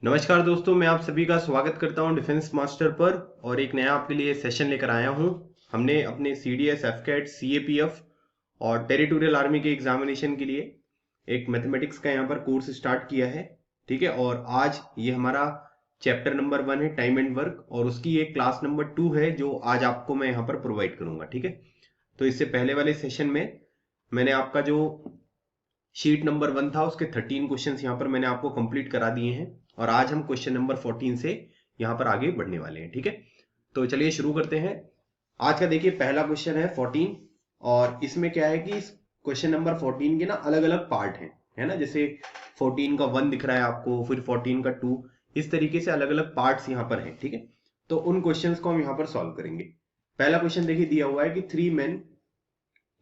नमस्कार दोस्तों, मैं आप सभी का स्वागत करता हूं डिफेंस मास्टर पर। और एक नया आपके लिए सेशन लेकर आया हूं। हमने अपने CDS, एफकेट, CAPF और टेरिटोरियल आर्मी के एग्जामिनेशन के लिए एक मैथमेटिक्स का यहाँ पर कोर्स स्टार्ट किया है। ठीक है, और आज ये हमारा चैप्टर नंबर 1 है, टाइम एंड वर्क, और उसकी एक क्लास नंबर 2 है जो आज आपको मैं यहाँ पर प्रोवाइड करूंगा। ठीक है, तो इससे पहले वाले सेशन में मैंने आपका जो शीट नंबर 1 था उसके 13 क्वेश्चन यहाँ पर मैंने आपको कंप्लीट करा दिए हैं, और आज हम क्वेश्चन नंबर 14 से यहाँ पर आगे बढ़ने वाले हैं। ठीक है, तो चलिए शुरू करते हैं। आज का देखिए पहला क्वेश्चन है 14, और इसमें क्या है कि इस क्वेश्चन नंबर 14 के ना अलग अलग पार्ट हैं, है ना। जैसे 14 का 1 दिख रहा है आपको, फिर 14 का 2, इस तरीके से अलग अलग पार्ट्स यहाँ पर हैं। ठीक है, तो उन क्वेश्चंस को हम यहाँ पर सॉल्व करेंगे। पहला क्वेश्चन देखिए दिया हुआ है कि 3 men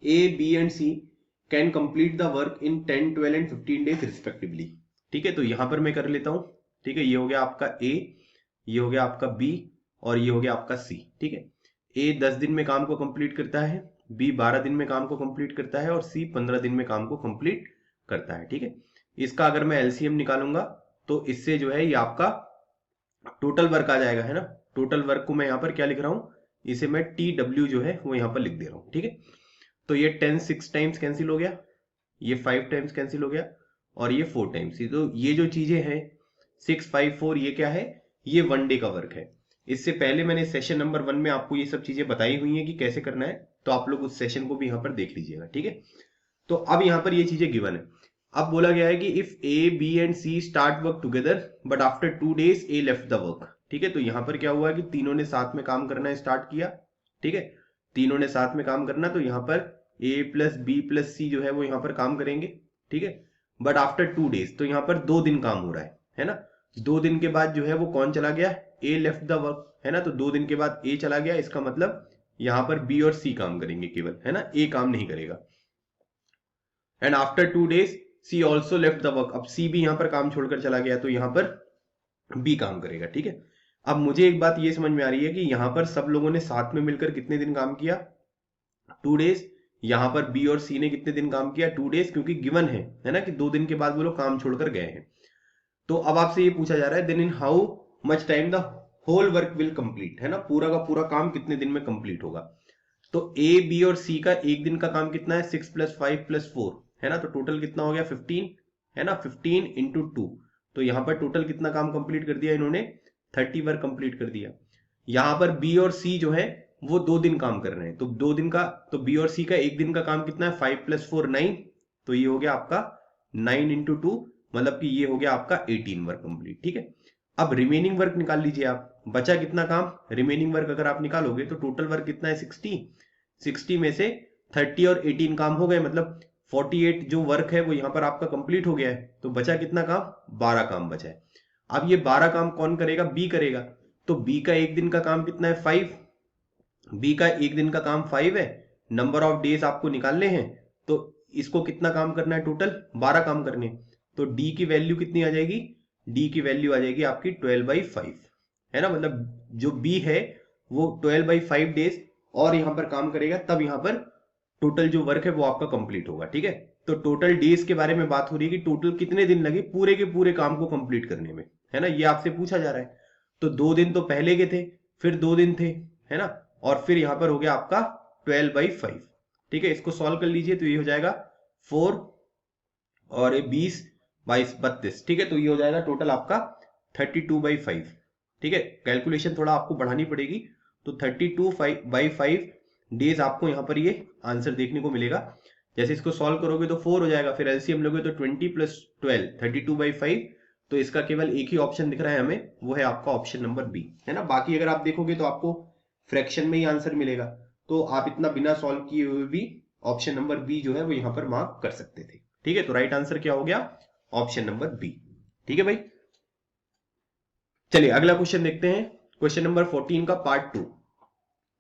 A, B and C can complete the work in 10, 12 and 15 days respectively. ठीक है, तो यहां पर मैं कर लेता हूं। ठीक है, ये हो गया आपका A, ये हो गया आपका B, और ये हो गया आपका C। ठीक है, A 10 दिन में काम को कंप्लीट करता है, B 12 दिन में काम को कंप्लीट करता है, और C 15 दिन में काम को कंप्लीट करता है। ठीक है, इसका अगर मैं LCM निकालूंगा तो इससे जो है ये आपका टोटल वर्क आ जाएगा, है ना। टोटल वर्क को मैं यहाँ पर क्या लिख रहा हूं, इसे मैं TW जो है वो यहाँ पर लिख दे रहा हूं। ठीक है, तो ये 10 6 टाइम्स कैंसिल हो गया, ये 5 टाइम्स कैंसिल हो गया, और ये 4 टाइम्स। तो ये जो चीजें हैं 6 5 4, ये क्या है, ये 1 डे का वर्क है। इससे पहले मैंने सेशन नंबर 1 में आपको ये सब चीजें बताई हुई हैं कि कैसे करना है, तो आप लोग उस सेशन को भी यहाँ पर देख लीजिएगा। ठीक है, तो अब यहाँ पर ये चीजें गिवन है। अब बोला गया है कि if A, B and C start work together but after 2 days A left the work. ठीक है, तो यहाँ पर क्या हुआ कि तीनों ने साथ में काम करना स्टार्ट किया। ठीक है, तीनों ने साथ में काम करना, तो यहाँ पर A plus B plus C जो है वो यहाँ पर काम करेंगे। ठीक है, बट आफ्टर 2 days, तो यहाँ पर 2 दिन काम हो रहा है ना। 2 दिन के बाद जो है वो कौन चला गया, A लेफ्ट द वर्क, है ना। तो 2 दिन के बाद A चला गया, इसका मतलब यहाँ पर B और C काम करेंगे केवल, है ना, A काम नहीं करेगा। And after 2 days C also left the work, अब C भी यहाँ पर काम छोड़कर चला गया, तो यहाँ पर B काम करेगा। ठीक है, अब मुझे एक बात ये समझ में आ रही है कि यहाँ पर सब लोगों ने साथ में मिलकर कितने दिन काम किया, 2 days। यहाँ पर B और C ने कितने दिन काम किया, 2 days, क्योंकि गिवन है ना कि 2 दिन के बाद वो लोग काम छोड़कर गए हैं। तो अब आपसे ये पूछा जा रहा है then in how much time the whole work will complete, है ना, पूरा का पूरा काम कितने दिन में कंप्लीट होगा। तो A, B और C का एक दिन का काम कितना है, 6 + 5 + 4, है ना। तो टोटल कितना हो गया, 15, है ना, 15 × 2। तो यहाँ पर टोटल कितना काम कंप्लीट कर दिया इन्होंने, 30 वर्क कंप्लीट कर दिया। यहाँ पर B और C जो है वो 2 दिन काम कर रहे हैं, तो 2 दिन का, तो B और C का एक दिन का काम कितना है, 5 + 4 9, तो ये हो गया आपका 9 × 2, मतलब कि ये हो गया आपका 18 वर्क कंप्लीट। ठीक है, अब रिमेनिंग वर्क निकाल लीजिए आप, बचा कितना काम, रिमेनिंग वर्क अगर आप निकालोगे तो टोटल वर्क कितना है, 60 में से 30 और 18 काम हो गए, मतलब 48 जो वर्क है वो यहां पर आपका कंप्लीट हो गया है। तो बचा कितना काम, 12 काम बचा है। अब ये 12 काम कौन करेगा, B करेगा। तो B का एक दिन का काम कितना है, 5। B का एक दिन का काम 5 है, नंबर ऑफ डेज आपको निकालने हैं, तो इसको कितना काम करना है, टोटल 12 काम करने हैं। तो D की वैल्यू कितनी आ जाएगी, D की वैल्यू आ जाएगी आपकी 12/5, है ना। मतलब जो B है वो 12/5 डेज और यहां पर काम करेगा, तब यहां पर टोटल जो वर्क है वो आपका कंप्लीट होगा। ठीक है, तो टोटल डेज के बारे में बात हो रही है कि टोटल कितने दिन लगे पूरे के पूरे काम को कंप्लीट करने में, है ना, ये आपसे पूछा जा रहा है। तो 2 दिन तो पहले के थे, फिर 2 दिन थे, है ना, और फिर यहां पर हो गया आपका 12/5। ठीक है, इसको सॉल्व कर लीजिए, तो ये हो जाएगा 4 और ये 20 22 32। ठीक है, तो ये हो जाएगा टोटल आपका 32/5। ठीक है, कैलकुलेशन थोड़ा आपको बढ़ानी पड़ेगी, तो 32/5 डेज आपको यहाँ पर ये आंसर देखने को मिलेगा। जैसे इसको सॉल्व करोगे तो 4 हो जाएगा, फिर एलसीएम लोगे तो 20 + 12 32/5। तो इसका केवल एक ही ऑप्शन दिख रहा है हमें, वो है आपका ऑप्शन नंबर बी, है ना। बाकी अगर आप देखोगे तो आपको फ्रैक्शन में ही आंसर मिलेगा, तो आप इतना बिना सॉल्व किए हुए भी ऑप्शन नंबर बी जो है वो यहाँ पर मार्क कर सकते थे। ठीक है, तो राइट आंसर क्या हो गया, ऑप्शन नंबर बी। ठीक है भाई, चलिए अगला क्वेश्चन देखते हैं। क्वेश्चन नंबर 14 का part 2।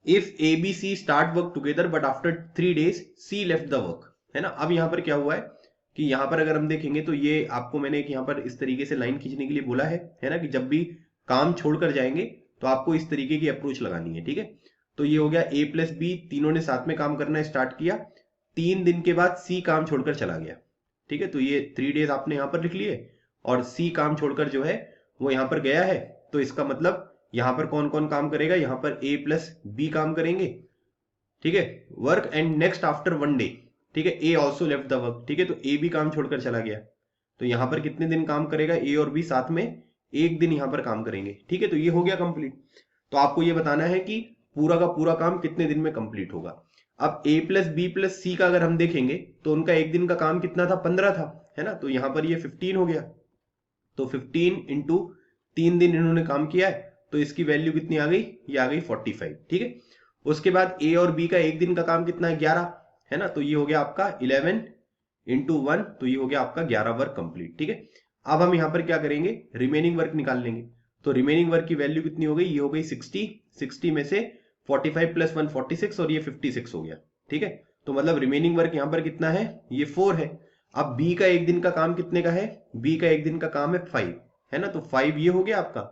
If ABC start work together but after 3 days C left the work, है ना। अब यहां पर क्या हुआ है कि यहां पर अगर हम देखेंगे तो ये आपको मैंने एक यहां पर इस तरीके से लाइन खींचने के लिए बोला है ना, कि जब भी काम छोड़कर जाएंगे तो आपको इस तरीके की अप्रोच लगानी है। ठीक है, तो ये हो गया A + B, तीनों ने साथ में काम करना स्टार्ट किया, 3 दिन के बाद C काम छोड़कर चला गया। ठीक है, तो ये 3 days आपने यहां पर लिख लिए, और C काम छोड़कर जो है वो यहाँ पर गया है, तो इसका मतलब यहाँ पर कौन कौन काम करेगा, यहाँ पर a प्लस बी काम करेंगे, ठीक है, work and next after 1 day, ठीक है, ए ऑल्सो लेफ्ट द वर्क, ठीक है, तो ए भी काम छोड़कर चला गया, तो यहाँ पर कितने दिन काम करेगा, ए और बी साथ में 1 दिन यहाँ पर काम करेंगे, ठीक है, तो ये हो गया कंप्लीट। तो आपको ये बताना है कि पूरा का पूरा काम कितने दिन में कंप्लीट होगा। अब a प्लस बी प्लस सी का अगर हम देखेंगे तो उनका एक दिन का काम कितना था, 15 था, है ना, तो यहाँ पर ये 15 हो गया, तो 15 इंटू 3 दिन इन्होंने काम किया है, तो इसकी वैल्यू कितनी आ गई, ये आ गई 45, ठीक है। उसके बाद ए और बी का एक दिन का काम कितना है, 11, है ना, तो ये हो गया आपका 11 इंटू 1, तो ये हो गया आपका 11 वर्क कंप्लीट, ठीक है। अब हम यहाँ पर क्या करेंगे, रिमेनिंग वर्क निकाल लेंगे, तो रिमेनिंग वर्क की वैल्यू कितनी हो गई, ये हो गई 60 में से 45 प्लस 1 46 और ये 56 हो गया, ठीक है। तो मतलब रिमेनिंग वर्क यहाँ पर कितना है, ये 4 है। अब बी का एक दिन का काम कितने का है, बी का एक दिन का काम है 5, है ना, तो 5 ये हो गया आपका,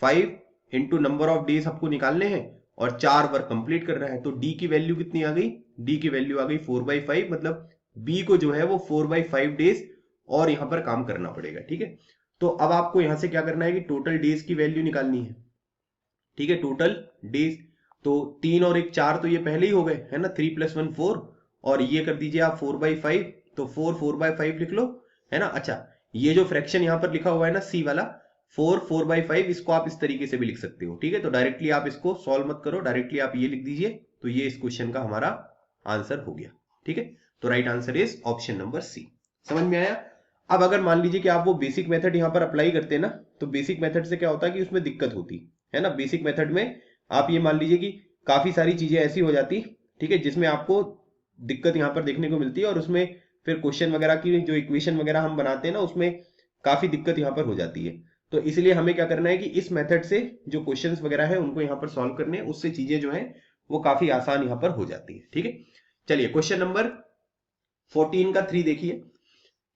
5 इंटू नंबर ऑफ डेज आपको निकालने हैं और 4 वर्क कंप्लीट कर रहा है, तो डी की वैल्यू कितनी आ गई, डी की वैल्यू आ गई 4/5, मतलब बी को जो है वो 4/5 डेज और यहां पर काम करना पड़ेगा, ठीक है। तो अब आपको यहां से क्या करना है कि टोटल डेज की वैल्यू निकालनी है, ठीक है, टोटल डेज, तो 3 और 1 4, तो ये पहले ही हो गए, है ना, 3 + 1 4, और ये कर दीजिए आप 4/5, तो 4/5 लिख लो, है ना। अच्छा, ये जो फ्रैक्शन यहां पर लिखा हुआ है ना सी वाला 4/5, इसको आप इस तरीके से भी लिख सकते हो, ठीक है, तो डायरेक्टली आप इसको सॉल्व मत करो, डायरेक्टली आप ये लिख दीजिए, तो ये इस क्वेश्चन का हमारा आंसर हो गया, ठीक है। तो right answer is option number C. समझ में आया। अब अगर मान लीजिए कि आप वो बेसिक मेथड यहां पर अप्लाई करते हैं ना, तो बेसिक मेथड से क्या होता है कि उसमें दिक्कत होती है ना। बेसिक मेथड में आप ये मान लीजिए कि काफी सारी चीजें ऐसी हो जाती, ठीक है, जिसमें आपको दिक्कत यहां पर देखने को मिलती है, और उसमें फिर क्वेश्चन वगैरह की जो इक्वेशन वगैरह हम बनाते हैं ना, उसमें काफी दिक्कत यहां पर हो जाती है। तो इसलिए हमें क्या करना है कि इस मेथड से जो क्वेश्चंस वगैरह है उनको यहां पर सॉल्व करने हैं, उससे चीजें जो है वो काफी आसान यहां पर हो जाती है, ठीक है। चलिए क्वेश्चन नंबर 14 का 3 देखिए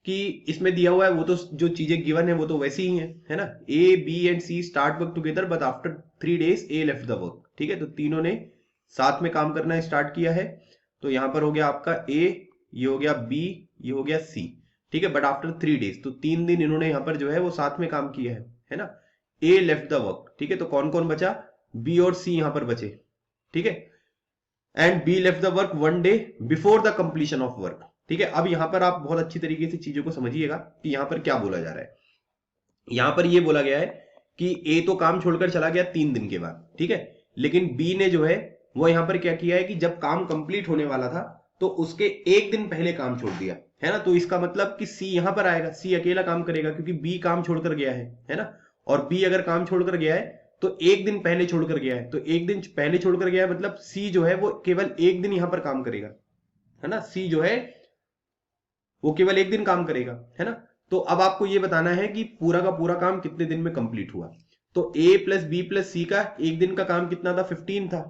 कि इसमें दिया हुआ है वो तो जो चीजें गिवन है वो तो वैसी ही है ना। A B and C start work together but after 3 days A left the work, ठीक है, तो तीनों ने साथ में काम करना स्टार्ट किया है, तो यहां पर हो गया आपका ए, ये हो गया बी, ये हो गया सी, ठीक है, बट आफ्टर 3 days, तो 3 दिन इन्होंने यहां पर जो है वो साथ में काम किया है ना। ए लेफ्ट द वर्क, ठीक है, तो कौन कौन बचा, बी और सी यहां पर बचे, ठीक है, and B left the work 1 day before the completion of work, ठीक है। अब यहां पर आप बहुत अच्छी तरीके से चीजों को समझिएगा कि यहां पर क्या बोला जा रहा है। यहां पर यह बोला गया है कि ए तो काम छोड़कर चला गया 3 दिन के बाद, ठीक है, लेकिन बी ने जो है वो यहां पर क्या किया है कि जब काम कंप्लीट होने वाला था तो उसके 1 दिन पहले काम छोड़ दिया, है ना। तो इसका मतलब कि सी यहां पर आएगा, सी अकेला काम करेगा क्योंकि बी काम छोड़कर गया है ना। और बी अगर काम छोड़कर गया है तो 1 दिन पहले छोड़कर गया है, तो 1 दिन पहले छोड़कर गया है, मतलब सी जो है वो केवल 1 दिन यहां पर काम करेगा, है ना। सी जो है वो केवल 1 दिन काम करेगा, है ना। तो अब आपको ये बताना है कि पूरा का पूरा काम कितने दिन में कंप्लीट हुआ। तो ए प्लस बी प्लस सी का एक दिन का काम कितना था, 15 था,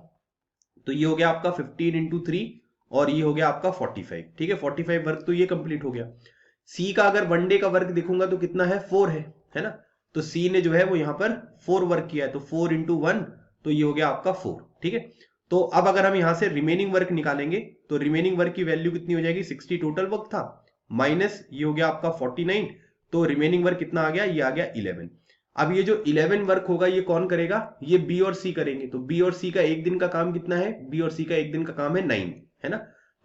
तो ये हो गया आपका 15 इंटू 3 और ये हो गया आपका 45, ठीक है, 45 वर्क तो ये कंप्लीट हो गया। सी का अगर 1 डे का वर्क देखूंगा तो कितना है, 4 है ना। तो सी ने जो है वो यहां पर 4 वर्क किया है, तो 4 इंटू 1, तो ये हो गया आपका 4, ठीक है। तो अब अगर हम यहां से रिमेनिंग वर्क निकालेंगे तो रिमेनिंग वर्क की वैल्यू कितनी हो जाएगी, 60 टोटल वर्क था माइनस ये हो गया आपका 49, तो रिमेनिंग वर्क कितना आ गया, ये आ गया 11। अब ये जो 11 वर्क होगा ये कौन करेगा, ये बी और सी करेंगे, तो बी और सी का एक दिन का काम कितना है, बी और सी का एक दिन का काम है 9, है ना।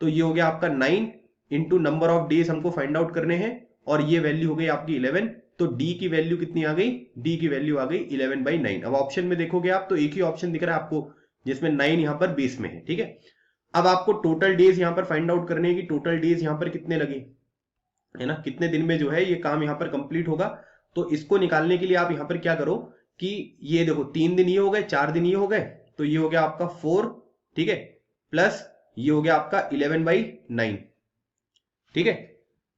तो ये हो गया आपका 9 इंटू नंबर ऑफ डेज हमको फाइंड आउट करने हैं, और ये वैल्यू हो गई आपकी 11, तो डी की वैल्यू कितनी आ गई, डी की वैल्यू आ गई 11/9। अब ऑप्शन में देखोगे आप तो एक ही ऑप्शन दिख रहा है आपको जिसमें 9 यहां पर बेस में है, ठीक है। अब आपको टोटल डेज यहां पर फाइंड आउट करने हैं कि टोटल डेज यहां पर कितने लगे, है ना, कितने दिन में जो है ये काम यहां पर कंप्लीट होगा। तो इसको निकालने के लिए आप यहां पर क्या करो कि ये देखो 3 दिन ये हो गए, 4 दिन ये हो गए, तो ये हो गया आपका 4, ठीक है, प्लस ये हो गया आपका 11/9, ठीक है,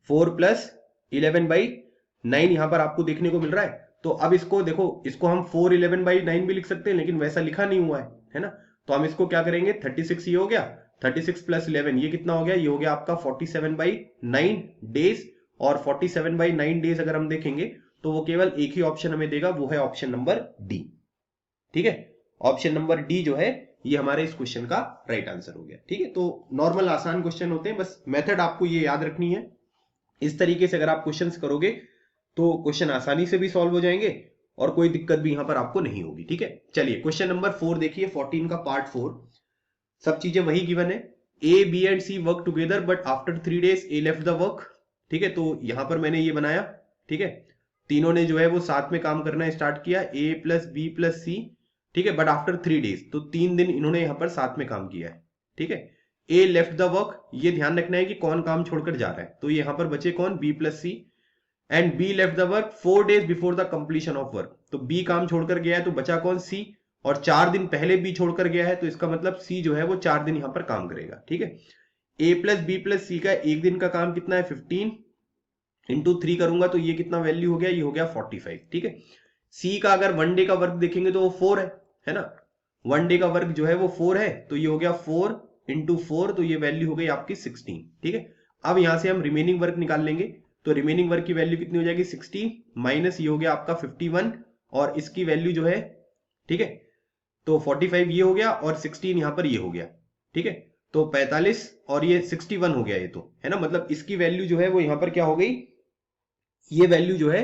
4 प्लस 11/9 यहां पर आपको देखने को मिल रहा है। तो अब इसको देखो, इसको हम 4 11/9 भी लिख सकते हैं, लेकिन वैसा लिखा नहीं हुआ है ना। तो हम इसको क्या करेंगे, 36 ये हो गया, 36 प्लस 11 ये कितना हो गया, ये हो गया आपका 47/9 डेज, और 47/9 डेज अगर हम देखेंगे तो वो केवल एक ही ऑप्शन हमें देगा, वो है ऑप्शन नंबर डी, ठीक है। ऑप्शन नंबर डी जो है ये हमारे इस क्वेश्चन का राइट आंसर हो गया, ठीक है। तो नॉर्मल आसान क्वेश्चन होते हैं, बस मेथड आपको ये याद रखनी है। इस तरीके से अगर आप क्वेश्चंस करोगे तो क्वेश्चन आसानी से भी सॉल्व हो जाएंगे और कोई दिक्कत भी यहां पर आपको नहीं होगी। ठीक है, चलिए क्वेश्चन नंबर 4 देखिए, 14 का पार्ट 4। सब चीजें वही गिवन है, A B and C work together but after 3 days A left the work. ठीक है, तो यहां पर मैंने ये बनाया। ठीक है, तीनों ने जो है वो साथ में काम करना स्टार्ट किया, ए प्लस बी प्लस सी। ठीक है, बट आफ्टर 3 days, तो 3 दिन इन्होंने यहां पर साथ में काम किया है। ठीक है, ए लेफ्ट द वर्क, ये ध्यान रखना है कि कौन काम छोड़कर जा रहा है, तो यहां पर बचे कौन, B plus C. And B left the work 4 days before the completion of work, तो बी काम छोड़कर गया है तो बचा कौन, सी। और 4 दिन पहले बी छोड़कर गया है, तो इसका मतलब सी जो है वो 4 दिन यहां पर काम करेगा। ठीक है, ए प्लस बी प्लस सी का एक दिन का काम कितना है, 15 इंटू 3 करूंगा तो ये कितना वैल्यू हो गया, ये हो गया 45। ठीक है, सी का अगर 1 डे का वर्क देखेंगे तो वो 4 है ना, 1 डे का वर्क जो है वो 4 है, तो ये हो गया 4 इंटू 4, तो ये वैल्यू हो गई आपकी 16। ठीक है, अब यहां से हम रिमेनिंग वर्क निकाल लेंगे, तो रिमेनिंग वर्क की वैल्यू कितनी हो जाएगी, 60 माइनस ये हो गया आपका 51, और इसकी वैल्यू जो है, ठीक है, तो 45 ये हो गया और 16 यहां पर ये हो गया। ठीक है, तो 45 और ये 61 हो गया, ये तो है ना, मतलब इसकी वैल्यू जो है वो यहां पर क्या हो गई, ये वैल्यू जो है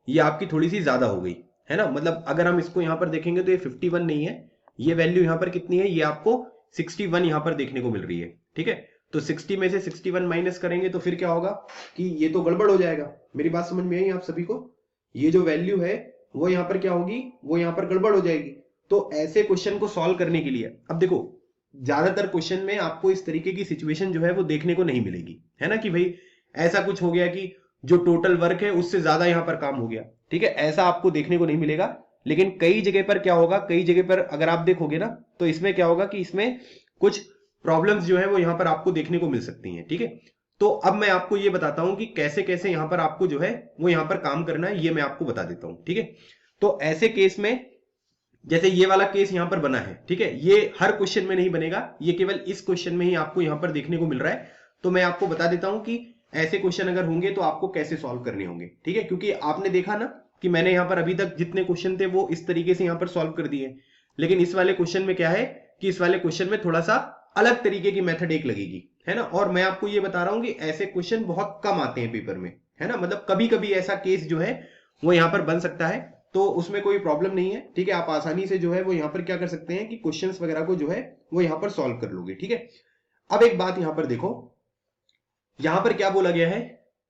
ये आपकी थोड़ी सी ज्यादा हो गई, है ना। मतलब अगर हम इसको यहां पर देखेंगे तो ये 51 नहीं है, ये वैल्यू यहां पर कितनी है, ये आपको 61 यहां पर देखने को मिल रही है। ठीक है, तो 60 में से 61 माइनस करेंगे तो फिर क्या होगा कि ये तो गड़बड़ हो जाएगा। मेरी बात समझ में आई आप सभी को, ये जो वैल्यू है वो यहां पर क्या होगी, वो यहां पर गड़बड़ हो जाएगी। तो ऐसे क्वेश्चन को सॉल्व करने के लिए, अब देखो ज्यादातर क्वेश्चन में आपको इस तरीके की सिचुएशन जो है वो देखने को नहीं मिलेगी, है ना, कि भाई ऐसा कुछ हो गया कि जो टोटल वर्क है उससे ज्यादा यहां पर काम हो गया। ठीक है, ऐसा आपको देखने को नहीं मिलेगा, लेकिन कई जगह पर क्या होगा, कई जगह पर अगर आप देखोगे ना तो इसमें क्या होगा कि इसमें कुछ प्रॉब्लम्स जो है वो यहां पर आपको देखने को मिल सकती हैं। ठीक है, तो अब मैं आपको ये बताता हूं कि कैसे कैसे यहां पर आपको जो है वो यहां पर काम करना है, ये मैं आपको बता देता हूं। ठीक है, तो ऐसे केस में जैसे ये वाला केस यहां पर बना है, ठीक है, ये हर क्वेश्चन में नहीं बनेगा, ये केवल इस क्वेश्चन में ही आपको यहां पर देखने को मिल रहा है। तो मैं आपको बता देता हूं कि ऐसे क्वेश्चन अगर होंगे तो आपको कैसे सॉल्व करने होंगे। ठीक है, क्योंकि आपने देखा ना कि मैंने यहां पर अभी तक जितने क्वेश्चन थे वो इस तरीके से यहां पर सॉल्व कर दिए, लेकिन इस वाले क्वेश्चन में क्या है कि इस वाले क्वेश्चन में थोड़ा सा अलग तरीके की मेथड एक लगेगी, है ना। और मैं आपको ये बता रहा हूं कि ऐसे क्वेश्चन बहुत कम आते हैं पेपर में, है ना, मतलब कभी कभी ऐसा केस जो है वो यहां पर बन सकता है, तो उसमें कोई प्रॉब्लम नहीं है। ठीक है, आप आसानी से जो है वो यहां पर क्या कर सकते हैं कि क्वेश्चंस वगैरह को जो है वो यहां पर सॉल्व कर लोगे। ठीक है, अब एक बात यहां पर देखो, यहां पर क्या बोला गया है।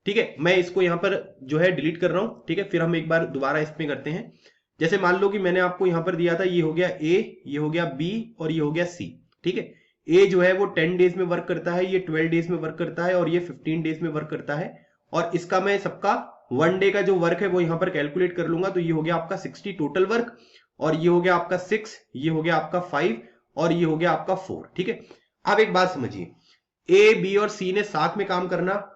ठीक है, मैं इसको यहां पर जो है डिलीट कर रहा हूं। ठीक है, फिर हम एक बार दोबारा इसमें करते हैं। जैसे मान लो कि मैंने आपको यहां पर दिया था, ये हो गया ए, ये हो गया बी और ये हो गया सी। ठीक है, ए जो है वो 10 डेज में वर्क करता है, ये 12 डेज में वर्क करता है और ये 15 डेज में वर्क करता है, और इसका मैं सबका 1 डे का जो वर्क है वो यहां पर कैलकुलेट कर लूंगा, तो ये हो गया आपका 60 टोटल वर्क, और ये हो गया आपका 6, ये हो गया आपका 5 और ये हो गया आपका 4। ठीक है, अब एक बात समझिए, ए बी और सी ने साथ में काम करना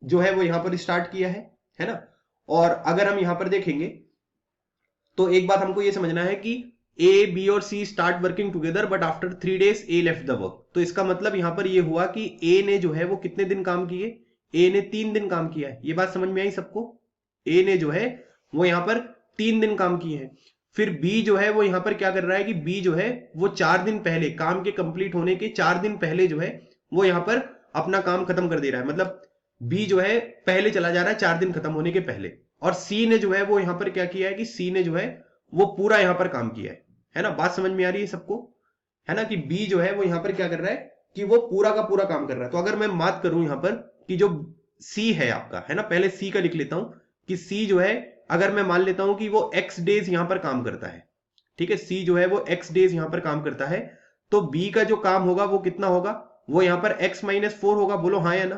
जो है वो यहां पर स्टार्ट किया है ना। और अगर हम यहां पर देखेंगे तो एक बात हमको ये समझना है कि ए बी और C start working together but after 3 days A left the work, तो इसका मतलब यहां पर ये हुआ कि ए ने जो है वो कितने दिन काम किए, ए ने 3 दिन काम किया है। ये बात समझ में आई सबको, ए ने जो है वो यहां पर 3 दिन काम किए हैं। फिर बी जो है वो यहां पर क्या कर रहा है कि बी जो है वो 4 दिन पहले, काम के कंप्लीट होने के 4 दिन पहले जो है वो यहां पर अपना काम खत्म कर दे रहा है, मतलब बी जो है पहले चला जा रहा है 4 दिन खत्म होने के पहले। और सी ने जो है वो यहां पर क्या किया है कि सी ने जो है वो पूरा यहां पर काम किया है ना। बात समझ में आ रही है सबको, है ना, कि बी जो है वो यहां पर क्या कर रहा है कि वो पूरा का पूरा काम कर रहा है। तो अगर मैं बात करूं यहां पर कि जो सी है आपका, है ना, पहले सी का लिख लेता हूं कि सी जो है, अगर मैं मान लेता हूं कि वो एक्स डेज यहां पर काम करता है, ठीक है, सी जो है वो एक्स डेज यहां पर काम करता है, तो बी का जो काम होगा वो कितना होगा, वो यहां पर x माइनस 4 होगा। बोलो हाँ या ना,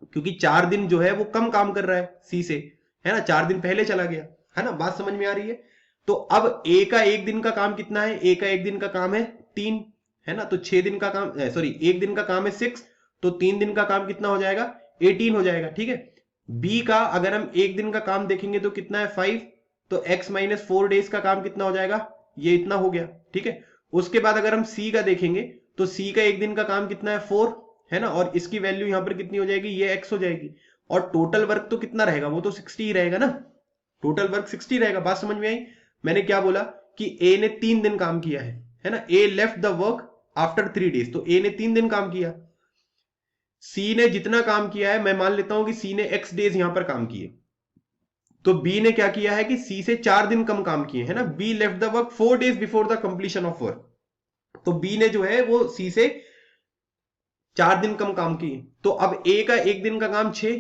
क्योंकि 4 दिन जो है वो कम काम कर रहा है सी से, है ना, 4 दिन पहले चला गया, है ना। बात समझ में आ रही है। तो अब ए का एक दिन का काम कितना है, ए का एक दिन का काम है 3, है ना, तो 6 दिन का काम, सॉरी, एक दिन का काम है 6, तो 3 दिन का काम कितना हो जाएगा, 18 हो जाएगा। ठीक है, बी का अगर हम एक दिन का काम देखेंगे तो कितना है 5, तो x माइनस 4 डेज का काम कितना हो जाएगा, ये इतना हो गया। ठीक है, उसके बाद अगर हम सी का देखेंगे तो सी का एक दिन का काम कितना है 4, है ना, और इसकी वैल्यू यहां पर कितनी हो जाएगी, ये x हो जाएगी, और टोटल वर्क तो कितना रहेगा, वो तो 60 ही रहेगा ना, टोटल वर्क 60 रहेगा। बात समझ में आई। मैंने क्या बोला कि ए ने 3 दिन काम किया है ना, A left the work after 3 days, तो ए ने 3 दिन काम किया। सी ने जितना काम किया है, मैं मान लेता हूं कि सी ने x डेज यहां पर काम किए, तो बी ने क्या किया है कि सी से 4 दिन कम काम किए, है ना। B left the work 4 days before the completion of work. तो बी ने जो है वो सी से 4 दिन कम काम किए। तो अब ए का 1 दिन का काम 6,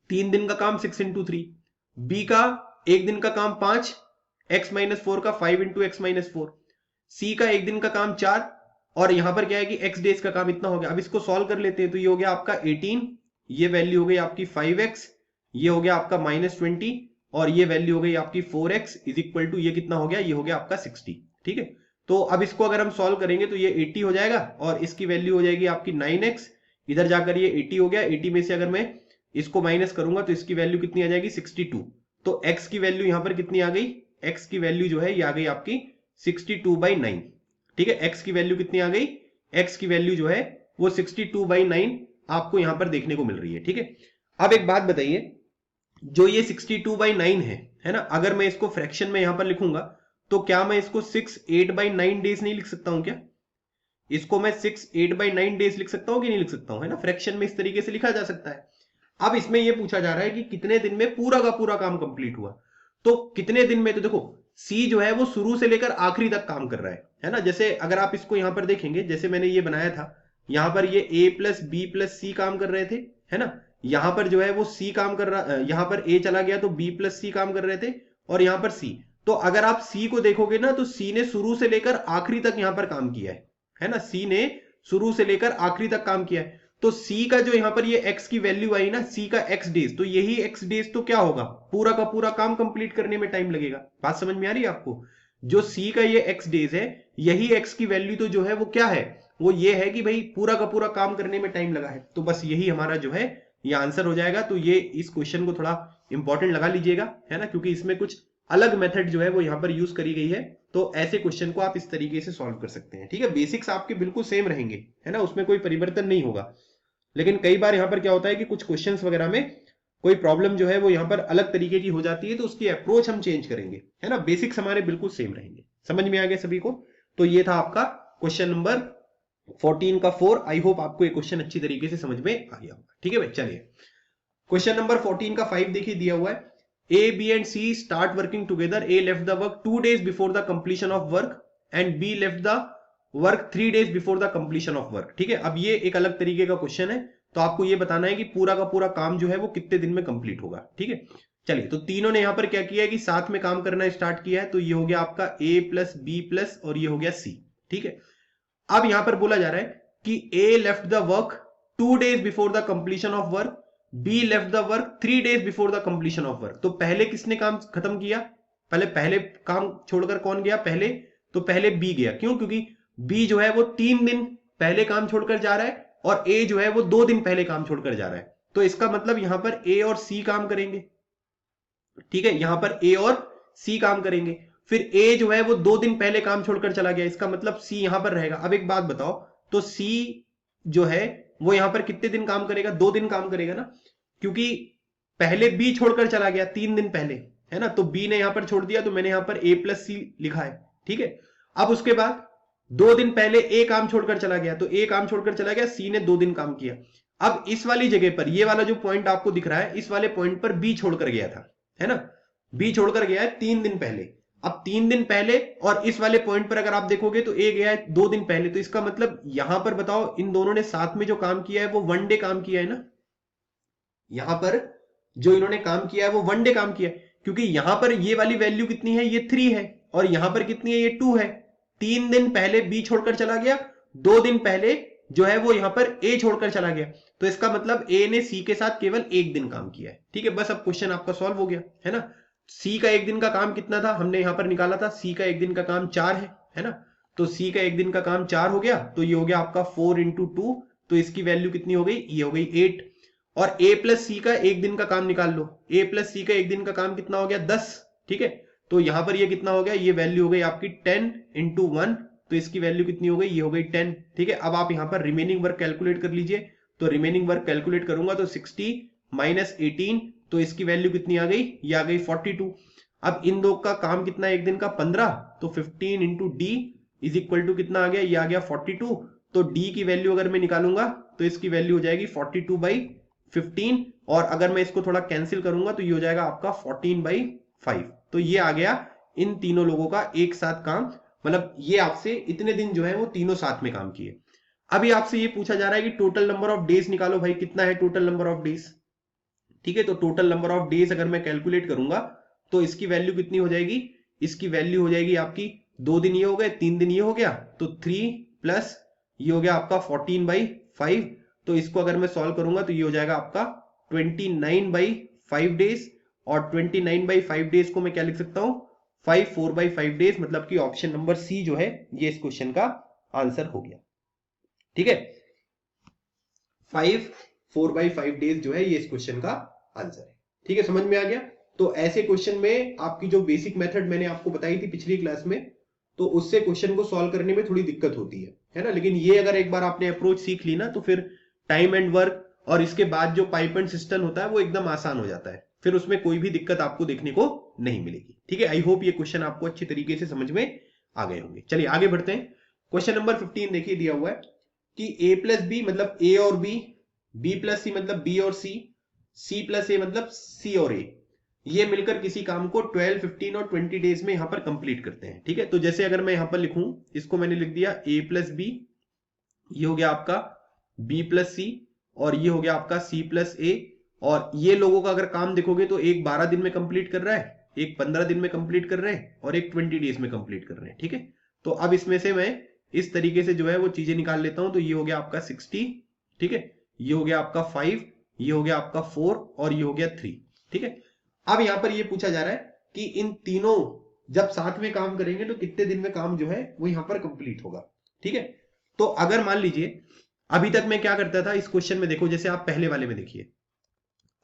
3 दिन का काम 6 into 3, बी का 1 दिन का काम 5, x माइनस 4 का 5 into x माइनस 4, सी का 1 दिन का काम 4, और यहां पर क्या है कि x डेज का काम इतना हो गया। अब इसको सॉल्व कर लेते हैं। तो ये हो गया आपका 18, ये वैल्यू हो गई आपकी 5x, ये हो गया आपका -20, और ये वैल्यू हो गई आपकी 4x इज इक्वल टू ये कितना हो गया, ये हो गया आपका 60। ठीक है, तो अब इसको अगर हम सॉल्व करेंगे तो ये 80 हो जाएगा, और इसकी वैल्यू हो जाएगी आपकी 9x, इधर जाकर ये 80 हो गया। 80 में से अगर मैं इसको माइनस करूंगा तो इसकी वैल्यू कितनी आ जाएगी, 62। तो x की वैल्यू यहां पर कितनी आ गई, x की वैल्यू जो है ये आ गई आपकी 62/9। ठीक है, x की वैल्यू कितनी आ गई, x की वैल्यू जो है वो 62/9 आपको यहां पर देखने को मिल रही है। ठीक है, अब एक बात बताइए, जो ये 62/9 है ना, अगर मैं इसको फ्रैक्शन में यहां पर लिखूंगा तो क्या मैं इसको 6/8/9 डेज नहीं लिख सकता हूं क्या? इसको मैं 6/8/9 डेज लिख सकता हूं कि नहीं लिख सकता हूं, है ना। फ्रैक्शन में इस तरीके से लिखा जा सकता है। अब इसमें यह पूछा जा रहा है कि कितने दिन में पूरा का पूरा काम कंप्लीट हुआ। तो कितने दिन में, तो देखो सी जो है वो शुरू से लेकर आखिरी तक काम कर रहा है ना। जैसे अगर आप इसको यहां पर देखेंगे, जैसे मैंने ये बनाया था, यहां पर ये a प्लस बी प्लस सी काम कर रहे थे, है ना। यहां पर जो है वो सी काम कर रहा, यहां पर a चला गया तो b प्लस सी काम कर रहे थे, और यहां पर c। तो अगर आप c को देखोगे ना, तो c ने शुरू से लेकर आखिरी तक यहां पर काम किया है ना। c ने शुरू से लेकर आखिरी तक काम किया है। तो c का जो यहां पर ये x की वैल्यू आई ना, c का x डेज, तो यही x डेज तो क्या होगा, पूरा का पूरा काम कंप्लीट करने में टाइम लगेगा। बात समझ में आ रही है आपको? जो c का ये x डेज है, यही x की वैल्यू तो जो है वो क्या है, वो ये है कि भाई पूरा का पूरा काम करने में टाइम लगा है। तो बस यही हमारा जो है ये आंसर हो जाएगा। तो ये इस क्वेश्चन को थोड़ा इंपॉर्टेंट लगा लीजिएगा, है ना, क्योंकि इसमें कुछ अलग मेथड जो है वो यहां पर यूज करी गई है। तो ऐसे क्वेश्चन को आप इस तरीके से सॉल्व कर सकते हैं। ठीक है, बेसिक्स आपके बिल्कुल सेम रहेंगे, है ना, उसमें कोई परिवर्तन नहीं होगा। लेकिन कई बार यहां पर क्या होता है कि कुछ क्वेश्चंस वगैरह में कोई प्रॉब्लम जो है वो यहां पर अलग तरीके की हो जाती है, तो उसकी अप्रोच हम चेंज करेंगे, है ना। बेसिक्स हमारे बिल्कुल सेम रहेंगे। समझ में आ गया सभी को? तो ये था आपका क्वेश्चन नंबर 14 का 4। आई होप आपको ये क्वेश्चन अच्छी तरीके से समझ में आ गया होगा। ठीक है भाई, चलिए क्वेश्चन नंबर 14 का 5 देखिए, दिया हुआ है A, B and C start working together. A left the work 2 days before the completion of work and B left the work 3 days before the completion of work. ठीक है, अब ये एक अलग तरीके का क्वेश्चन है, तो आपको ये बताना है कि पूरा का पूरा काम जो है वो कितने दिन में कंप्लीट होगा। ठीक है, चलिए, तो तीनों ने यहां पर क्या किया है कि साथ में काम करना स्टार्ट किया है। तो ये हो गया आपका a प्लस बी प्लस और ये हो गया c। ठीक है, अब यहां पर बोला जा रहा है कि a left the work 2 days before the completion of work, b left the work 3 days before the completion of work. तो पहले किसने काम खत्म किया, पहले काम छोड़कर कौन गया पहले, तो पहले b गया। क्यों? क्योंकि बी जो है वो 3 दिन पहले काम छोड़कर जा रहा है और ए जो है वो 2 दिन पहले काम छोड़कर जा रहा है। तो इसका मतलब यहां पर ए और सी काम करेंगे। ठीक है, यहां पर ए और सी काम करेंगे। फिर ए जो है वो 2 दिन पहले काम छोड़कर चला गया, इसका मतलब सी यहां पर रहेगा। अब एक बात बताओ, तो सी जो है वो यहां पर कितने दिन काम करेगा, 2 दिन काम करेगा ना, क्योंकि पहले बी छोड़कर चला गया 3 दिन पहले, है ना। तो बी ने यहां पर छोड़ दिया, तो मैंने यहां पर ए प्लस सी लिखा है। ठीक है, अब उसके बाद 2 दिन पहले ए काम छोड़कर चला गया, तो ए काम छोड़कर चला गया, सी ने 2 दिन काम किया। अब इस वाली जगह पर, ये वाला जो पॉइंट आपको दिख रहा है, इस वाले पॉइंट पर बी छोड़कर गया था, है ना। बी छोड़कर गया है 3 दिन पहले। अब 3 दिन पहले और इस वाले पॉइंट पर अगर आप देखोगे तो ए गया है 2 दिन पहले। तो इसका मतलब यहां पर बताओ, इन दोनों ने साथ में जो काम किया है वो 1 डे काम किया है ना। यहां पर जो इन्होंने काम किया है वो 1 डे काम किया है, क्योंकि यहां पर ये वाली वैल्यू कितनी है, ये 3 है, और यहां पर कितनी है, ये 2 है। 3 दिन पहले बी छोड़कर चला गया, 2 दिन पहले जो है वो यहां पर ए छोड़कर चला गया। तो इसका मतलब ए ने सी के साथ केवल 1 दिन काम किया है। ठीक है, बस अब क्वेश्चन आपका सॉल्व हो गया, है ना। सी का 1 दिन का काम कितना था, हमने यहां पर निकाला था, सी का 1 दिन का काम 4 है ना। तो सी का 1 दिन का काम 4 हो गया, तो ये हो गया आपका 4 into 2, तो इसकी वैल्यू कितनी हो गई, ये हो गई 8। और ए प्लस सी का 1 दिन का काम निकाल लो, ए प्लस सी का 1 दिन का काम कितना हो गया, 10। ठीक है, तो यहां पर ये कितना हो गया, ये वैल्यू हो गई आपकी 10 into 1, तो इसकी वैल्यू कितनी हो गई, ये हो गई 10। ठीक है, अब आप यहां पर रिमेनिंग वर्क कैलकुलेट कर लीजिए। तो रिमेनिंग वर्क कैलकुलेट करूंगा तो 60 माइनस 18, तो इसकी वैल्यू कितनी आ गई, ये आ गई 42। अब इन दो का काम कितना है, एक दिन का 15, तो 15 into D is equal to कितना आ गया, ये आ गया 42। तो डी की वैल्यू अगर मैं निकालूंगा तो इसकी वैल्यू हो जाएगी 42/15, और अगर मैं इसको थोड़ा कैंसिल करूंगा तो ये हो जाएगा आपका 14/5। तो ये आ गया इन तीनों लोगों का एक साथ काम, मतलब ये आपसे इतने दिन जो है वो तीनों साथ में काम किए। अभी आपसे ये पूछा जा रहा है कि टोटल नंबर ऑफ डेज निकालो भाई, कितना है टोटल नंबर ऑफ डेज। ठीक है, तो टोटल नंबर ऑफ डेज अगर मैं कैलकुलेट करूंगा तो इसकी वैल्यू कितनी हो जाएगी, इसकी वैल्यू हो जाएगी आपकी 2 दिन ये हो गए, 3 दिन ये हो गया, तो 3 प्लस ये हो गया आपका 14/5। तो इसको अगर मैं सॉल्व करूंगा तो ये हो जाएगा आपका 29/5 डेज, और 29/5 डेज को मैं क्या लिख सकता हूं, 5 4/5 डेज, मतलब कि ऑप्शन नंबर सी जो है ये इस क्वेश्चन का आंसर हो गया। ठीक है, 5 4/5 डेज जो है ये इस क्वेश्चन का आंसर है। ठीक है, समझ में आ गया। तो ऐसे क्वेश्चन में आपकी जो बेसिक मेथड मैंने आपको बताई थी पिछली क्लास में, तो उससे क्वेश्चन को सॉल्व करने में थोड़ी दिक्कत होती है ना, लेकिन ये अगर एक बार आपने अप्रोच सीख ली ना तो फिर टाइम एंड वर्क और इसके बाद जो पाइप एंड सिस्टम होता है वो एकदम आसान हो जाता है, फिर उसमें कोई भी दिक्कत आपको देखने को नहीं मिलेगी। ठीक है, आई होप ये क्वेश्चन आपको अच्छी तरीके से समझ में आ गए होंगे। चलिए आगे बढ़ते हैं। क्वेश्चन नंबर 15 देखिए, दिया हुआ है कि a प्लस बी मतलब a और b, b प्लस सी मतलब b और c, c प्लस a मतलब c और a, ये मिलकर किसी काम को 12, 15 और 20 डेज में यहां पर कंप्लीट करते हैं। ठीक है, तो जैसे अगर मैं यहां पर लिखूं, इसको मैंने लिख दिया a प्लस बी, ये हो गया आपका b प्लस सी, और ये हो गया आपका c प्लस a। और ये लोगों का अगर काम देखोगे तो एक 12 दिन में कंप्लीट कर रहा है, एक 15 दिन में कंप्लीट कर रहे हैं, और एक 20 डेज में कंप्लीट कर रहे हैं। ठीक है, तो अब इसमें से मैं इस तरीके से जो है वो चीजें निकाल लेता हूं। तो ये हो गया आपका 60, ठीक है, ये हो गया आपका 5, ये हो गया आपका 4, और ये हो गया 3। ठीक है, अब यहां पर ये पूछा जा रहा है कि इन तीनों जब साथ में काम करेंगे तो कितने दिन में काम जो है वो यहां पर कंप्लीट होगा। ठीक है, तो अगर मान लीजिए अभी तक मैं क्या करता था इस क्वेश्चन में, देखो जैसे आप पहले वाले में देखिए,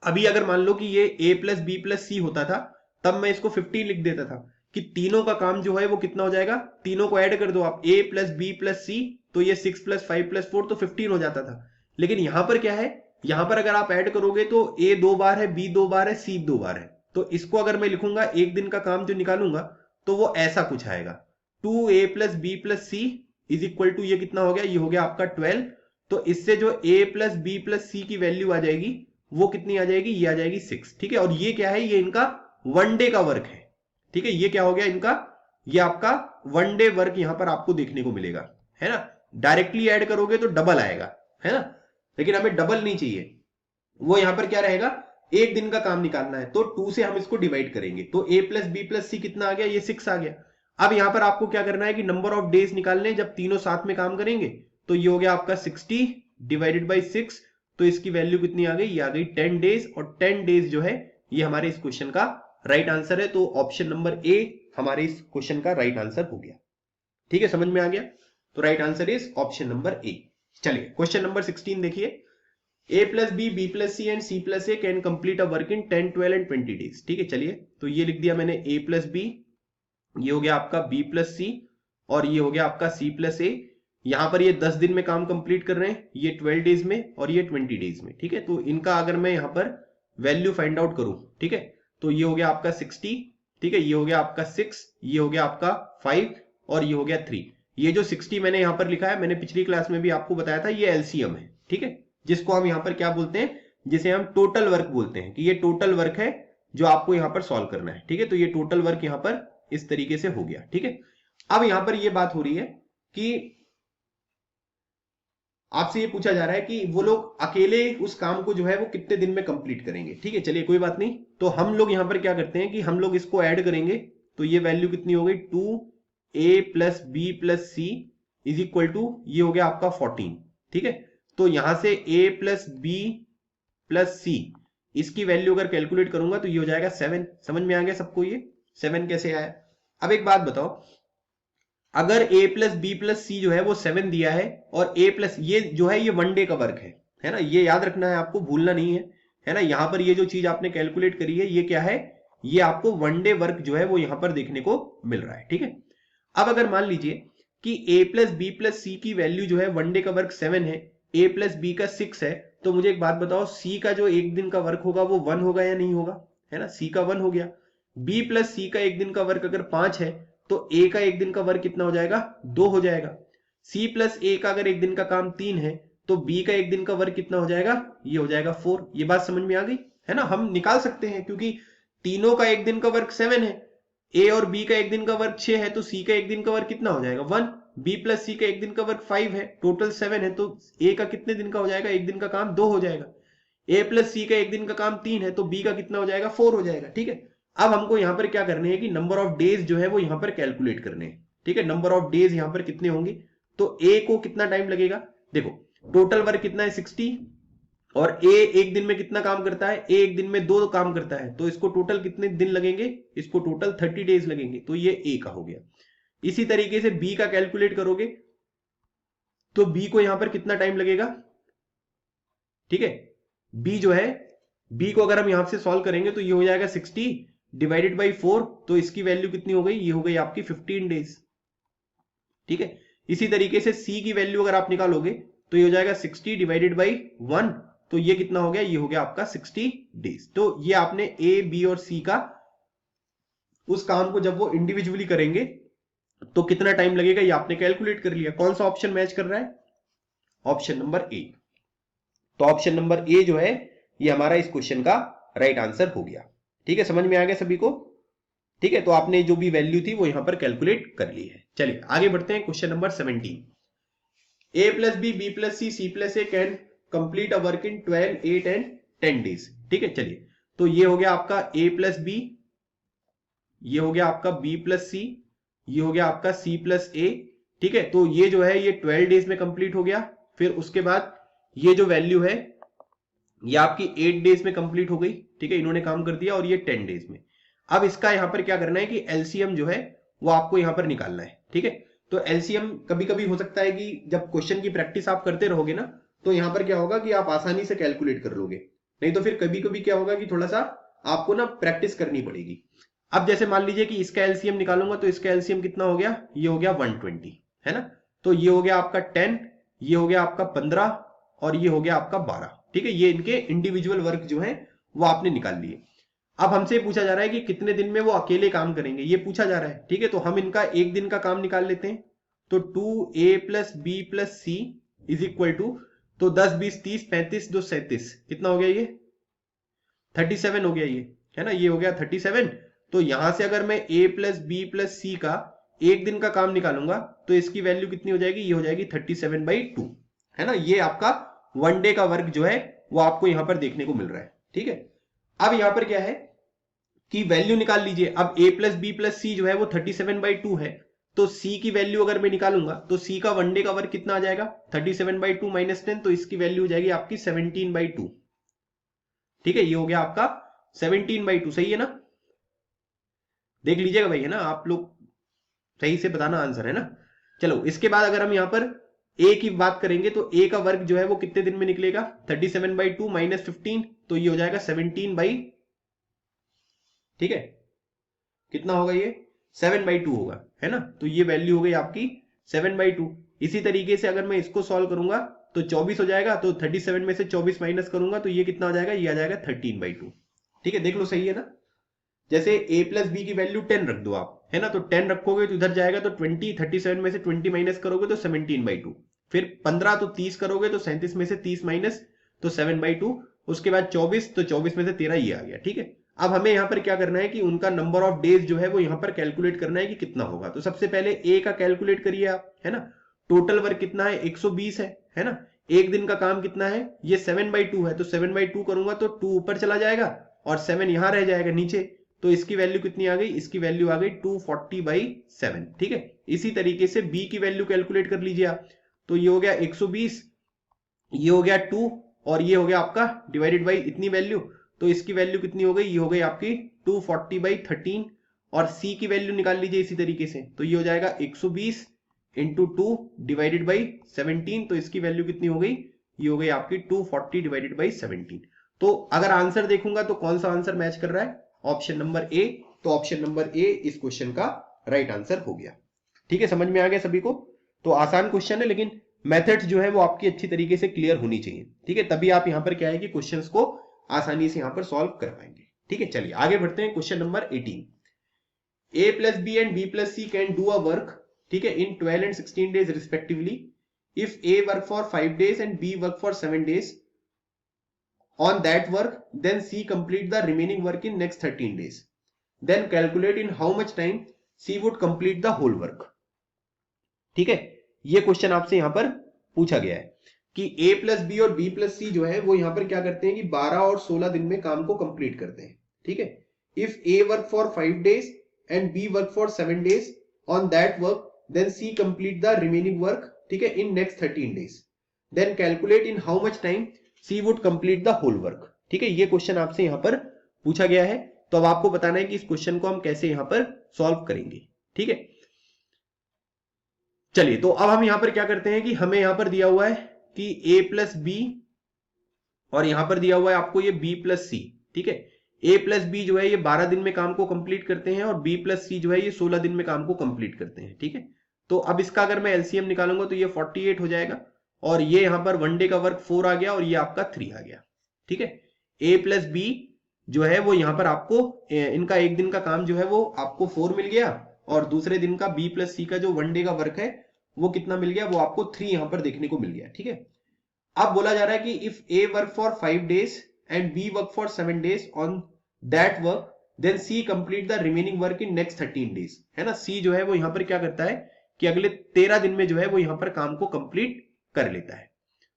अभी अगर मान लो कि ये a प्लस बी प्लस सी होता था, तब मैं इसको 15 लिख देता था कि तीनों का काम जो है वो कितना हो जाएगा, तीनों को ऐड कर दो आप, a प्लस बी प्लस सी, तो ये 6 प्लस 5 प्लस 4 तो 15 हो जाता था। लेकिन यहां पर क्या है, यहां पर अगर आप ऐड करोगे तो a 2 बार है, b 2 बार है, c 2 बार है। तो इसको अगर मैं लिखूंगा एक दिन का काम जो निकालूंगा तो वो ऐसा कुछ आएगा, 2a plus B plus C is equal to, ये कितना हो गया, ये हो गया आपका 12। तो इससे जो a प्लस बी प्लस सी की वैल्यू आ जाएगी वो कितनी आ जाएगी, ये आ जाएगी 6। ठीक है, और ये क्या है, ये इनका वन डे का वर्क है। ठीक है, ये क्या हो गया इनका, ये आपका वन डे वर्क यहां पर आपको देखने को मिलेगा, है ना। डायरेक्टली ऐड करोगे तो डबल आएगा, है ना, लेकिन हमें डबल नहीं चाहिए, वो यहां पर क्या रहेगा, एक दिन का काम निकालना है, तो 2 से हम इसको डिवाइड करेंगे, तो a प्लस बी प्लस सी कितना आ गया, ये 6 आ गया। अब यहां पर आपको क्या करना है कि नंबर ऑफ डेज निकालने, जब तीनों साथ में काम करेंगे, तो ये हो गया आपका 60 डिवाइडेड बाई 6, तो इसकी वैल्यू कितनी आ गई, ये आ गई 10 डेज, और 10 डेज जो है ये हमारे इस क्वेश्चन का राइट आंसर है। तो ऑप्शन नंबर ए हमारे इस क्वेश्चन का राइट आंसर हो गया। ठीक है, समझ में आ गया, तो right answer is option number A. चलिए क्वेश्चन नंबर 16 देखिए, a plus B, B plus C and C plus A can complete a work in 10, 12 and 20 days. ठीक है, चलिए तो ये लिख दिया मैंने a प्लस बी, ये हो गया आपका b प्लस सी, और ये हो गया आपका c प्लस ए। यहां पर ये 10 दिन में काम कंप्लीट कर रहे हैं, ये 12 डेज में और ये 20 डेज में। ठीक है, तो इनका अगर मैं यहां पर वैल्यू फाइंड आउट करूं, ठीक है, तो ये हो गया आपका 60, ठीक है, ये हो गया आपका 6, ये हो गया आपका 5, और ये हो गया 3। ये जो 60 मैंने यहां पर लिखा है, मैंने पिछली क्लास में भी आपको बताया था, ये एलसीएम है। ठीक है, जिसको हम यहां पर क्या बोलते हैं, जिसे हम टोटल वर्क बोलते हैं, कि ये टोटल वर्क है जो आपको यहां पर सॉल्व करना है। ठीक है, तो ये टोटल वर्क यहां पर इस तरीके से हो गया। ठीक है, अब यहां पर ये बात हो रही है कि आपसे ये पूछा जा रहा है कि वो लोग अकेले उस काम को जो है वो कितने दिन में कंप्लीट करेंगे। ठीक है, चलिए कोई बात नहीं, तो हम लोग यहां पर क्या करते हैं कि हम लोग इसको ऐड करेंगे, तो ये वैल्यू कितनी हो गई, 2a plus B plus C is equal to, ये हो गया आपका 14। ठीक है, तो यहां से a प्लस बी प्लस सी, इसकी वैल्यू अगर कैलकुलेट करूंगा तो ये हो जाएगा 7। समझ में आ गया सबको, ये 7 कैसे आया। अब एक बात बताओ, अगर a प्लस बी प्लस सी जो है वो 7 दिया है, और a प्लस ये जो है ये वन डे का वर्क है ना, ये याद रखना है आपको, भूलना नहीं है ना। यहां पर ये जो चीज आपने कैलकुलेट करी है ये क्या है, ये आपको वन डे वर्क जो है वो यहां पर देखने को मिल रहा है। ठीक है, अब अगर मान लीजिए कि a प्लस बी प्लस सी की वैल्यू जो है वन डे का वर्क 7 है, a प्लस बी का 6 है, तो मुझे एक बात बताओ, c का जो एक दिन का वर्क होगा वो 1 होगा या नहीं होगा, है ना, c का 1 हो गया। b प्लस सी का एक दिन का वर्क अगर 5 है, तो a का एक दिन का वर्क कितना हो जाएगा, 2 हो जाएगा। c प्लस a का अगर एक दिन का काम 3 है, तो बी का एक दिन का वर्क कितना हो जाएगा, ये हो जाएगा 4। ये बात समझ में आ गई है ना। हम निकाल सकते हैं क्योंकि तीनों का एक दिन का वर्क 7 है, ए और बी का एक दिन का वर्क 6 है, तो सी का एक दिन का वर्क कितना हो जाएगा 1, बी प्लस सी का एक दिन का वर्क 5 है, टोटल 7 है, तो ए का कितने दिन का हो जाएगा, एक दिन का काम 2 हो जाएगा। ए प्लस सी का एक दिन का काम 3 है, तो बी का कितना हो जाएगा 4 हो जाएगा। ठीक है, अब हमको यहां पर क्या करने हैं कि नंबर ऑफ डेज जो है वो यहां पर कैलकुलेट करने हैं। ठीक है, नंबर ऑफ डेज यहां पर कितने होंगे, तो ए को कितना टाइम लगेगा, देखो टोटल वर्क कितना है 60, और ए एक दिन में कितना काम करता है, ए एक दिन में 2 काम करता है, तो इसको टोटल कितने दिन लगेंगे, इसको टोटल 30 डेज लगेंगे, तो ये ए का हो गया। इसी तरीके से बी का कैलकुलेट करोगे तो बी को यहां पर कितना टाइम लगेगा। ठीक है, बी जो है, बी को अगर हम यहां से सॉल्व करेंगे तो ये हो जाएगा 60 डिवाइडेड बाई 4, तो इसकी वैल्यू कितनी हो गई, ये हो गई आपकी 15 डेज। ठीक है, इसी तरीके से सी की वैल्यू अगर आप निकालोगे तो ये हो जाएगा 60 डिवाइडेड बाई 1, तो ये कितना हो गया, ये हो गया आपका 60 डेज। तो ये आपने ए बी और सी का उस काम को जब वो इंडिविजुअली करेंगे तो कितना टाइम लगेगा, ये आपने कैलकुलेट कर लिया। कौन सा ऑप्शन मैच कर रहा है, ऑप्शन नंबर ए। तो ऑप्शन नंबर ए जो है ये हमारा इस क्वेश्चन का राइट आंसर हो गया। ठीक है, समझ में आ गया सभी को। ठीक है, तो आपने जो भी वैल्यू थी वो यहां पर कैलकुलेट कर ली है। चलिए आगे बढ़ते हैं, question number 17। A plus B plus C plus A can complete a work in 12, 8 and 10 days. ठीक है, चलिए तो ये हो गया आपका ए प्लस बी, ये हो गया आपका बी प्लस सी, ये हो गया आपका सी प्लस ए। ठीक है, तो ये जो है ये 12 डेज में कंप्लीट हो गया। फिर उसके बाद ये जो वैल्यू है ये आपकी 8 डेज में कंप्लीट हो गई। ठीक है, इन्होंने काम कर दिया, और ये 10 डेज में। अब इसका यहां पर क्या करना है कि एलसीएम जो है वो आपको यहां पर निकालना है। ठीक है, तो एलसीएम कभी कभी हो सकता है कि जब क्वेश्चन की प्रैक्टिस आप करते रहोगे ना, तो यहां पर क्या होगा कि आप आसानी से कैलकुलेट कर लोगे, नहीं तो फिर कभी कभी क्या होगा कि थोड़ा सा आपको ना प्रैक्टिस करनी पड़ेगी। अब जैसे मान लीजिए कि इसका एलसीएम निकालूंगा, तो इसका एलसीएम कितना हो गया, ये हो गया 120, है ना। तो ये हो गया आपका 10, ये हो गया आपका 15, और ये हो गया आपका 12। ठीक है, ये इनके इंडिविजुअल वर्क जो है वो आपने निकाल लिए। अब हमसे पूछा जा रहा है कि कितने दिन में वो अकेले काम करेंगे, ये पूछा जा रहा है। ठीक है, तो हम इनका एक दिन का काम निकाल लेते हैं। तो 2a plus B plus C is equal to, तो 10 20 30 35 2 37, कितना हो गया, ये 37 हो गया, ये है ना, ये हो गया 37। तो यहां से अगर मैं a प्लस बी प्लस सी का एक दिन का काम निकालूंगा तो इसकी वैल्यू कितनी हो जाएगी, ये हो जाएगी 37/2, है ना। ये आपका वन डे का वर्क जो है वो आपको यहां पर देखने को मिल रहा है। ठीक है, अब यहां पर क्या है कि वैल्यू निकाल लीजिए। अब a प्लस बी प्लस सी जो है वो 37/2 है, तो c की वैल्यू अगर मैं निकालूंगा तो c का वन डे का वर्क कितना आ जाएगा, 37/2 माइनस 10, तो इसकी वैल्यू हो जाएगी आपकी 17/2। ठीक है, ये हो गया आपका 17/2, सही है ना। देख लीजिएगा भाई, है ना, आप लोग सही से बताना आंसर, है ना। चलो इसके बाद अगर हम यहां पर a की बात करेंगे तो a का वर्क जो है वो कितने दिन में निकलेगा, 37/2 माइनस 15, तो ये हो जाएगा 17 ठीक है, कितना होगा, ये 7/2 होगा, है ना। तो ये वैल्यू हो गई आपकी 7/2। इसी तरीके से अगर मैं इसको सॉल्व करूंगा तो 24 हो जाएगा, तो 37 में से 24 माइनस करूंगा तो ये कितना हो जाएगा, ये आ जाएगा 13/2। ठीक है, देख लो सही है ना। जैसे a प्लस बी की वैल्यू 10 रख दो आप, है ना, तो 10 रखोगे तो इधर जाएगा तो 20, 37 में से 20 माइनस करोगे तो 17/2, फिर 15 तो 30 करोगे तो 37 में से 30 माइनस तो 7/2, उसके बाद 24 तो 24 में से 13, ये आ गया। ठीक है, अब हमें यहां पर क्या करना है कि उनका नंबर ऑफ डेज जो है वो यहां पर कैलकुलेट करना है कि कितना होगा। तो सबसे पहले ए का कैलकुलेट करिए आप, है ना। टोटल वर्क कितना है, 120 है ना। एक दिन का काम कितना है, ये 7/2 है, तो 7/2 करूंगा तो 2 ऊपर चला जाएगा और 7 यहां रह जाएगा नीचे, तो इसकी वैल्यू कितनी आ गई, इसकी वैल्यू आ गई 240/7। ठीक है, इसी तरीके से बी की वैल्यू कैलकुलेट कर लीजिए आप, तो ये हो गया 120, ये हो गया 2, और ये हो गया आपका डिवाइडेड बाई इतनी वैल्यू, तो इसकी वैल्यू कितनी हो गई, ये हो गई आपकी 240/13, और सी की वैल्यू निकाल लीजिए इसी तरीके से, तो ये हो जाएगा 120 इंटू 2 डिवाइडेड बाई 17, तो इसकी वैल्यू कितनी हो गई, ये हो गई आपकी 240 डिवाइडेड बाई 17। तो अगर आंसर देखूंगा तो कौन सा आंसर मैच कर रहा है, ऑप्शन नंबर ए। तो ऑप्शन नंबर ए इस क्वेश्चन का राइट आंसर हो गया। ठीक है, समझ में आ गया सभी को। तो आसान क्वेश्चन है, लेकिन मेथड्स जो है वो आपकी अच्छी तरीके से क्लियर होनी चाहिए। ठीक है, तभी आप यहां पर क्या है कि क्वेश्चंस को आसानी से यहां पर सॉल्व कर पाएंगे। ठीक है, चलिए आगे बढ़ते हैं। Question number 18, a plus B and B plus C can do a work, ठीक है, in 12 and 16 days respectively if A work for 5 days and B work for 7 days on that work, then C complete the remaining work in next 13 days. Then calculate in how much time C would complete the whole work. ठीक है, ये question आपसे यहां पर पूछा गया है कि A प्लस बी और B प्लस सी जो है वो यहां पर क्या करते हैं कि 12 और 16 दिन में काम को कंप्लीट करते हैं. ठीक है, if A work for 5 days and B work for 7 days on that work, then C complete the remaining work, ठीक है, in next 13 days. Then calculate in how much time C would complete the whole work. ठीक है, ये question आपसे यहां पर पूछा गया है. तो अब आपको बताना है कि इस क्वेश्चन को हम कैसे यहां पर सॉल्व करेंगे. ठीक है, चलिए तो अब हम यहां पर क्या करते हैं कि हमें यहां पर दिया हुआ है कि A प्लस बी और यहां पर दिया हुआ है आपको ये B प्लस सी. ठीक है, A प्लस बी जो है ये 12 दिन में काम को कंप्लीट करते हैं और B प्लस सी जो है ये 16 दिन में काम को कंप्लीट करते हैं. ठीक है, तो अब इसका अगर मैं एलसीएम निकालूंगा तो ये 48 हो जाएगा और ये यहां पर 1 डे का वर्क 4 आ गया और ये आपका 3 आ गया. ठीक है, A प्लस बी जो है वो यहां पर आपको इनका एक दिन का काम जो है वो आपको 4 मिल गया और दूसरे दिन का B प्लस सी का जो 1 डे का वर्क है वो कितना मिल गया, वो आपको 3 यहां पर देखने को मिल गया. ठीक है, अब बोला जा रहा है कि if A work for 5 days and B work for 7 days on that work, then C complete the remaining work in next 13 days. है ना, C जो है वो यहां पर क्या करता है कि अगले 13 दिन में जो है वो यहां पर काम को कंप्लीट कर लेता है.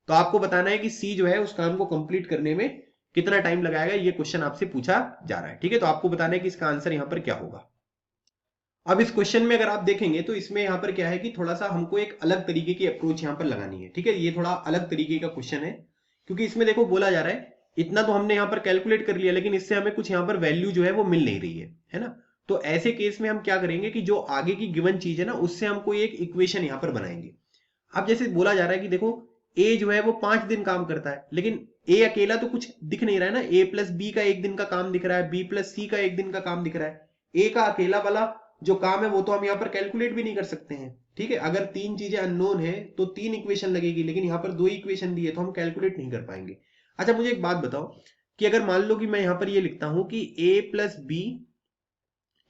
तो आपको बताना है कि C जो है उस काम को कंप्लीट करने में कितना टाइम लगाएगा, ये क्वेश्चन आपसे पूछा जा रहा है. ठीक है, तो आपको बताना है कि इसका आंसर यहां पर क्या होगा. अब इस क्वेश्चन में अगर आप देखेंगे तो इसमें यहां पर क्या है कि थोड़ा सा हमको एक अलग तरीके की अप्रोच यहां पर लगानी है. ठीक है, ये थोड़ा अलग तरीके का क्वेश्चन है क्योंकि इसमें देखो बोला जा रहा है इतना तो हमने यहां पर कैलकुलेट कर लिया लेकिन इससे हमें कुछ यहां पर वैल्यू जो है वो मिल नहीं रही है ना. तो ऐसे केस में हम क्या करेंगे कि जो आगे की गिवन चीज है ना उससे हम कोई एक इक्वेशन यहां पर बनाएंगे. अब जैसे बोला जा रहा है कि देखो A जो है वो 5 दिन काम करता है लेकिन A अकेला तो कुछ दिख नहीं रहा है ना. A प्लस बी का एक दिन का काम दिख रहा है, B प्लस सी का एक दिन का काम दिख रहा है. A का अकेला वाला जो काम है वो तो हम यहाँ पर कैलकुलेट भी नहीं कर सकते हैं. ठीक है, अगर 3 चीजें अननोन है तो 3 इक्वेशन लगेगी लेकिन यहाँ पर 2 इक्वेशन दी है तो हम कैलकुलेट नहीं कर पाएंगे. अच्छा मुझे एक बात बताओ कि अगर मान लो कि मैं यहाँ पर ये लिखता हूं कि A प्लस बी,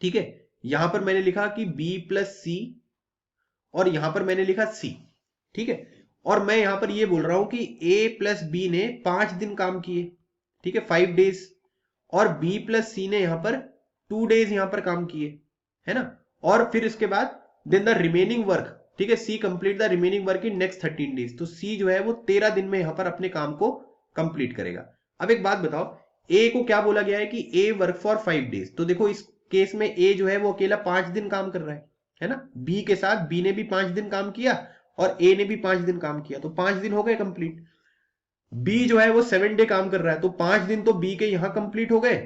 ठीक है, यहां पर मैंने लिखा कि B प्लस सी और यहां पर मैंने लिखा C. ठीक है, और मैं यहां पर ये बोल रहा हूं कि A प्लस बी ने 5 दिन काम किए. ठीक है, 5 days, और B प्लस सी ने यहां पर 2 days यहां पर काम किए, है ना. और फिर इसके बाद देन द रिमेनिंग वर्क, ठीक है, C complete the remaining work in next 13 days. तो C जो है वो 13 दिन में यहां पर अपने काम को कंप्लीट करेगा. अब एक बात बताओ, A को क्या बोला गया है कि A वर्क फॉर 5 days. तो देखो इस केस में A जो है वो अकेला 5 दिन काम कर रहा है ना. B के साथ B ने भी 5 दिन काम किया और A ने भी 5 दिन काम किया तो 5 दिन हो गए कंप्लीट. B जो है वो 7 डे काम कर रहा है तो 5 दिन तो B के यहां कंप्लीट हो गए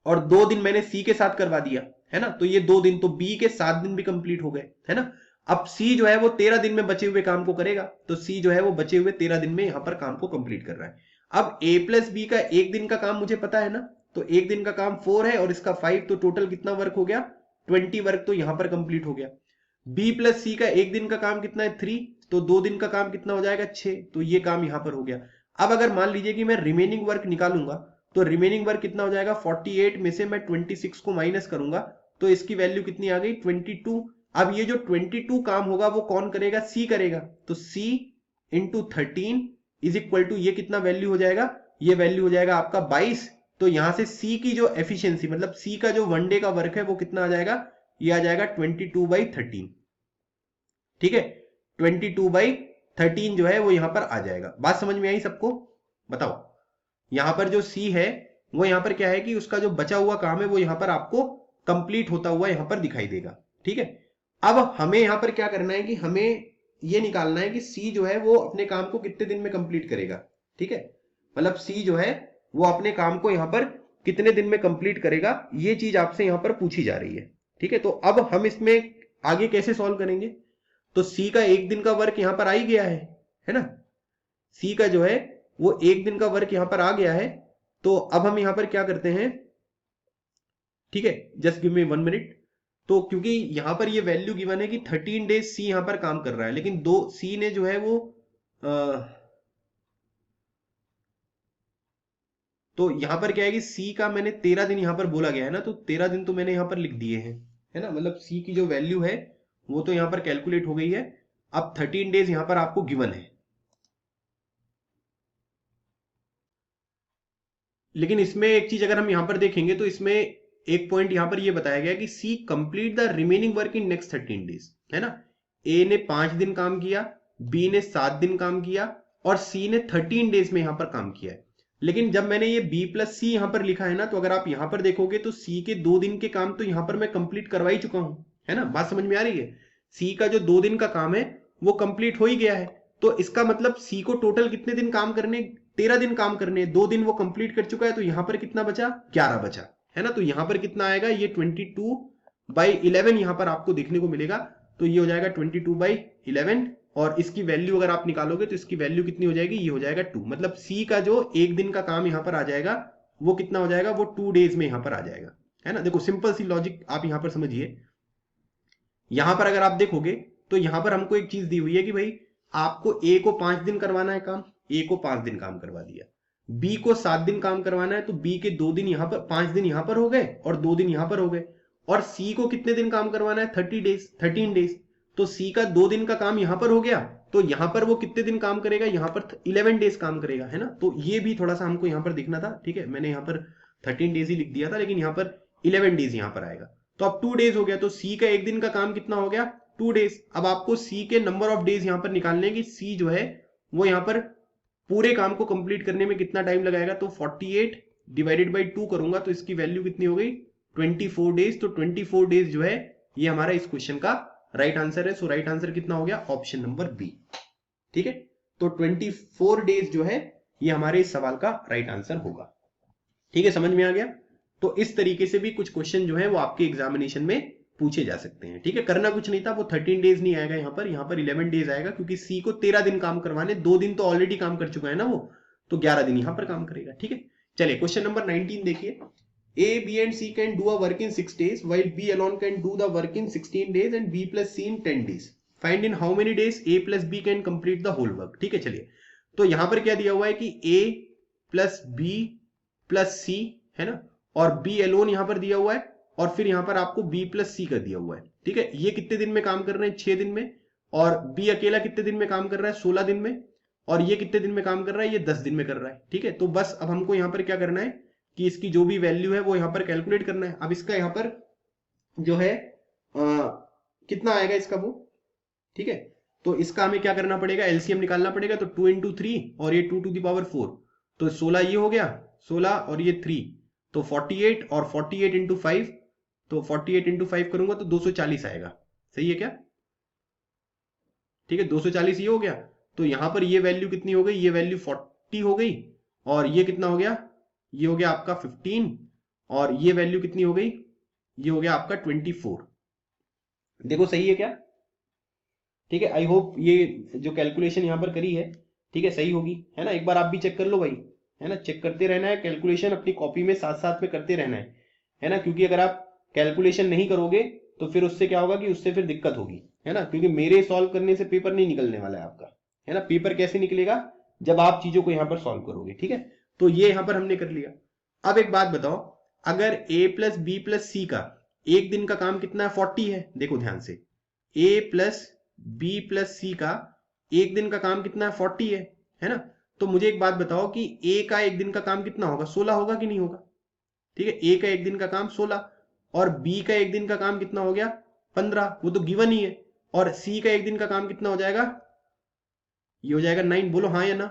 और 2 दिन मैंने C के साथ करवा दिया, है ना. तो ये 2 दिन तो B के 7 दिन भी कंप्लीट हो गए, है ना. अब C जो है वो 13 दिन में बचे हुए काम को करेगा तो C जो है वो बचे हुए 13 दिन में यहां पर काम को कंप्लीट कर रहा है. अब A प्लस बी का एक दिन का काम मुझे पता है ना, तो एक दिन का काम 4 है और इसका 5, तो टोटल कितना वर्क हो गया, 20 वर्क तो यहां पर कंप्लीट हो गया. B प्लस सी का एक दिन का काम कितना है, 3, तो 2 दिन का काम कितना हो जाएगा, 6, तो ये काम यहां पर हो गया. अब अगर मान लीजिए कि मैं रिमेनिंग वर्क निकालूंगा तो रिमेनिंग वर्क कितना हो जाएगा, 48 में से मैं 26 को माइनस करूंगा तो इसकी वैल्यू कितनी आ गई, 22. अब ये जो 22 काम होगा वो कौन करेगा, C करेगा. तो C into 13 is equal to ये कितना वैल्यू हो जाएगा, ये वैल्यू हो जाएगा आपका 22. तो यहां से C की जो एफिशिएंसी मतलब C का जो 1 डे का वर्क है वो कितना आ जाएगा, ये आ जाएगा 22/13. ठीक है, 22/13 जो है वो यहां पर आ जाएगा. बात समझ में आई सबको? बताओ, यहां पर जो C है वो यहां पर क्या है कि उसका जो बचा हुआ काम है वो यहां पर आपको कंप्लीट होता हुआ यहां पर दिखाई देगा. ठीक है, अब हमें यहां पर क्या करना है कि हमें ये निकालना है कि C जो है वो अपने काम को कितने दिन में कंप्लीट करेगा. ठीक है, मतलब C जो है वो अपने काम को यहां पर कितने दिन में कंप्लीट करेगा, ये चीज आपसे यहां पर पूछी जा रही है. ठीक है, तो अब हम इसमें आगे कैसे सॉल्व करेंगे, तो C का एक दिन का वर्क यहां पर आ ही गया है ना. C का जो है वो एक दिन का वर्क यहां पर आ गया है. तो अब हम यहां पर क्या करते हैं, ठीक है, जस्ट गिव मी 1 मिनट. तो क्योंकि यहां पर ये वैल्यू गिवन है कि 13 डेज C यहां पर काम कर रहा है लेकिन C ने जो है वो तो यहां पर क्या है कि C का मैंने 13 दिन यहां पर बोला गया है ना, तो 13 दिन तो मैंने यहां पर लिख दिए हैं, है ना. मतलब C की जो वैल्यू है वो तो यहां पर कैलकुलेट हो गई है. अब 13 डेज यहां पर आपको गिवन है, लेकिन इसमें एक चीज अगर हम यहां पर देखेंगे तो इसमें एक पॉइंट यहां पर ये बताया गया कि C complete the remaining work in next 13 days, है ना। ए ने 5 दिन काम किया, बी ने 7 दिन काम किया और सी ने 13 डेज में यहां पर काम किया है। लेकिन जब मैंने ये बी प्लस सी यहां पर लिखा है ना, तो अगर आप यहां पर देखोगे तो सी के 2 दिन के काम तो यहां पर मैं कंप्लीट करवा ही चुका हूं, है ना। बात समझ में आ रही है। सी का जो 2 दिन का काम है वो कंप्लीट हो ही गया है, तो इसका मतलब सी को टोटल कितने दिन काम करने, 13 दिन काम करने, 2 दिन वो कंप्लीट कर चुका है, तो यहां पर कितना बचा, 11 बचा, है ना। तो यहां पर कितना आएगा, ये 22/11 यहां पर आपको देखने को मिलेगा, तो ये हो जाएगा 22/11 और इसकी वैल्यू अगर आप निकालोगे तो इसकी वैल्यू कितनी हो जाएगी, ये हो जाएगा 2। मतलब सी का जो 1 दिन का काम यहां पर आ जाएगा वो कितना हो जाएगा, वो 2 डेज में यहां पर आ जाएगा, है ना। देखो सिंपल सी लॉजिक आप यहां पर समझिए। यहां पर अगर आप देखोगे तो यहां पर हमको एक चीज दी हुई है कि भाई आपको ए को 5 दिन करवाना है काम, ए को 5 दिन काम करवा दिया, बी को 7 दिन काम करवाना है, तो बी के 2 दिन यहां पर, 5 दिन यहां पर हो गए और 2 दिन यहां पर हो गए। और सी को कितने दिन काम करवाना है, 13 डेज, तो सी का 2 दिन का काम यहां पर हो गया, तो यहां पर वो कितने दिन काम करेगा, यहां पर 11 डेज काम करेगा, है ना। तो ये भी थोड़ा सा हमको यहां पर देखना था, ठीक है। मैंने यहां पर 13 डेज ही लिख दिया था, लेकिन यहां पर 11 डेज यहां पर आएगा, तो अब 2 डेज हो गया, तो सी का 1 दिन का काम कितना हो गया, 2 डेज। अब आपको सी के नंबर ऑफ डेज यहां पर निकालने की, सी जो है वो यहां पर पूरे काम को कंप्लीट करने में कितना टाइम लगाएगा, तो 48 डिवाइडेड बाई 2 करूंगा तो इसकी वैल्यू कितनी हो गई, 24 डेज। तो 24 डेज जो है ये हमारा इस क्वेश्चन का राइट आंसर है। सो राइट आंसर कितना हो गया, ऑप्शन नंबर बी, ठीक है। तो 24 डेज जो है ये हमारे इस सवाल का राइट आंसर होगा, ठीक है। समझ में आ गया। तो इस तरीके से भी कुछ क्वेश्चन जो है वो आपके एग्जामिनेशन में पूछे जा सकते हैं, ठीक है। करना कुछ नहीं था, वो 13 डेज नहीं आएगा यहाँ पर 11 डेज आएगा, क्योंकि सी को 13 दिन काम करवाने, 2 दिन तो ऑलरेडी काम कर चुका है ना वो, तो 11 दिन यहां पर काम करेगा, ठीक है। चलिए क्वेश्चन नंबर 19 देखिए। A, B and C can do a work in 6 days while B alone can do the work in 16 days and B plus C in 10 days. Find in how many days A plus B can complete the whole work. ठीक है, चलिए। तो यहां पर क्या दिया हुआ है कि A plus B plus C, है ना, और B alone यहां पर दिया हुआ है, और फिर यहां पर आपको B plus C का दिया हुआ है, ठीक है। ये कितने दिन में काम कर रहे हैं, 6 दिन में, और B अकेला कितने दिन में काम कर रहा है, 16 दिन में, और ये कितने दिन में काम कर रहा है, ये 10 दिन में कर रहा है, ठीक है। तो बस अब हमको यहां पर क्या करना है कि इसकी जो भी वैल्यू है वो यहां पर कैलकुलेट करना है। अब इसका यहां पर जो है कितना आएगा इसका वो, ठीक है। तो इसका हमें क्या करना पड़ेगा, एलसीएम निकालना पड़ेगा। तो 2 into 3 और ये 2 to the power 4, तो 16 ये हो गया, 16 और ये 3, तो 48, और 48 into 5, तो 48 into 5 करूंगा तो 240 आएगा, सही है क्या, ठीक है। 240 ये हो गया, तो यहां पर ये वैल्यू कितनी हो गई, ये वैल्यू 40 हो गई, और ये कितना हो गया, ये हो गया आपका 15, और ये वैल्यू कितनी हो गई, ये हो गया आपका 24। देखो सही है क्या, ठीक है। आई होप ये जो कैलकुलेशन यहां पर करी है, ठीक है, सही होगी, है ना। एक बार आप भी चेक कर लो भाई, है ना, चेक करते रहना है, कैलकुलेशन अपनी कॉपी में साथ साथ में करते रहना है ना, क्योंकि अगर आप कैलकुलेशन नहीं करोगे तो फिर उससे क्या होगा कि उससे फिर दिक्कत होगी, है ना। क्योंकि मेरे सॉल्व करने से पेपर नहीं निकलने वाला है आपका, है ना। पेपर कैसे निकलेगा, जब आप चीजों को यहां पर सॉल्व करोगे, ठीक है। तो ये यहां पर हमने कर लिया। अब एक बात बताओ, अगर a प्लस बी प्लस सी का 1 दिन का काम कितना है, 40 है। देखो ध्यान से, a प्लस बी प्लस सी का 1 दिन का काम कितना है, 40 है ना। तो मुझे एक बात बताओ कि a का 1 दिन का काम कितना होगा, 16 होगा कि नहीं होगा, ठीक है। a का 1 दिन का काम 16, और b का 1 दिन का काम कितना हो गया, 15, वो तो गिवन ही है। और c का 1 दिन का काम कितना हो जाएगा, ये हो जाएगा 9। बोलो हाँ या ना,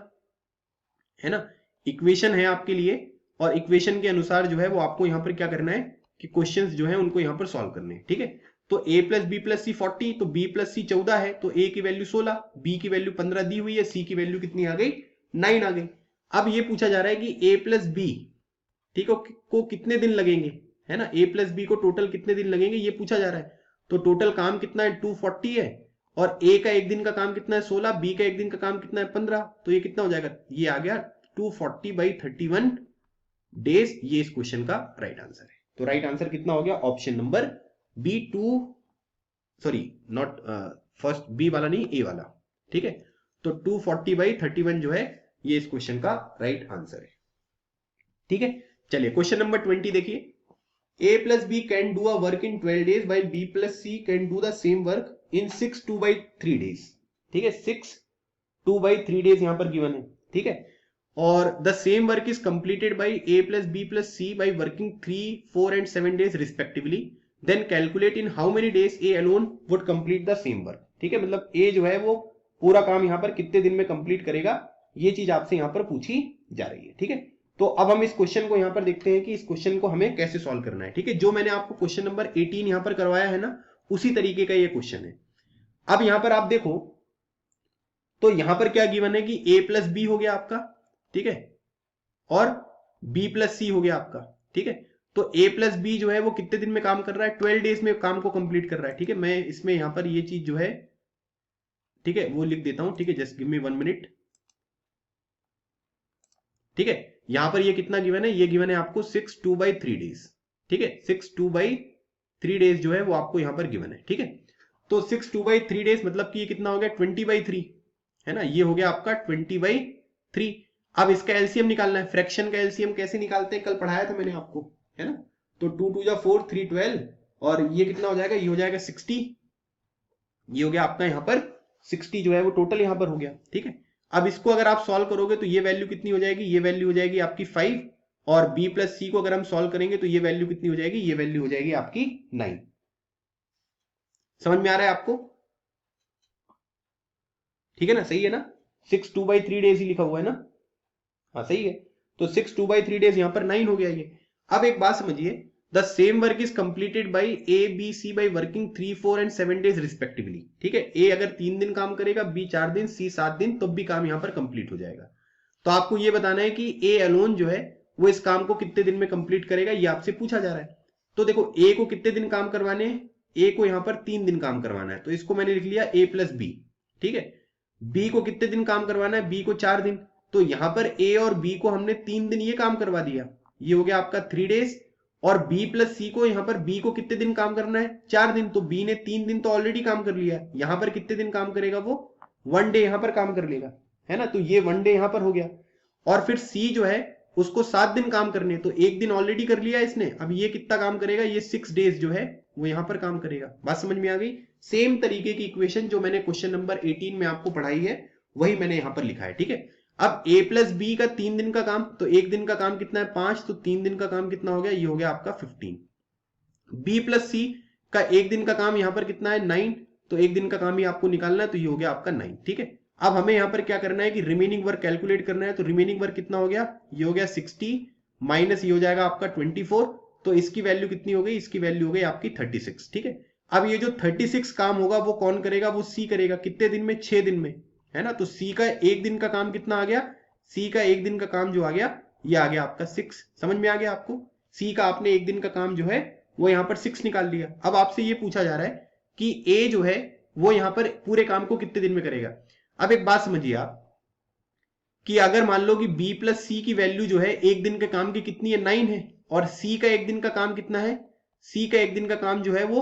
है ना। इक्वेशन है आपके लिए, और इक्वेशन के अनुसार जो है वो आपको यहां पर क्या करना है कि क्वेश्चंस जो है उनको यहां पर सॉल्व करने हैं, ठीक है। तो a प्लस बी प्लस सी 40, तो b प्लस सी 14 है, तो a की वैल्यू 16, b की वैल्यू 15 दी हुई है, c की वैल्यू कितनी आ गई, 9 आ गई। अब ये पूछा जा रहा है कि a प्लस बी, ठीक है, को कितने दिन लगेंगे, है ना। a प्लस बी को टोटल कितने दिन लगेंगे ये पूछा जा रहा है। तो टोटल काम कितना है, 240 है, और a का 1 दिन का काम कितना है, 16, b का 1 दिन का काम कितना है, 15, तो ये कितना हो जाएगा, ये आ गया 240/31 डेज। ये इस क्वेश्चन का राइट आंसर है। तो राइट आंसर कितना हो गया, option number B, not first B वाला नहीं, ए वाला, ठीक है। तो 240/31 जो है ये इस क्वेश्चन का राइट आंसर है, ठीक है। चलिए क्वेश्चन नंबर 20 देखिए। A plus B can do a work in 12 days while B plus C can do the same work in 6 2/3 days. ठीक है, 6 2/3 डेज यहां पर गिवन है, ठीक है। और the same work is completed by A plus B plus C by working 3, 4 and 7 days respectively, then calculate in how many days A alone would complete the same work, ठीक है। मतलब ए जो है वो पूरा काम यहां पर कितने दिन में कंप्लीट करेगा, ये चीज आपसे यहां पर पूछी जा रही है, ठीक है। तो अब हम इस क्वेश्चन को यहां पर देखते हैं कि इस क्वेश्चन को हमें कैसे सॉल्व करना है, ठीक है। जो मैंने आपको क्वेश्चन नंबर 18 यहां पर करवाया है ना, उसी तरीके का ये क्वेश्चन है। अब यहां पर आप देखो तो यहां पर क्या गिवन है कि a प्लस बी हो गया आपका, ठीक है, और b प्लस सी हो गया आपका, ठीक है। तो a प्लस बी जो है वो कितने दिन में काम कर रहा है, 12 डेज में काम को कंप्लीट कर रहा है, ठीक है। मैं इसमें यहां पर ये चीज जो है, ठीक है, वो लिख देता हूं, ठीक है, जस्ट गिव मी 1 मिनट, ठीक है। यहां पर ये कितना गिवन है, ये गिवन है आपको 6 2/3 डेज, ठीक है, 6 2/3 डेज जो है वो आपको यहां पर गिवन है, ठीक है। तो 6 2/3 डेज मतलब कि ये कितना हो गया 20/3, है ना, ये हो गया आपका 20/3। अब इसका एलसीएम निकालना है, फ्रैक्शन का एलसीएम कैसे निकालते हैं, कल पढ़ाया था मैंने आपको, है ना। तो 2 2 जा 4 3 12, और ये कितना हो जाएगा, ये हो जाएगा 60, ये हो गया आपका यहां पर 60 जो है वो टोटल यहां पर हो गया, ठीक है। अब इसको अगर आप सॉल्व करोगे तो ये वैल्यू कितनी हो जाएगी, ये वैल्यू हो जाएगी आपकी 5, और b प्लस सी को अगर हम सॉल्व करेंगे तो ये वैल्यू कितनी हो जाएगी, ये वैल्यू हो जाएगी आपकी 9। समझ में आ रहा है आपको, ठीक है ना, सही है ना। 6 2/3 डेज ही लिखा हुआ है ना, हाँ सही है। तो 6 2/3 डेज यहां पर 9 हो गया ये। अब एक बात समझिए, the same work is completed by A B C by working 3, 4 and 7 days respectively, ठीक है। ए अगर 3 दिन काम करेगा, बी 4 दिन, सी 7 दिन, तो भी काम यहां पर कंप्लीट हो जाएगा। तो आपको ये बताना है कि ए अलोन जो है वो इस काम को कितने दिन में कंप्लीट करेगा, ये आपसे पूछा जा रहा है। तो देखो ए को कितने दिन काम करवाने हैं, ए को यहां पर 3 दिन काम करवाना है, तो इसको मैंने लिख लिया ए प्लस बी, ठीक है। बी को कितने दिन काम करवाना है, बी को 4 दिन, तो यहां पर ए और बी को हमने 3 दिन ये काम करवा दिया, ये हो गया आपका 3 डेज। और बी प्लस सी को यहां पर बी को कितने दिन काम करना है, 4 दिन, तो बी ने 3 दिन तो ऑलरेडी काम कर लिया, यहां पर कितने दिन काम करेगा वो, 1 डे यहां पर काम कर लेगा, है ना। तो ये 1 डे यहां पर हो गया। और फिर सी जो है उसको 7 दिन काम करने, तो 1 दिन ऑलरेडी कर लिया इसने, अब ये कितना काम करेगा, ये 6 डेज जो है वो यहां पर काम करेगा। बात समझ में आ गई। सेम तरीके की इक्वेशन जो मैंने क्वेश्चन नंबर 18 में आपको पढ़ाई है वही मैंने यहां पर लिखा है, ठीक है। अब a प्लस बी का 3 दिन का काम, तो 1 दिन का काम कितना है 5, तो 3 दिन का काम कितना हो गया, ये हो गया आपका 15। b प्लस सी का 1 दिन का काम यहां पर कितना है 9, तो 1 दिन का काम ही आपको निकालना है, तो ये हो गया आपका 9, ठीक है। अब हमें यहां पर क्या करना है कि रिमेनिंग वर्क कैलकुलेट करना है, तो रिमेनिंग वर्क कितना हो गया, ये हो गया 60 माइनस ये हो जाएगा आपका 24, तो इसकी वैल्यू कितनी हो गई, इसकी वैल्यू हो गई आपकी 36, ठीक है। अब ये जो 36 काम होगा वो कौन करेगा, वो सी करेगा, कितने दिन में, 6 दिन में, है ना। तो सी का 1 दिन का काम कितना आ गया, सी का 1 दिन का काम जो आ गया, ये आ गया आपका 6। समझ में आ गया आपको, सी का आपने 1 दिन का काम जो है वो यहां पर 6 निकाल लिया। अब आपसे ये पूछा जा रहा है कि ए जो है वो यहां पर पूरे काम को कितने दिन में करेगा। अब एक बात समझिए आप कि अगर मान लो कि b प्लस सी की वैल्यू जो है 1 दिन के काम की कितनी है, 9 है, और c का 1 दिन का काम कितना है, c का 1 दिन का काम जो है वो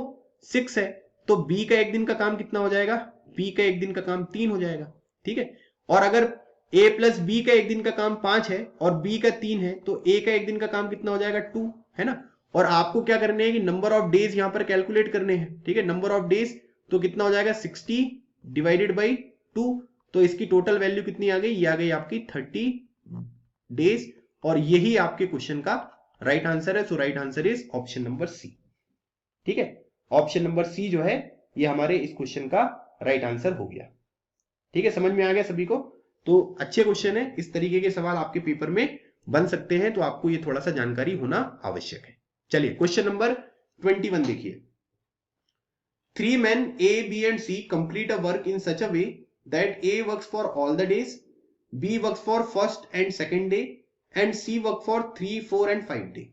6 है, तो b का 1 दिन का काम कितना हो जाएगा, b का 1 दिन का काम 3 हो जाएगा, ठीक है। और अगर a प्लस बी का 1 दिन का काम 5 है और b का 3 है, तो a का 1 दिन का काम कितना हो जाएगा 2, है ना। और आपको क्या करने हैं कि नंबर ऑफ डेज यहां पर कैलकुलेट करने हैं, ठीक है। नंबर ऑफ डेज तो कितना हो जाएगा 60 डिवाइडेड बाई 2, तो इसकी टोटल वैल्यू कितनी आ गई, ये आ गई आपकी 30 डेज, और यही आपके क्वेश्चन का राइट आंसर है। So right answer is option number C, ठीक है। ऑप्शन नंबर सी जो है ये हमारे इस क्वेश्चन का राइट आंसर हो गया, ठीक है। समझ में आ गया सभी को। तो अच्छे क्वेश्चन है, इस तरीके के सवाल आपके पेपर में बन सकते हैं, तो आपको ये थोड़ा सा जानकारी होना आवश्यक है। चलिए क्वेश्चन नंबर 21 देखिए। 3 men A, B and C complete a work in such a way that A works for all the days, B works for first and second day, and C work for 3, 4 and 5 day.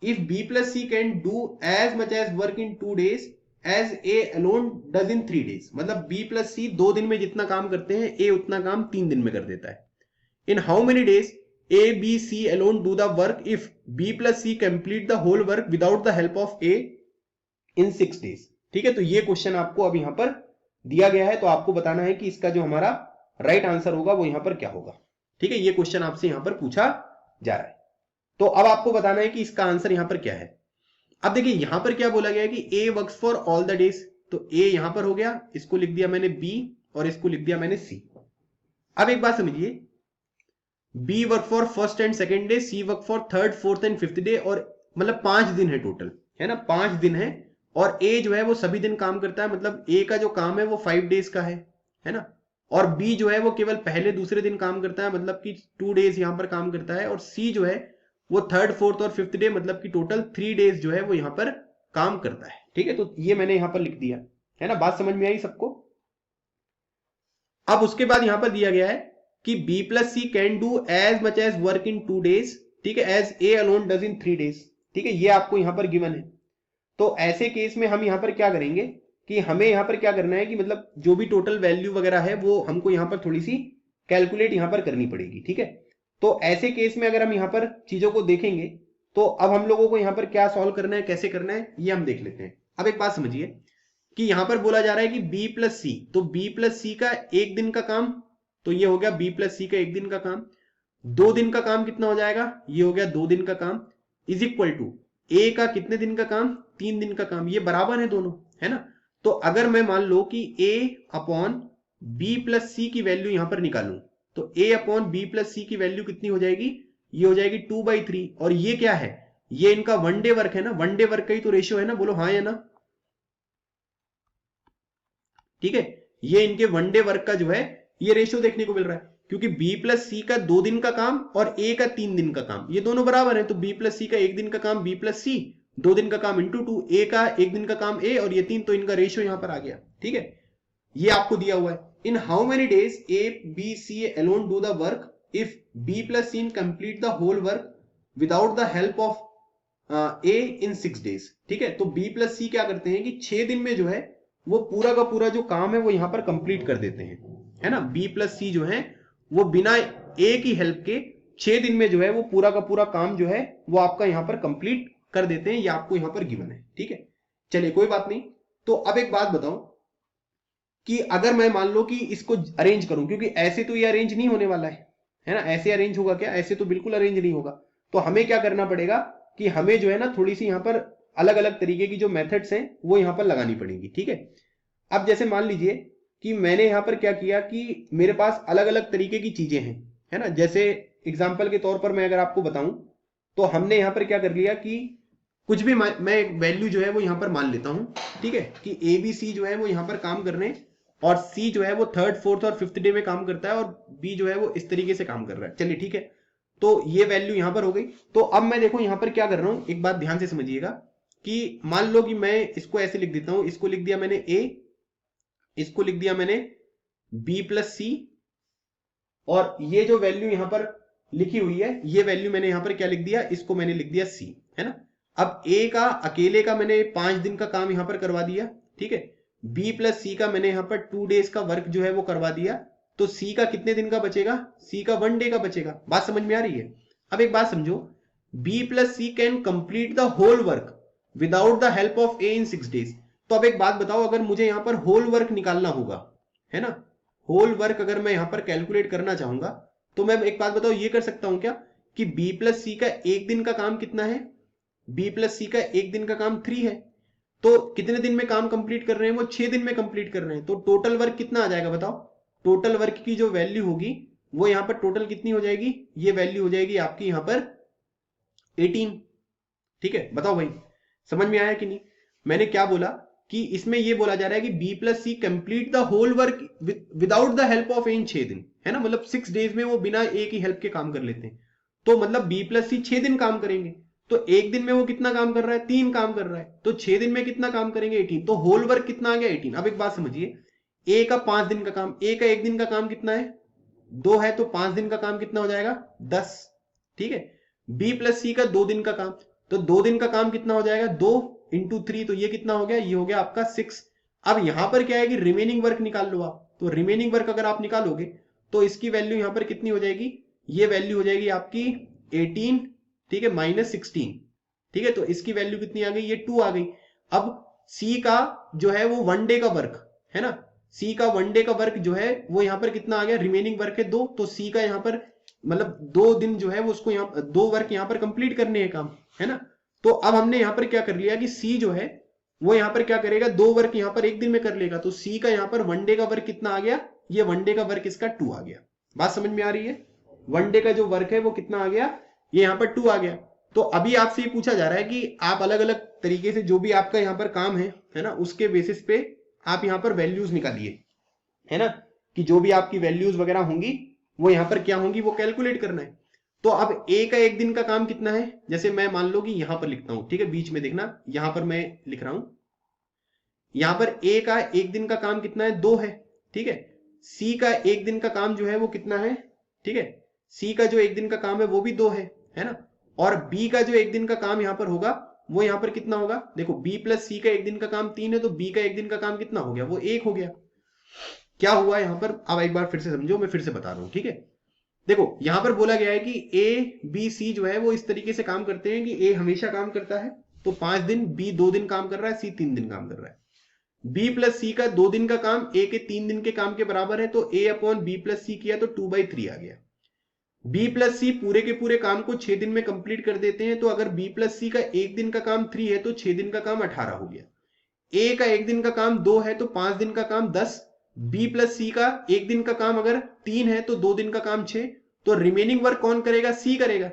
If B plus C can do as much as work in 2 days as A alone does in 3 days, मतलब B plus C 2 दिन में जितना काम करते हैं A उतना काम 3 दिन में कर देता है. In how many days A, B, C alone do the work if B plus C complete the whole work without the help of A in 6 days. ठीक है, तो ये क्वेश्चन आपको अब यहां पर दिया गया है, तो आपको बताना है कि इसका जो हमारा राइट आंसर होगा वो यहां पर क्या होगा, ठीक है। ये क्वेश्चन आपसे यहां पर पूछा जा रहा है, तो अब आपको बताना है कि इसका आंसर यहां पर क्या है। अब देखिए यहां पर क्या बोला गया है कि A works for all the days, तो ए यहां पर हो गया, इसको लिख दिया मैंने बी, और इसको लिख दिया मैंने सी। अब एक बात समझिए, B work for first and second day, C work for third fourth and fifth day, और मतलब 5 दिन है टोटल, है ना, 5 दिन है। और ए जो है वो सभी दिन काम करता है, मतलब ए का जो काम है वो 5 डेज का है ना। और बी जो है वो केवल पहले दूसरे दिन काम करता है, मतलब कि 2 डेज यहां पर काम करता है। और सी जो है वो थर्ड फोर्थ और फिफ्थ डे, मतलब कि टोटल 3 डेज जो है वो यहां पर काम करता है। ठीक है, तो ये मैंने यहां पर लिख दिया, है ना, बात समझ में आई सबको। अब उसके बाद यहां पर दिया गया है कि B plus C can do as much as work in 2 days, ठीक है, as A alone does in 3 days. ठीक है, ये आपको यहां पर गिवन है। तो ऐसे केस में हम यहां पर क्या करेंगे कि हमें यहां पर क्या करना है कि मतलब जो भी टोटल वैल्यू वगैरह है वो हमको यहां पर थोड़ी सी कैलकुलेट यहां पर करनी पड़ेगी। ठीक है, तो ऐसे केस में अगर हम यहां पर चीजों को देखेंगे तो अब हम लोगों को यहां पर क्या सॉल्व करना है, कैसे करना है, ये हम देख लेते हैं। अब एक बात समझिए कि यहां पर बोला जा रहा है कि बी प्लस सी, तो बी प्लस सी का एक दिन का काम, तो ये हो गया बी प्लस सी का एक दिन का काम। 2 दिन का काम कितना हो जाएगा, ये हो गया 2 दिन का काम, इज इक्वल टू ए का कितने दिन का काम, 3 दिन का काम। ये बराबर है दोनों, है ना। तो अगर मैं मान लो कि ए अपॉन बी प्लस सी की वैल्यू यहां पर निकालूं, तो ए अपॉन बी प्लस सी की वैल्यू कितनी हो जाएगी, ये हो जाएगी 2/3। और ये क्या है, ये इनका वन डे वर्क है ना, वन डे वर्क का ही तो रेशियो है ना, बोलो हाँ या ना। ठीक है, ये इनके वन डे वर्क का जो है ये रेशियो देखने को मिल रहा है, क्योंकि बी प्लस सी का 2 दिन का काम और ए का 3 दिन का काम, ये दोनों बराबर है। तो बी प्लस सी का एक दिन का काम बी प्लस सी, 2 दिन का काम इंटू 2, ए का एक दिन का काम ए, और ये 3, तो इनका रेशियो यहां पर आ गया। ठीक है, ये आपको दिया हुआ है। In how many days A B C alone do the work if B plus C complete the whole work without the help of A in 6 days. ठीक है, तो बी प्लस सी क्या करते हैं कि 6 दिन में जो है वो पूरा का पूरा जो काम है वो यहां पर कंप्लीट कर देते हैं, है ना। बी प्लस सी जो है वो बिना ए की हेल्प के 6 दिन में जो है वो पूरा का पूरा काम जो है वो आपका यहां पर कंप्लीट कर देते हैं। ये आपको यहां पर गिवन है। ठीक है, चलिए कोई बात नहीं। तो अब एक बात बताओ कि अगर मैं मान लो कि इसको अरेंज करूं, क्योंकि ऐसे तो ये अरेंज नहीं होने वाला है ना, ऐसे अरेंज होगा क्या, ऐसे तो बिल्कुल अरेंज नहीं होगा। तो हमें क्या करना पड़ेगा कि हमें जो है ना थोड़ी सी यहां पर अलग अलग तरीके की जो मेथड्स हैं वो यहां पर लगानी पड़ेगी। ठीक है, अब जैसे मान लीजिए कि मैंने यहां पर क्या किया कि मेरे पास अलग अलग तरीके की चीजें हैं, है ना। जैसे एग्जाम्पल के तौर पर मैं अगर आपको बताऊं तो हमने यहां पर क्या कर लिया कि कुछ भी मैं एक वैल्यू जो है वो यहां पर मान लेता हूं, ठीक है, कि ए बी सी जो है वो यहां पर काम कर रहे हैं, और सी जो है वो थर्ड फोर्थ और फिफ्थ डे में काम करता है, और बी जो है वो इस तरीके से काम कर रहा है। चलिए ठीक है, तो ये वैल्यू यहां पर हो गई। तो अब मैं देखो यहां पर क्या कर रहा हूं, एक बात ध्यान से समझिएगा कि मान लो कि मैं इसको ऐसे लिख देता हूं, इसको लिख दिया मैंने ए, इसको लिख दिया मैंने बी प्लस सी, और ये जो वैल्यू यहां पर लिखी हुई है ये वैल्यू मैंने यहां पर क्या लिख दिया, इसको मैंने लिख दिया सी, है ना। अब ए का अकेले का मैंने 5 दिन का काम यहां पर करवा दिया, ठीक है। बी प्लस सी का मैंने यहां पर 2 डेज का वर्क जो है वो करवा दिया, तो सी का कितने दिन का बचेगा, सी का 1 डे का बचेगा। बात समझ में आ रही है। अब एक बात समझो, B plus C can complete the whole work without the help of A in 6 days. तो अब एक बात बताओ, अगर मुझे यहां पर होल वर्क निकालना होगा, है ना, होल वर्क अगर मैं यहां पर कैलकुलेट करना चाहूंगा, तो मैं एक बात बताओ ये कर सकता हूं क्या कि बी प्लस सी का एक दिन का काम कितना है, बी प्लस सी का एक दिन का काम 3 है, तो कितने दिन में काम कंप्लीट कर रहे हैं, वो 6 दिन में कंप्लीट कर रहे हैं। तो टोटल वर्क कितना आ जाएगा बताओ, टोटल वर्क की जो वैल्यू होगी वो यहां पर टोटल कितनी हो जाएगी, ये वैल्यू हो जाएगी आपकी यहां पर 18। ठीक है, बताओ भाई समझ में आया कि नहीं। मैंने क्या बोला कि इसमें ये बोला जा रहा है कि B plus C complete the whole work without the help of A in 6 दिन, है ना, मतलब 6 डेज में वो बिना ए की हेल्प के काम कर लेते हैं। तो मतलब बी प्लस सी 6 दिन काम करेंगे, तो एक दिन में वो कितना काम कर रहा है, 3 काम कर रहा है, तो 6 दिन में कितना काम करेंगे, 18। तो होल वर्क कितना आ गया, 18। अब एक बात समझिए, ए का 5 दिन का काम, ए का एक दिन का काम कितना है, 2 है, तो 5 दिन का काम कितना हो जाएगा, 10। ठीक है, बी प्लस सी का 2 दिन का काम, तो 2 दिन का काम कितना हो जाएगा, 2 इंटू 3, तो ये कितना हो गया, ये हो गया आपका 6। अब यहां पर क्या है कि रिमेनिंग वर्क निकाल लो आप, तो रिमेनिंग वर्क अगर आप निकालोगे तो इसकी वैल्यू यहां पर कितनी हो जाएगी, ये वैल्यू हो जाएगी आपकी 18, ठीक है, माइनस 16। ठीक है, तो इसकी वैल्यू कितनी आ गई, ये 2 आ गई। अब सी का जो है वो 1 डे का वर्क है ना, सी का 1 डे का वर्क जो है वो यहां पर कितना आ गया, रिमेनिंग वर्क है 2, तो सी का यहां पर मतलब 2 दिन जो है वो उसको यहाँ 2 वर्क यहां पर कंप्लीट करने हैं काम, है ना। तो अब हमने यहां पर क्या कर लिया कि सी जो है वो यहाँ पर क्या करेगा, 2 वर्क यहाँ पर एक दिन में कर लेगा। तो सी का यहाँ पर 1 डे का वर्क कितना आ गया, ये 1 डे का वर्क इसका 2 आ गया। बात समझ में आ रही है? 1 डे का जो वर्क है वो कितना आ गया, ये यहाँ पर 2 आ गया। तो अभी आपसे ये पूछा जा रहा है कि आप अलग अलग तरीके से जो भी आपका यहाँ पर काम है ना, उसके बेसिस पे आप यहाँ पर वैल्यूज निकालिए, है ना, कि जो भी आपकी वैल्यूज वगैरह होंगी वो यहाँ पर क्या होंगी, वो कैलकुलेट करना है। तो अब ए का एक दिन का काम कितना है, जैसे मैं मान लो कि यहां पर लिखता हूं, ठीक है, बीच में देखना, यहां पर मैं लिख रहा हूं, यहां पर ए का एक दिन का काम कितना है, 2 है, ठीक है। सी का एक दिन का काम जो है वो कितना है, ठीक है, सी का जो एक दिन का काम है वो भी 2 है ना। और बी का जो एक दिन का काम यहां पर होगा वो यहां पर कितना होगा, देखो बी प्लस सी का एक दिन का काम 3 है, तो बी का एक दिन का काम कितना हो गया, वो 1 हो गया। क्या हुआ यहां पर, अब एक बार फिर से समझो, मैं फिर से बता रहा हूं, ठीक है। देखो यहां पर बोला गया है कि ए बी सी जो है वो इस तरीके से काम करते हैं कि ए हमेशा काम करता है तो 5 दिन, बी 2 दिन काम कर रहा है, सी 3 दिन काम कर रहा है। बी प्लस सी का 2 दिन का काम ए के 3 दिन के काम के बराबर है, तो ए अपॉन बी प्लस सी किया तो 2/3 आ गया। बी प्लस सी पूरे के पूरे काम को 6 दिन में कंप्लीट कर देते हैं, तो अगर बी प्लस सी का एक दिन का काम 3 है तो 6 दिन का काम 18 हो गया। ए का एक दिन का काम 2 है तो 5 दिन का काम 10। बी प्लस सी का एक दिन का काम अगर 3 है तो 2 दिन का काम 6। तो रिमेनिंग वर्क कौन करेगा, सी करेगा।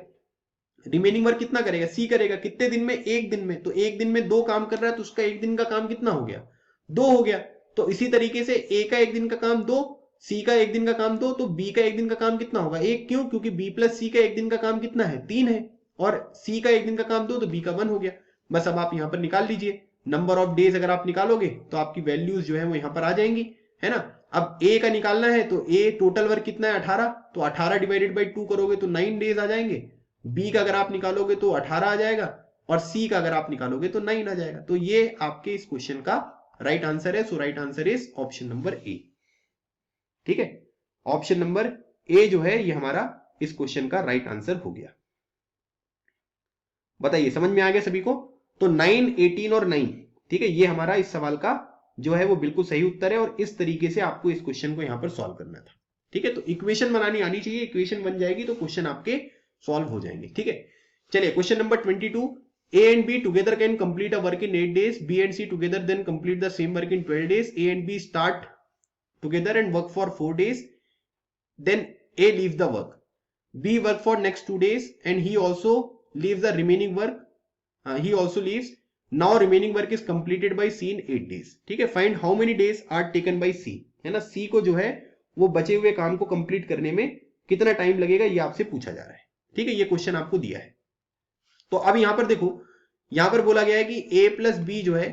रिमेनिंग वर्क कितना करेगा, सी करेगा। कितने दिन में, एक दिन में। तो एक दिन में 2 काम कर रहा है तो उसका एक दिन का काम कितना हो गया, 2 हो गया। तो इसी तरीके से ए का एक दिन का काम 2, सी का एक दिन का काम 2, तो बी का एक दिन का काम कितना होगा, 1। क्यों, क्योंकि बी प्लस सी का एक दिन का काम कितना है, 3 है, और सी का एक दिन का काम 2, तो बी का 1 हो गया। बस अब आप यहां पर निकाल लीजिए नंबर ऑफ डेज। अगर आप निकालोगे तो आपकी वैल्यूज जो है वो यहां पर आ जाएंगी, है ना। अब ए का निकालना है तो ए टोटल वर्क कितना है, 18, तो 18 डिवाइडेड बाई 2 करोगे तो 9 डेज आ जाएंगे। बी का अगर आप निकालोगे तो 18 आ जाएगा, और सी का अगर आप निकालोगे तो 9 आ जाएगा। तो ये आपके इस क्वेश्चन का राइट आंसर है। So right answer is option number A, ठीक है। ऑप्शन नंबर ए जो है ये हमारा इस क्वेश्चन का राइट आंसर हो गया। बताइए समझ में आ गया सभी को? तो 9, 18 और 9, ठीक है, ये हमारा इस सवाल का जो है वो बिल्कुल सही उत्तर है, और इस तरीके से आपको इस क्वेश्चन को यहां पर सॉल्व करना था, ठीक है। तो इक्वेशन बनानी आनी चाहिए, इक्वेशन बन जाएगी तो क्वेश्चन आपके सॉल्व हो जाएंगे, ठीक है। चलिए question number 22, A and B together can complete a work in 8 days. B and C together then complete the same work in 12 days. A and B start together and work for 4 days. Then A leaves the work. B work for next 2 days and he also leaves the remaining work. He also leaves. Now remaining work is completed by C in 8 days. ठीक है, find how many days are taken by C, है ना। C को जो है वो बचे हुए काम को कंप्लीट करने में कितना टाइम लगेगा, ये आपसे पूछा जा रहा है, ठीक है। ये क्वेश्चन आपको दिया है। तो अब यहां पर देखो, यहां पर बोला गया है कि A प्लस बी जो है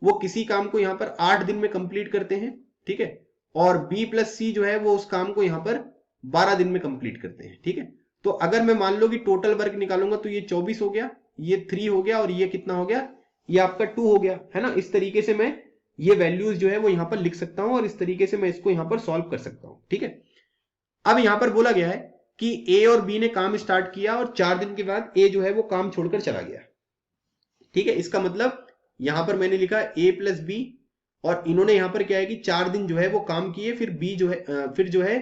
वो किसी काम को यहां पर 8 दिन में कंप्लीट करते हैं, ठीक है, और B प्लस सी जो है वो उस काम को यहां पर 12 दिन में कंप्लीट करते हैं, ठीक है। तो अगर मैं मान लो कि टोटल वर्क निकालूंगा तो ये 24 हो गया, ये 3 हो गया, और ये कितना हो गया, ये आपका 2 हो गया, है ना। इस तरीके से मैं ये वैल्यूज जो है वो यहां पर लिख सकता हूं, और इस तरीके से मैं इसको यहां पर सॉल्व कर सकता हूं, ठीक है। अब यहां पर बोला गया है कि ए और बी ने काम स्टार्ट किया और 4 दिन के बाद ए जो है वो काम छोड़कर चला गया, ठीक है। इसका मतलब यहां पर मैंने लिखा ए प्लस बी, और इन्होंने यहां पर क्या है कि 4 दिन जो है वो काम किए, फिर बी जो है फिर जो है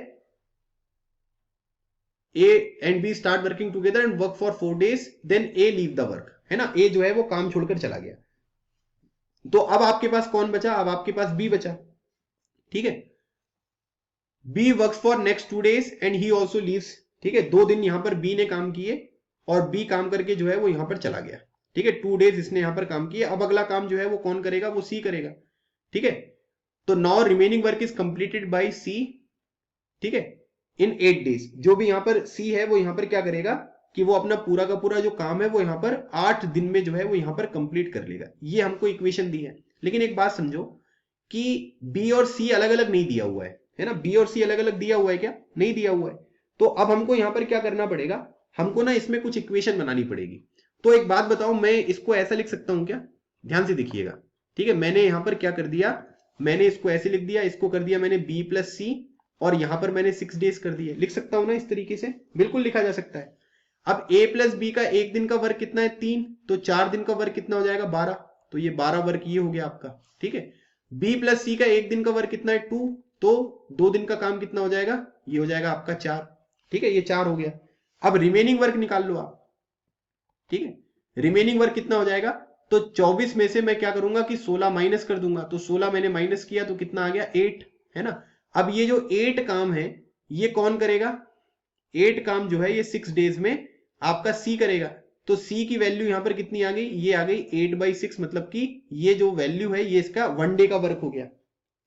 A and B start working together and work for 4 days, then A leave the work, है ना। ए जो है वो काम छोड़कर चला गया। तो अब आपके पास कौन बचा, अब आपके पास बी बचा, ठीक है। B works for next 2 days and he also leaves, ठीक है। 2 दिन यहां पर बी ने काम किए और बी काम करके जो है वो यहां पर चला गया, ठीक है। 2 days इसने यहां पर काम किए। अब अगला काम जो है वो कौन करेगा, वो सी करेगा, ठीक है। तो now remaining work is completed by C, ठीक है, इन 8 days। जो भी यहां पर सी है वो यहां पर क्या करेगा कि वो अपना पूरा का पूरा जो काम है वो यहां पर 8 दिन में जो है वो यहां पर कंप्लीट कर लेगा। ये हमको इक्वेशन दी है। लेकिन एक बात समझो कि बी और सी अलग अलग नहीं दिया हुआ है ना। बी और सी अलग अलग दिया हुआ है क्या, नहीं दिया हुआ है। तो अब हमको यहां पर क्या करना पड़ेगा, हमको ना इसमें कुछ इक्वेशन बनानी पड़ेगी। तो एक बात बताओ, मैं इसको ऐसा लिख सकता हूं क्या, ध्यान से देखिएगा, ठीक है। मैंने यहां पर क्या कर दिया, मैंने इसको ऐसे लिख दिया, इसको कर दिया मैंने बी प्लस सी, और यहां पर मैंने 6 days कर दिए। लिख सकता हूं ना इस तरीके से, बिल्कुल लिखा जा सकता है। अब ए प्लस बी का एक दिन का वर्क कितना है, 3, तो 4 दिन का वर्क कितना हो जाएगा, 12, तो ये 12 वर्क ये हो गया आपका, ठीक है। बी प्लस सी का एक दिन का वर्क कितना है, 2, तो 2 दिन का काम कितना हो जाएगा, ये हो जाएगा आपका 4, ठीक है, ये 4 हो गया। अब रिमेनिंग वर्क निकाल लो आप, ठीक है। रिमेनिंग वर्क कितना हो जाएगा, तो 24 में से मैं क्या करूंगा कि 16 माइनस कर दूंगा, तो 16 मैंने माइनस किया तो कितना आ गया 8, है ना। अब ये जो 8 काम है ये कौन करेगा, 8 काम जो है ये 6 डेज में आपका सी करेगा। तो सी की वैल्यू यहां पर कितनी आ गई, ये आ गई 8/6, मतलब कि ये जो वैल्यू है ये इसका 1 डे का वर्क हो गया,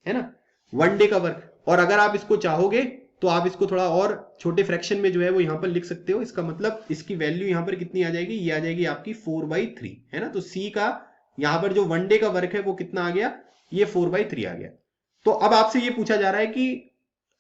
है ना, 1 डे का वर्क। और अगर आप इसको चाहोगे तो आप इसको थोड़ा और छोटे फ्रैक्शन में जो है वो यहां पर लिख सकते हो। इसका मतलब इसकी वैल्यू यहां पर कितनी आ जाएगी, ये आ जाएगी आपकी 4/3, है ना। तो सी का यहां पर जो 1 डे का वर्क है वो कितना आ गया, ये 4/3 आ गया। तो अब आपसे ये पूछा जा रहा है कि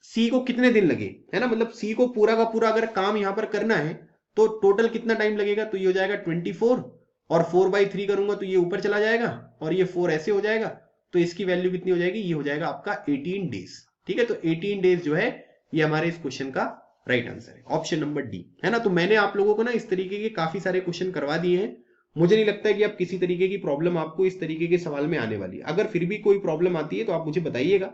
सी को कितने दिन लगे, है ना, मतलब सी को पूरा का पूरा अगर काम यहां पर करना है तो टोटल कितना टाइम लगेगा, तो ये हो जाएगा 24, और 4/3 करूंगा तो ये ऊपर चला जाएगा और ये 4 ऐसे हो जाएगा, तो इसकी वैल्यू कितनी हो जाएगी, ये हो जाएगा आपका 18 डेज। ठीक है, तो 18 डेज जो है ये हमारे इस क्वेश्चन का राइट आंसर है, ऑप्शन नंबर डी, है ना। तो मैंने आप लोगों को ना इस तरीके के काफी सारे क्वेश्चन करवा दिए हैं। मुझे नहीं लगता है कि अब किसी तरीके की प्रॉब्लम आपको इस तरीके के सवाल में आने वाली है। अगर फिर भी कोई प्रॉब्लम आती है तो आप मुझे बताइएगा।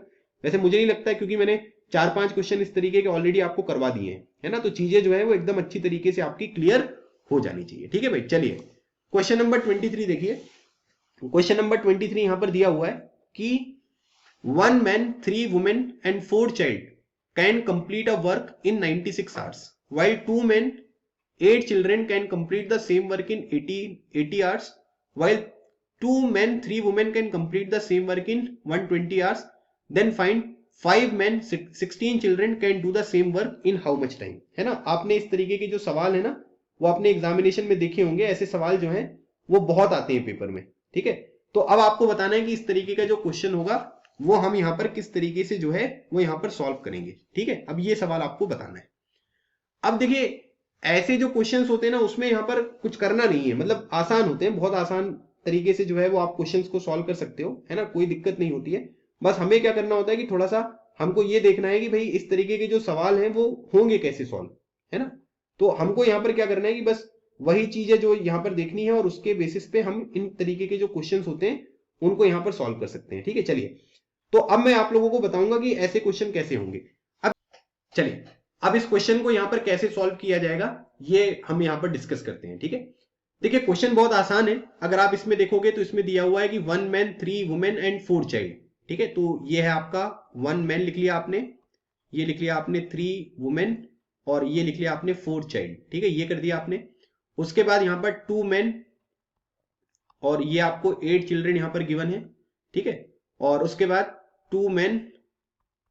वैसे मुझे नहीं लगता है, क्योंकि मैंने 4-5 क्वेश्चन इस तरीके के ऑलरेडी आपको करवा दिए हैं, है ना। तो चीजें जो है वो एकदम अच्छी तरीके से आपकी क्लियर हो जानी चाहिए। ठीक है भाई, चलिए क्वेश्चन नंबर 23 देखिए। क्वेश्चन नंबर 23 यहां पर दिया हुआ है कि 1 man, 3 women and 4 child can complete a work in 96 hours, while 2 men, 8 children can complete the same work in 80 hours, while 2 men, 3 women can complete the same work in 120 hours. Then find 5 men, 16 children can do the same work in how much time, है ना। आपने इस तरीके के जो सवाल है ना वो अपने एग्जामिनेशन में देखे होंगे। ऐसे सवाल जो हैं वो बहुत आते हैं पेपर में। ठीक है, तो अब आपको बताना है कि इस तरीके का जो क्वेश्चन होगा वो हम यहां पर किस तरीके से जो है वो यहां पर सॉल्व करेंगे। ठीक है, अब ये सवाल आपको बताना है। अब देखिए ऐसे जो क्वेश्चंस होते हैं ना उसमें यहां पर कुछ करना नहीं है, मतलब आसान होते हैं, बहुत आसान तरीके से जो है वो आप क्वेश्चंस को सॉल्व कर सकते हो, है ना, कोई दिक्कत नहीं होती है। बस हमें क्या करना होता है कि थोड़ा सा हमको ये देखना है कि भाई इस तरीके के जो सवाल हैं वो होंगे कैसे सॉल्व, है ना। तो हमको यहाँ पर क्या करना है कि बस वही चीजें जो यहाँ पर देखनी है और उसके बेसिस पे हम इन तरीके के जो क्वेश्चंस होते हैं उनको यहाँ पर सॉल्व कर सकते हैं। ठीक है, चलिए तो अब मैं आप लोगों को बताऊंगा कि ऐसे क्वेश्चन कैसे होंगे। अब चलिए अब इस क्वेश्चन को यहां पर कैसे सॉल्व किया जाएगा ये हम यहां पर डिस्कस करते हैं। ठीक है, देखिए क्वेश्चन बहुत आसान है। अगर आप इसमें देखोगे तो इसमें दिया हुआ है कि 1 man, 3 women and 4 child। ठीक है, तो ये है आपका 1 man लिख लिया आपने, ये लिख लिया आपने 3 women और ये लिख लिया आपने 4 child। ठीक है, ये कर दिया आपने। उसके बाद यहां पर 2 men और ये आपको 8 चिल्ड्रन यहां पर गिवन है। ठीक है, और उसके बाद 2 men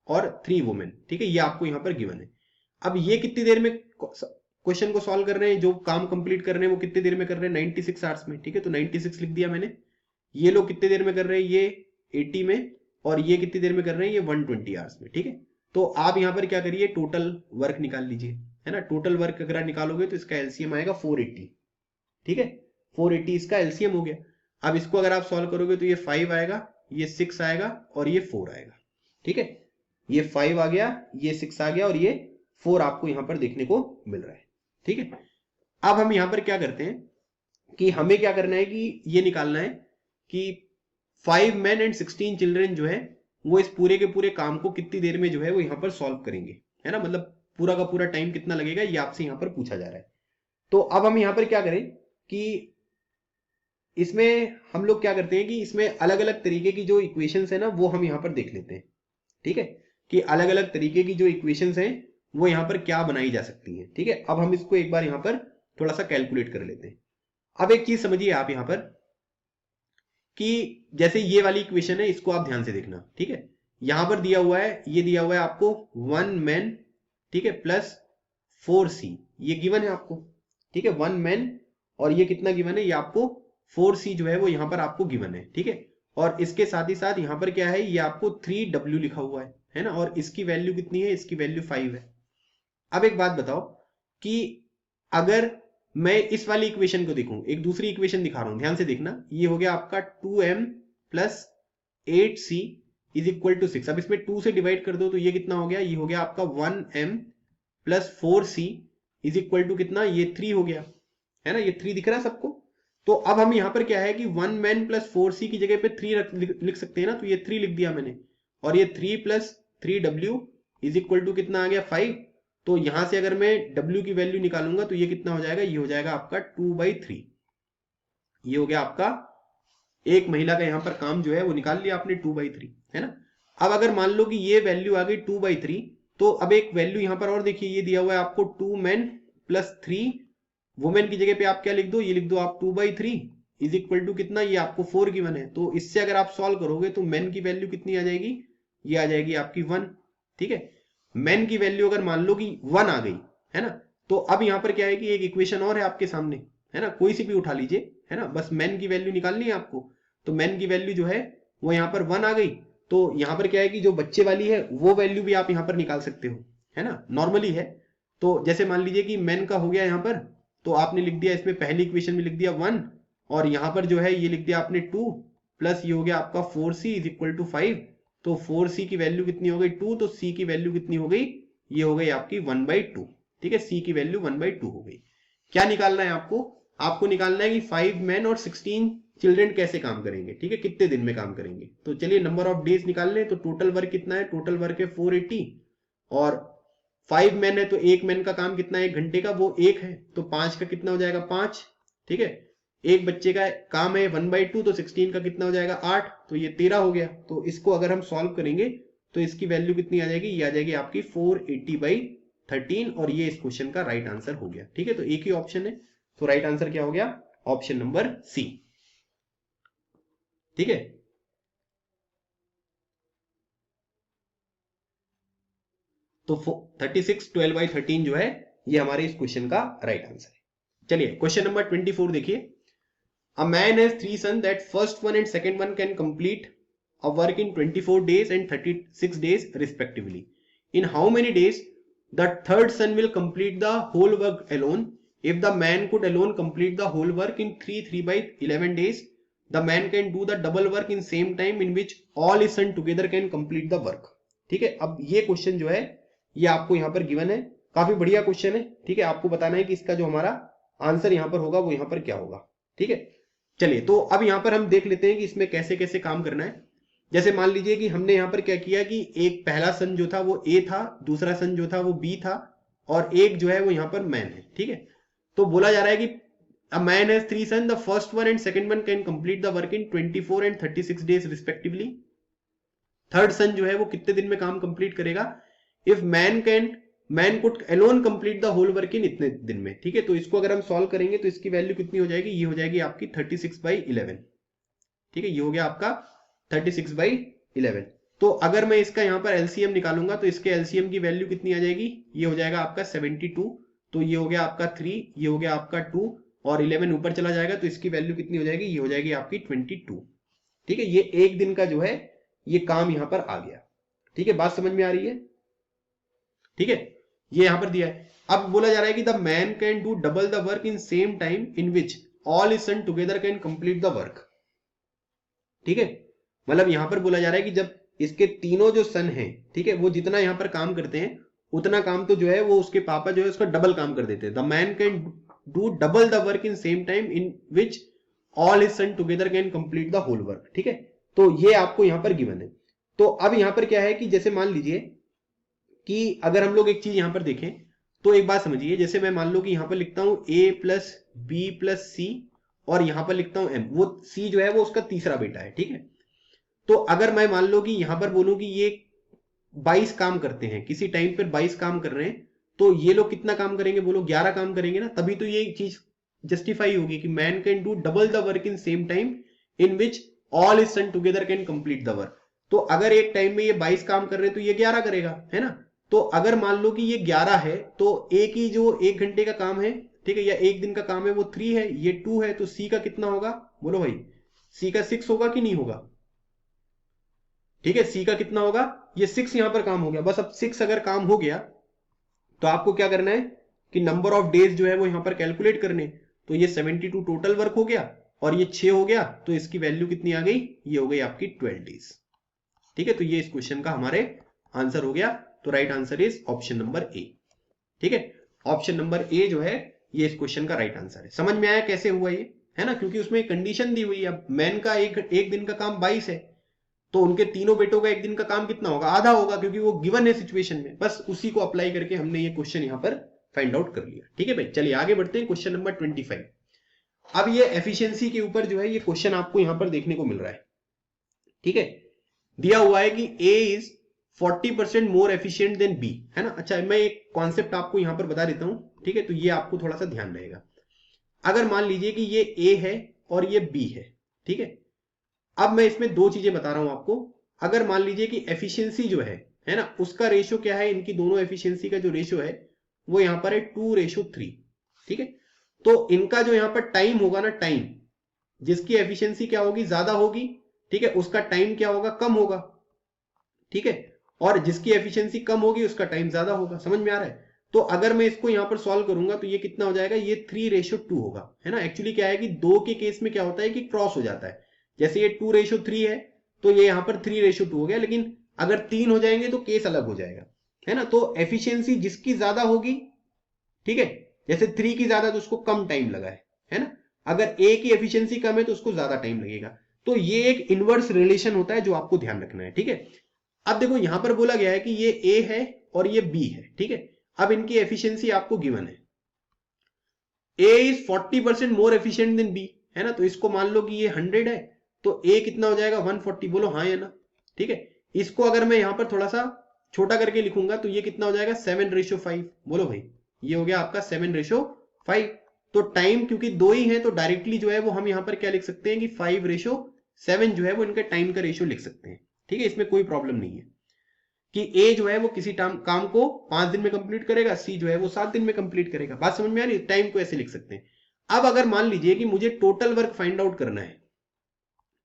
और 3 वुमेन। ठीक है, ये आपको यहां पर गिवन है। अब ये कितनी देर में क्वेश्चन को सॉल्व कर रहे हैं, जो काम कंप्लीट कर रहे हैं वो कितनी देर में कर रहे हैं, 96 आवर्स में। ठीक है, तो 96 लिख दिया मैंने। ये लोग कितनी देर में कर रहे हैं, ये 80 में, और ये कितनी देर में कर रहे हैं, ये 120 आवर्स में। ठीक है, तो आप यहां पर क्या करिए, टोटल वर्क निकाल लीजिए, है ना। टोटल वर्क अगर निकालोगे तो इसका एलसीएम आएगा 480। ठीक है, 480 इसका एलसीएम हो गया। अब इसको अगर आप सॉल्व करोगे तो ये 5 आएगा, ये 6 आएगा और ये 4 आएगा। ठीक है, ये 5 आ गया, ये 6 आ गया और ये 4 आपको यहां पर देखने को मिल रहा है। ठीक है, अब हम यहां पर क्या करते हैं कि हमें क्या करना है कि ये निकालना है कि 5 men and 16 चिल्ड्रन जो है वो इस पूरे के पूरे काम को कितनी देर में जो है वो यहां पर सॉल्व करेंगे, है ना। मतलब पूरा का पूरा टाइम कितना लगेगा ये आपसे यहां पर पूछा जा रहा है। तो अब हम यहां पर क्या करें कि इसमें हम लोग क्या करते हैं कि इसमें अलग अलग तरीके की जो इक्वेशंस है ना वो हम यहां पर देख लेते हैं। ठीक है, कि अलग अलग तरीके की जो इक्वेशंस हैं वो यहां पर क्या बनाई जा सकती हैं। ठीक है, अब हम इसको एक बार यहां पर थोड़ा सा कैलकुलेट कर लेते हैं। अब एक चीज समझिए आप यहां पर कि जैसे ये वाली इक्वेशन है इसको आप ध्यान से देखना। ठीक है, यहां पर दिया हुआ है, ये दिया हुआ है आपको 1 man, ठीक है, प्लस 4c, ये गिवन है आपको। ठीक है, 1 man और ये कितना गिवन है, ये आपको 4c जो है वो यहां पर आपको गिवन है। ठीक है, और इसके साथ ही साथ यहां पर क्या है, ये आपको 3w लिखा हुआ है ना, और इसकी वैल्यू कितनी है, इसकी वैल्यू 5 है। अब एक बात बताओ कि अगर मैं इस वाली इक्वेशन को देखूं, एक दूसरी इक्वेशन दिखा रहा हूं, ध्यान से देखना। ये हो गया आपका 2m plus 8c is equal to 6। अब इसमें 2 से डिवाइड कर दो तो ये कितना हो गया, ये हो गया आपका 1m plus 4c is equal to कितना, ये 3 हो गया, है ना। ये 3 दिख रहा है सबको। तो अब हम यहां पर क्या है कि 1 man प्लस 4c की जगह पे 3 लिख सकते हैं ना, तो ये 3 लिख दिया मैंने, और ये 3 plus 3w is equal to कितना आ गया 5। तो यहां से अगर मैं w की वैल्यू निकालूंगा तो ये कितना हो जाएगा, ये हो जाएगा आपका 2/3। ये हो गया आपका एक महिला का यहाँ पर काम जो है वो निकाल लिया आपने 2/3, है ना। अब अगर मान लो कि ये वैल्यू आ गई 2/3, तो अब एक वैल्यू यहाँ पर और देखिए, ये दिया हुआ है आपको 2 men + 3 वुमेन की जगह पे आप क्या लिख दो, ये लिख दो आप 2/3 इज इक्वल टू कितना, ये आपको 4 गिवन है। तो इससे अगर आप सॉल्व करोगे तो मेन की वैल्यू कितनी आ जाएगी, ये आ जाएगी आपकी 1। ठीक है, मेन की वैल्यू अगर मान लो कि 1 आ गई, है ना, तो अब यहाँ पर क्या है कि एक इक्वेशन और है आपके सामने, है ना, कोई सी भी उठा लीजिए, है ना, बस मेन की वैल्यू निकालनी है आपको। तो मेन की वैल्यू जो है वो यहाँ पर 1 आ गई। तो यहाँ पर क्या है कि जो बच्चे वाली है वो वैल्यू भी आप यहाँ पर निकाल सकते हो, है ना, नॉर्मली है। तो जैसे मान लीजिए कि मेन का हो गया यहाँ पर, तो आपने लिख दिया इसमें पहली इक्वेशन में लिख दिया 1, और यहाँ पर जो है ये लिख दिया आपने 2, प्लस ये हो गया आपका 4c इज इक्वल टू 5। तो 4c की वैल्यू कितनी हो गई 2, तो c की वैल्यू कितनी हो गई, ये हो गई आपकी 1/2। ठीक है, c की वैल्यू 1/2 हो गई। क्या निकालना है आपको, आपको निकालना है कि 5 men और 16 चिल्ड्रेन कैसे काम करेंगे। ठीक है, कितने दिन में काम करेंगे। तो चलिए नंबर ऑफ डेज निकाल लें। तो टोटल वर्क कितना है, टोटल वर्क है 480, और 5 men है तो एक मैन का काम कितना है, 1 घंटे का, वो 1 है, तो 5 का कितना हो जाएगा 5। ठीक है, एक बच्चे का काम है 1/2, तो 16 का कितना हो जाएगा 8, तो ये 13 हो गया। तो इसको अगर हम सॉल्व करेंगे तो इसकी वैल्यू कितनी आ जाएगी, ये आ जाएगी आपकी 480/13, और ये इस क्वेश्चन का राइट आंसर हो गया। ठीक है, तो एक ही ऑप्शन है, तो राइट आंसर क्या हो गया, ऑप्शन नंबर सी। ठीक है, तो 36 12/13 जो है ये हमारे इस क्वेश्चन का राइट आंसर है। चलिए क्वेश्चन नंबर 24 देखिए। A man has 3 sons that first one and second one can complete a work in 24 days and 36 days respectively. In how many days the third son will complete the whole work alone? If the man could alone complete the whole work in 3/11 days, the man can do the double work in same time in which all his sons together can complete the work. ठीक है, अब ये question जो है ये आपको यहाँ पर गिवन है, काफी बढ़िया क्वेश्चन है। ठीक है, आपको बताना है कि इसका जो हमारा आंसर यहाँ पर होगा वो यहाँ पर क्या होगा। ठीक है, चलिए तो अब यहाँ पर हम देख लेते हैं कि इसमें कैसे कैसे काम करना है। जैसे मान लीजिए कि हमने यहाँ पर क्या किया कि एक पहला सन जो था वो ए था, दूसरा सन जो था वो बी था, और एक जो है वो यहाँ पर मैन है। ठीक है, तो बोला जा रहा है कि a man has 3 son, the first one and second one can complete the work in 24 and 36 days respectively. Third son जो है वो कितने दिन में काम कंप्लीट करेगा, if man could alone complete the whole work in इतने दिन में। ठीक है, तो इसको अगर हम सॉल्व करेंगे तो इसकी वैल्यू कितनी हो जाएगी, ये हो जाएगी आपकी 36/11। ठीक है, ये हो गया आपका 36/11। तो अगर मैं इसका यहाँ पर एलसीएम निकालूंगा तो इसके एलसीएम की वैल्यू कितनी आ जाएगी, ये हो जाएगा आपका 72। तो ये हो गया आपका 3, ये हो गया आपका 2, और 11 ऊपर चला जाएगा तो इसकी वैल्यू कितनी हो जाएगी, ये हो जाएगी आपकी 22। ठीक है, ये एक दिन का जो है ये काम यहाँ पर आ गया। ठीक है, बात समझ में आ रही है। ठीक है, ये यहां पर दिया है। अब बोला जा रहा है कि the man can do double the work in same time in which all his son together can complete the work. ठीक है, मतलब यहां पर बोला जा रहा है कि जब इसके तीनों जो सन हैं, ठीक है, वो जितना यहां पर काम करते हैं उतना काम तो जो है वो उसके पापा जो है उसका डबल काम कर देते हैं। The man can do double the work in same time in which all his son together can complete the whole work. ठीक है, तो ये आपको यहां पर गिवन है। तो अब यहां पर क्या है कि जैसे मान लीजिए कि अगर हम लोग एक चीज यहां पर देखें तो एक बात समझिए, जैसे मैं मान लो कि यहां पर लिखता हूं a + b + c, और यहां पर लिखता हूं m, वो c जो है वो उसका तीसरा बेटा है। ठीक है, तो अगर मैं मान लो कि यहां पर बोलूं कि ये 22 काम करते हैं, किसी टाइम पर 22 काम कर रहे हैं, तो ये लोग कितना काम करेंगे, बोलो 11 काम करेंगे ना, तभी तो ये चीज जस्टिफाई होगी कि man can do double the work in same time in which all his son together can complete the work. तो अगर एक टाइम में ये 22 काम कर रहे हैं तो ये 11 करेगा, है ना। तो अगर मान लो कि ये 11 है तो एक ही जो 1 घंटे का काम है, ठीक है, या एक दिन का काम है वो 3 है, ये 2 है, तो सी का कितना होगा, बोलो भाई, सी का 6 होगा कि नहीं होगा। ठीक है, सी का कितना होगा, ये 6 यहां पर काम हो गया। बस अब 6 अगर काम हो गया तो आपको क्या करना है कि नंबर ऑफ डेज जो है वो यहां पर कैलकुलेट करने। तो ये 72 टोटल वर्क हो गया और ये 6 हो गया, तो इसकी वैल्यू कितनी आ गई, ये हो गई आपकी 12 डेज। ठीक है, तो ये इस क्वेश्चन का हमारे आंसर हो गया। तो right answer is option number A. ठीक है, ऑप्शन नंबर ए जो है ये इस क्वेश्चन का राइट आंसर है। समझ में आया कैसे हुआ ये, है ना, क्योंकि उसमें कंडीशन दी हुई है। अब मैन का एक दिन का काम 22 है, तो उनके तीनों बेटों का एक दिन का काम कितना होगा, आधा होगा, क्योंकि वो गिवन है सिचुएशन में। बस उसी को अप्लाई करके हमने ये क्वेश्चन यहां पर फाइंड आउट कर लिया। ठीक है भाई, चलिए आगे बढ़ते हैं। Question number 25। अब ये एफिशिएंसी के ऊपर जो है ये क्वेश्चन आपको यहां पर देखने को मिल रहा है, ठीक है। दिया हुआ है कि A is 40% more efficient than B, है ना। अच्छा, मैं एक कॉन्सेप्ट आपको यहां पर बता देता हूं, ठीक है, तो ये आपको थोड़ा सा ध्यान रहेगा। अगर मान लीजिए कि ये ए है और ये बी है, ठीक है। अब मैं इसमें दो चीजें बता रहा हूं आपको। अगर मान लीजिए कि एफिशिएंसी जो है ना, उसका रेशियो क्या है, इनकी दोनों एफिशिएंसी का जो रेशियो है वो यहां पर है 2:3, ठीक है। तो इनका जो यहां पर टाइम होगा ना, टाइम, जिसकी एफिशिएंसी क्या होगी, ज्यादा होगी, ठीक है, उसका टाइम क्या होगा, कम होगा, ठीक है। और जिसकी एफिशिएंसी कम होगी उसका टाइम ज्यादा होगा। समझ में आ रहा है। तो अगर मैं इसको यहां पर सॉल्व करूंगा तो ये कितना हो जाएगा, ये 3:2 होगा, है ना। एक्चुअली क्या है कि दो के केस में क्या होता है कि क्रॉस हो जाता है। जैसे ये 2:3 है तो ये यहां पर 3:2 हो गया, लेकिन अगर 3 हो जाएंगे तो केस अलग हो जाएगा, है ना। तो एफिशिएंसी जिसकी ज्यादा होगी, ठीक है, जैसे 3 की ज्यादा तो उसको कम टाइम लगा है ना। अगर ए की एफिशिएंसी कम है तो उसको ज्यादा टाइम लगेगा। तो ये एक इनवर्स रिलेशन होता है जो आपको ध्यान रखना है, ठीक है। अब देखो यहां पर बोला गया है कि ये ए है और ये बी है, ठीक है। अब इनकी एफिशिएंसी आपको गिवन है, A is 40% more efficient than B, है ना। तो इसको मान लो कि ये 100 है, तो ए कितना हो जाएगा, 140। बोलो हाँ या ना, ठीक है। इसको अगर मैं यहां पर थोड़ा सा छोटा करके लिखूंगा तो ये कितना हो जाएगा, 7:5। बोलो भाई, ये हो गया आपका 7:5। तो टाइम क्योंकि दो ही है तो डायरेक्टली जो है वो हम यहां पर क्या लिख सकते हैं कि 5:7 जो है वो इनके टाइम का रेशियो लिख सकते हैं, ठीक है। इसमें कोई प्रॉब्लम नहीं है कि ए जो है वो किसी काम को 5 दिन में कंप्लीट करेगा, सी जो है वो 7 दिन में कंप्लीट करेगा। बात समझ में आ रही है। टाइम को ऐसे लिख सकते हैं। अब अगर मान लीजिए कि मुझे टोटल वर्क फाइंड आउट करना है,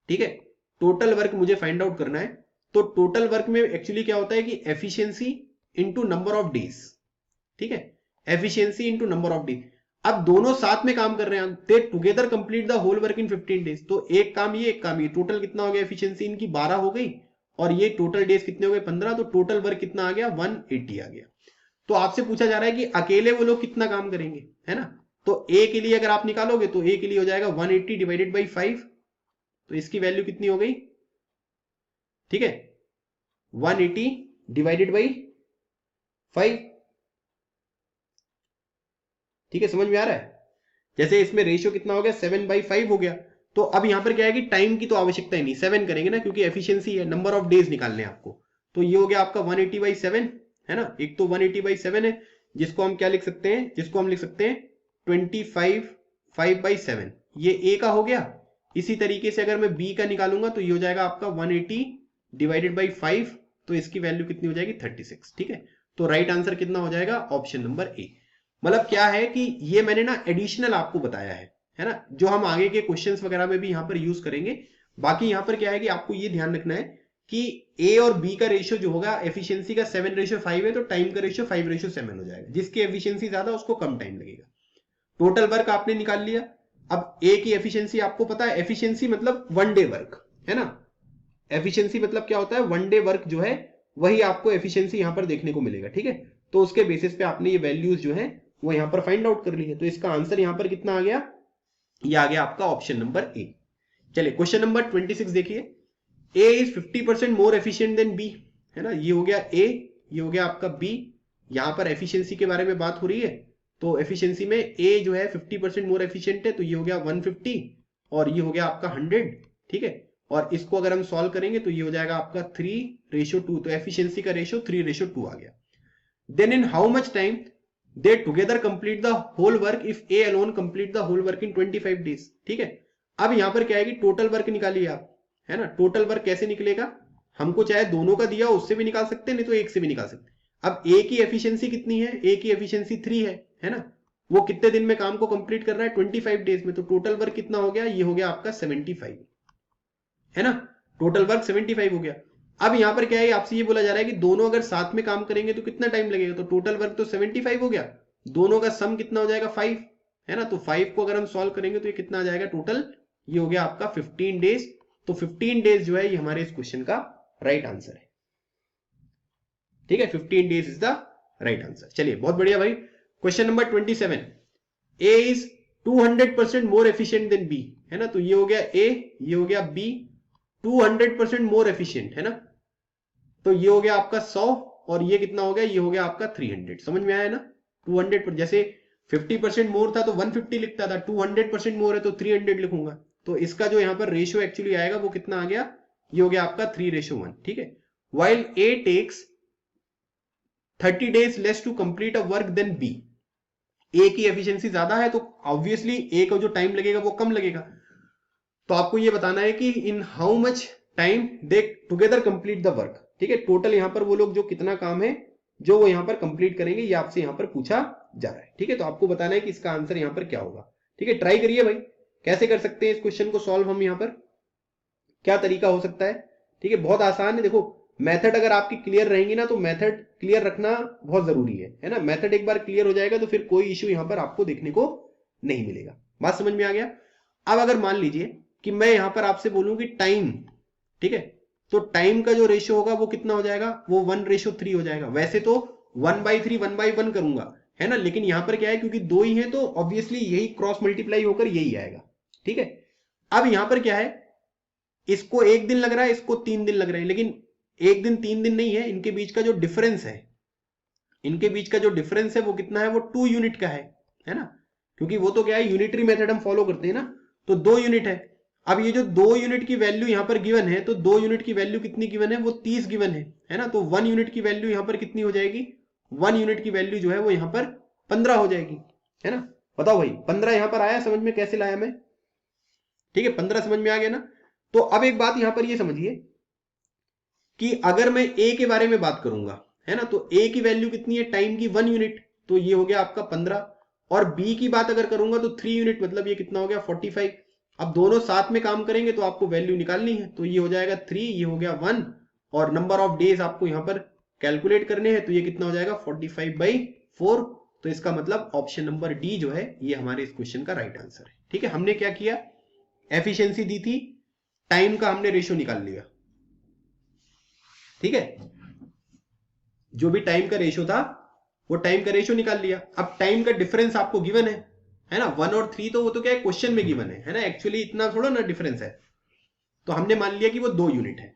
ठीक है, टोटल वर्क मुझे फाइंड आउट करना है, तो टोटल वर्क में एक्चुअली क्या होता है कि efficiency into number of days, ठीक है, efficiency into number of days. अब दोनों साथ में काम कर रहे हैं, they together complete the whole work in 15 days. तो एक काम ये, एक काम ये, टोटल कितना हो गया, एफिशिएंसी इनकी 12 हो गई और ये टोटल डेज कितने हो गए, 15। तो टोटल वर्क कितना आ गया, 180 आ गया। तो आपसे पूछा जा रहा है कि अकेले वो लोग कितना काम करेंगे, है ना। तो ए के लिए अगर आप निकालोगे तो ए के लिए हो जाएगा 180 डिवाइडेड बाई 5। तो इसकी वैल्यू कितनी हो गई, ठीक है, 180 डिवाइडेड बाई 5, ठीक है। समझ में आ रहा है। जैसे इसमें रेशियो कितना हो गया, 7/5 हो गया। तो अब यहां पर क्या है कि टाइम की तो आवश्यकता ही नहीं, 7 करेंगे ना, क्योंकि एफिशिएंसी है, नंबर ऑफ डेज निकालने आपको। तो ये हो गया आपका 180/7, है ना। एक तो 180/7 है, जिसको हम क्या लिख सकते हैं, जिसको हम लिख सकते हैं 25 5/7, ये ए का हो गया। इसी तरीके से अगर मैं बी का निकालूंगा तो ये हो जाएगा आपका 180 डिवाइडेड बाई 5। तो इसकी वैल्यू कितनी हो जाएगी, 36, ठीक है। तो राइट आंसर कितना हो जाएगा, ऑप्शन नंबर ए। मतलब क्या है कि ये मैंने ना एडिशनल आपको बताया है ना, जो हम आगे के क्वेश्चंस वगैरह में भी यहां पर यूज करेंगे। बाकी यहां पर क्या है कि आपको ये ध्यान रखना है कि ए और बी का रेशियो जो होगा एफिशिएंसी का 7:5 है, तो टाइम का रेशियो 5:7 हो जाएगा। जिसकी एफिशिएंसी ज्यादा उसको कम टाइम लगेगा। टोटल वर्क आपने निकाल लिया। अब ए की एफिशिएंसी आपको पता है, एफिशिएंसी मतलब 1 डे वर्क, है ना। एफिशिएंसी मतलब क्या होता है, 1 डे वर्क जो है वही आपको एफिशिएंसी यहां पर देखने को मिलेगा, ठीक है। तो उसके बेसिस पे आपने ये वैल्यूज जो है वो यहां पर फाइंड आउट कर ली है। तो इसका आंसर यहां पर कितना आ गया, ये आ गया आपका ऑप्शन नंबर ए। चलिए क्वेश्चन नंबर 26 देखिए। A is 50% more efficient than B, है ना। ये हो गया ए, ये हो गया आपका बी। यहां पर एफिशिएंसी के बारे में बात हो रही है, तो एफिशिएंसी में ए जो है 50% मोर एफिशिएंट है, तो ये हो गया 150 और ये हो गया आपका 100, ठीक है। और इसको अगर हम सॉल्व करेंगे तो ये हो जाएगा आपका 3:2। तो एफिशिएंसी का रेशियो 3:2 आ गया। Then in how much time they together complete the whole work if A alone complete the whole work in 25 days, ठीक है। अब यहां पर क्या है कि टोटल वर्क निकालिए आप, है ना। टोटल वर्क कैसे निकलेगा, हमको चाहे दोनों का दिया उससे भी निकाल सकते हैं, नहीं तो एक से भी निकाल सकते हैं। अब ए की एफिशिएंसी कितनी है, ए की एफिशिएंसी 3 है ना। वो कितने दिन में काम को कंप्लीट कर रहा है, 25 डेज में। तो टोटल वर्क कितना हो गया, ये हो गया आपका 75, है ना। टोटल वर्क 75 हो गया। अब यहां पर क्या है, आपसे ये बोला जा रहा है कि दोनों अगर साथ में काम करेंगे तो कितना टाइम लगेगा। तो टोटल वर्क तो 75 हो गया, दोनों का सम कितना हो जाएगा, 5, है ना। तो 5 को अगर हम सॉल्व करेंगे तो ये कितना आ जाएगा टोटल, ये हो गया आपका 15 डेज। तो 15 डेज जो है ये हमारे इस क्वेश्चन का राइट आंसर है, ठीक है। 15 days is the right answer. चलिए बहुत बढ़िया भाई। Question number 27, A is 200% more efficient than B, है ना। तो ये हो गया ए, ये हो गया बी, 200% मोर एफिशिएंट, है ना। तो ये हो गया आपका 100 और ये कितना हो गया, ये हो गया आपका 300। समझ में आया ना। 200 पर जैसे 50% मोर था तो 150 लिखता था, 200% मोर है तो 300 लिखूंगा। तो इसका जो यहाँ पर रेशियो एक्चुअली आएगा वो कितना आ गया, ये हो गया आपका 3:1, ठीक है। While A takes 30 days less to complete a work than B, A की एफिशिएंसी ज्यादा है तो ऑब्वियसली ए का जो टाइम लगेगा वो कम लगेगा। तो आपको ये बताना है कि इन how much time they together complete the work, ठीक है। टोटल यहां पर वो लोग जो कितना काम है जो वो यहां पर कंप्लीट करेंगे, ये आपसे यहां पर पूछा जा रहा है, ठीक है। तो आपको बताना है कि इसका आंसर यहां पर क्या होगा, ठीक है। ट्राई करिए भाई, कैसे कर सकते हैं इस क्वेश्चन को सॉल्व हम यहां पर, क्या तरीका हो सकता है, ठीक है। बहुत आसान है, देखो मेथड अगर आपकी क्लियर रहेंगी ना तो मेथड क्लियर रखना बहुत जरूरी है ना। मेथड एक बार क्लियर हो जाएगा तो फिर कोई इश्यू यहां पर आपको देखने को नहीं मिलेगा। बात समझ में आ गया। अब अगर मान लीजिए कि मैं यहां पर आपसे बोलूं कि टाइम, ठीक है, तो टाइम का जो रेशियो होगा वो कितना हो जाएगा, वो 1:3 हो जाएगा। वैसे तो 1/3 1/1 करूंगा, है ना, लेकिन यहां पर क्या है, क्योंकि दो ही है तो ऑब्वियसली यही क्रॉस मल्टीप्लाई होकर यही आएगा, ठीक है। अब यहां पर क्या है, इसको 1 दिन लग रहा है, इसको 3 दिन लग रहे हैं, लेकिन 1 दिन 3 दिन नहीं है, इनके बीच का जो डिफरेंस है, इनके बीच का जो डिफरेंस है वो कितना है, वो 2 यूनिट का है ना, क्योंकि वो तो क्या है, यूनिटरी मेथड हम फॉलो करते हैं ना, तो 2 यूनिट है। अब ये जो 2 यूनिट की वैल्यू यहां पर गिवन है, तो 2 यूनिट की वैल्यू कितनी गिवन है, वो 30 गिवन है ना। तो 1 यूनिट की वैल्यू यहां पर कितनी हो जाएगी, 1 यूनिट की वैल्यू जो है वो यहां पर 15 हो जाएगी, है ना। बताओ भाई 15 यहां पर आया समझ में, कैसे लाया मैं, ठीक है, 15 समझ में आ गया ना। तो अब एक बात यहां पर ये समझिए कि अगर मैं ए के बारे में बात करूंगा, है ना, तो ए की वैल्यू कितनी है टाइम की, 1 यूनिट, तो ये हो गया आपका 15। और बी की बात अगर करूंगा तो 3 यूनिट, मतलब ये कितना हो गया 45। अब दोनों साथ में काम करेंगे तो आपको वैल्यू निकालनी है, तो ये हो जाएगा 3, ये हो गया 1, और नंबर ऑफ डेज आपको यहां पर कैलकुलेट करने हैं, तो ये कितना हो जाएगा 45/4। तो इसका मतलब ऑप्शन नंबर डी जो है ये हमारे इस क्वेश्चन का राइट आंसर है, ठीक है। हमने क्या किया, एफिशिएंसी दी थी, टाइम का हमने रेशियो निकाल लिया, ठीक है। जो भी टाइम का रेशियो था वो टाइम का रेशियो निकाल लिया। अब टाइम का डिफरेंस आपको गिवन है ना, 1 और 3, तो वो तो क्या है क्वेश्चन में गिवन है ना, एक्चुअली इतना थोड़ा ना डिफरेंस है। तो हमने मान लिया कि वो 2 यूनिट है।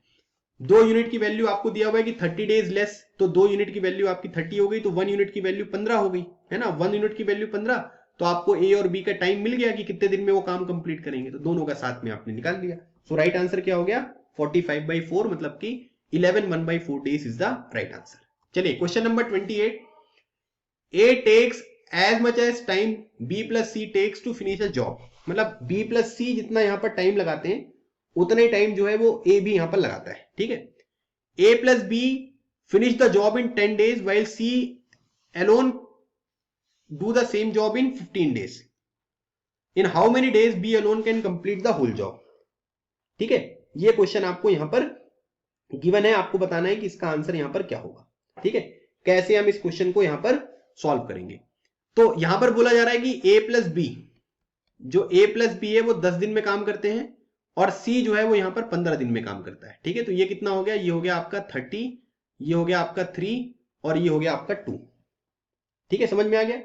2 यूनिट की वैल्यू आपको दिया हुआ है कि 30 डेज लेस, तो 2 यूनिट की वैल्यू आपकी 30 हो गई, तो 1 यूनिट की वैल्यू 15 हो गई, है ना। 1 यूनिट की वैल्यू 15, तो आपको ए और बी का टाइम मिल गया कि कितने दिन में वो काम कंप्लीट करेंगे, तो दोनों का साथ में आपने निकाल लिया। सो राइट आंसर क्या हो गया 45/4, मतलब कि 11 1/4 days is the right answer. चलिए question number 28, A takes as much as time B plus C takes to finish a job, मतलब बी प्लस सी जितना यहां पर टाइम लगाते हैं उतना ही टाइम जो है वो ए भी यहां पर लगाता है, ठीक है। A plus B finish the job in 10 days while C alone do the same job in 15 days. In how many days B alone can complete the whole job? ठीक है, ये क्वेश्चन आपको यहां पर गिवन है, आपको बताना है कि इसका आंसर यहां पर क्या होगा, ठीक है। कैसे हम इस क्वेश्चन को यहां पर सॉल्व करेंगे, तो यहां पर बोला जा रहा है कि ए प्लस बी, जो ए प्लस बी है वो 10 दिन में काम करते हैं, और सी जो है वो यहां पर 15 दिन में काम करता है, ठीक है। तो ये कितना हो गया, ये हो गया आपका 30, ये हो गया आपका 3, और ये हो गया आपका 2, ठीक है, समझ में आ गया।